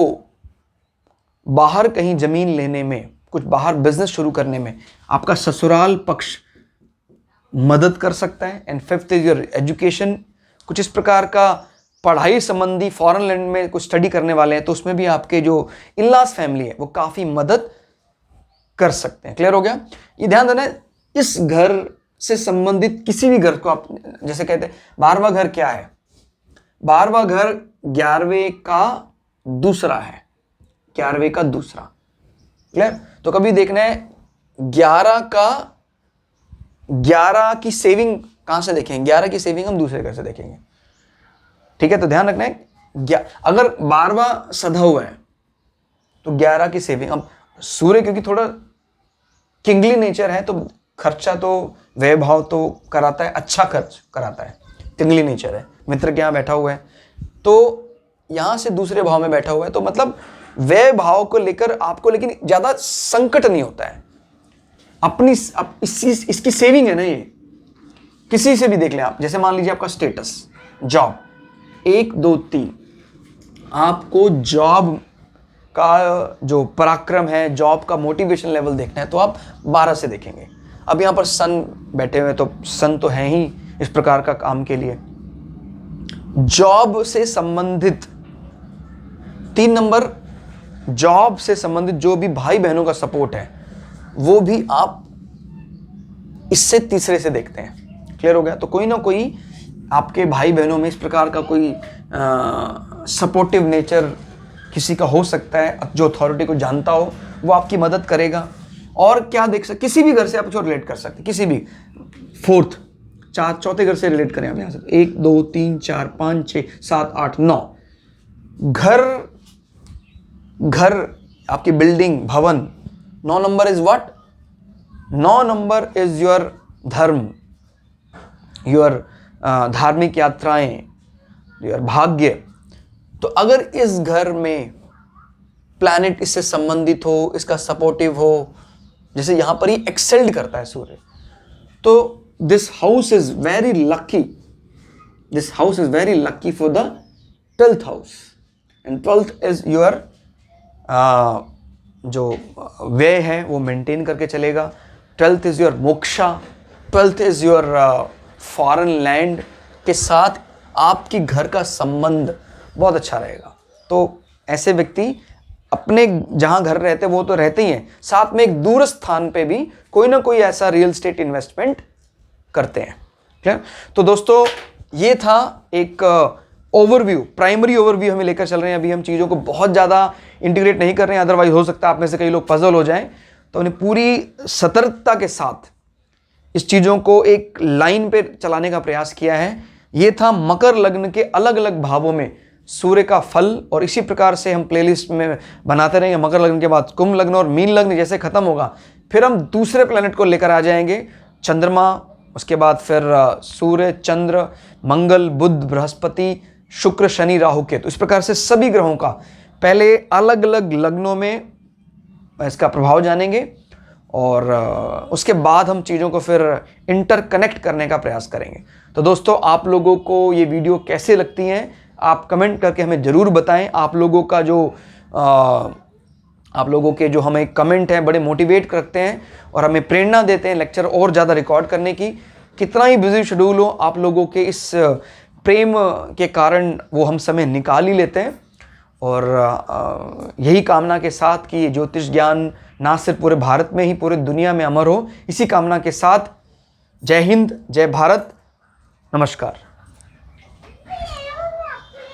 बाहर कहीं जमीन लेने में, कुछ बाहर बिजनेस शुरू करने में आपका ससुराल पक्ष मदद कर सकता है। And 5th is your education. कुछ इस प्रकार का पढ़ाई संबंधी, फॉरेन लैंड में कुछ स्टडी करने वाले हैं तो उसमें भी आपके जो इनलॉज फैमिली है वो काफी मदद कर सकते हैं। क्लियर हो गया? ये ध्यान देना, इस घर से संबंधित किसी भी घर को आप जैसे कहते हैं, 12वां घर क्या है? 12वां घर 11वें का दूसरा है, 11वें का दूसरा। क्लियर? तो कभी देखना है 11 की सेविंग कहां से देखेंगे? 11 की सेविंग हम दूसरे घर से देखेंगे। ठीक है? तो ध्यान रखना है, अगर 12वां सधा हुआ है तो 11 की सेविंग। अब सूर्य क्योंकि थोड़ा किंगली नेचर है, तो खर्चा तो व्यय भाव तो कराता है, अच्छा खर्च कराता है, किंगली नेचर है, मित्र के यहां बैठा हुआ है, तो यहां से दूसरे भाव में बैठा हुआ है, तो मतलब व्यय भाव को लेकर आपको लेकिन ज्यादा संकट नहीं होता है। इसकी सेविंग है ना, ये किसी से भी देख लें आप। जैसे मान लीजिए आपका स्टेटस, जॉब, 1 2 3, आपको जॉब का जो पराक्रम है, जॉब का मोटिवेशन लेवल देखना है तो आप 12 से देखेंगे। अब यहां पर सन बैठे हुए, तो सन तो है ही इस प्रकार का काम के लिए। जॉब से संबंधित 3 नंबर, जॉब से संबंधित जो भी भाई बहनों का सपोर्ट है वो भी आप इससे तीसरे से देखते हैं। क्लियर हो गया? तो कोई ना कोई आपके भाई बहनों में इस प्रकार का कोई सपोर्टिव नेचर किसी का हो सकता है, जो अथॉरिटी को जानता हो, वो आपकी मदद करेगा। और क्या देख सकते, किसी भी घर से आप उसको रिलेट कर सकते हैं, किसी भी 4th, चौथे घर से रिलेट करें आप यहां से। 1 2 3 4 5 6 7 8 9 घर आपकी बिल्डिंग, भवन। 9 number is what? 9 number is your धर्म, योर धार्मिक यात्राएं, योर भाग्य। तो अगर इस घर में प्लैनेट इससे संबंधित हो, इसका सपोर्टिव हो, जैसे यहां पर ही एक्सेल्ड करता है सूर्य, तो this house is very lucky, this house is very lucky for the 12th house. And 12th is your जो व्यय है वो मेंटेन करके चलेगा। 12th is your moksha, 12th is your foreign land के साथ आपकी घर का संबंध बहुत अच्छा रहेगा। तो ऐसे व्यक्ति अपने जहां घर रहते वो तो रहते ही हैं, साथ में एक दूर स्थान पे भी कोई ना कोई ऐसा रियल एस्टेट इन्वेस्टमेंट करते हैं। क्लियर? तो दोस्तों ये था एक ओवरव्यू, प्राइमरी ओवरव्यू हमें लेकर चल रहे हैं। अभी हम चीज़ों को बहुत ज़्यादा इंटीग्रेट नहीं कर रहे हैं, अदरवाइज हो सकता है आप में से कई लोग पजल हो जाएं। तो हमने पूरी सतर्कता के साथ इस चीज़ों को एक लाइन पे चलाने का प्रयास किया है। ये था मकर लग्न के अलग अलग भावों में सूर्य का फल, और इसी प्रकार से हम प्लेलिस्ट में बनाते रहेंगे। मकर लग्न के बाद कुंभ लग्न और मीन लग्न जैसे खत्म होगा, फिर हम दूसरे प्लेनेट को लेकर आ जाएंगे, चंद्रमा, उसके बाद फिर सूर्य, चंद्र, मंगल, बुध, बृहस्पति, शुक्र, शनि, राहु, केतु, इस प्रकार से सभी ग्रहों का पहले अलग अलग लग्नों में इसका प्रभाव जानेंगे, और उसके बाद हम चीज़ों को फिर इंटरकनेक्ट करने का प्रयास करेंगे। तो दोस्तों आप लोगों को ये वीडियो कैसे लगती हैं आप कमेंट करके हमें ज़रूर बताएं। आप लोगों के जो हमें कमेंट हैं बड़े मोटिवेट करते हैं और हमें प्रेरणा देते हैं लेक्चर और ज़्यादा रिकॉर्ड करने की। कितना ही बिजी शेड्यूल हो, आप लोगों के इस प्रेम के कारण वो हम समय निकाल ही लेते हैं। और यही कामना के साथ कि ये ज्योतिष ज्ञान ना सिर्फ पूरे भारत में ही, पूरे दुनिया में अमर हो, इसी कामना के साथ जय हिंद, जय भारत, नमस्कार।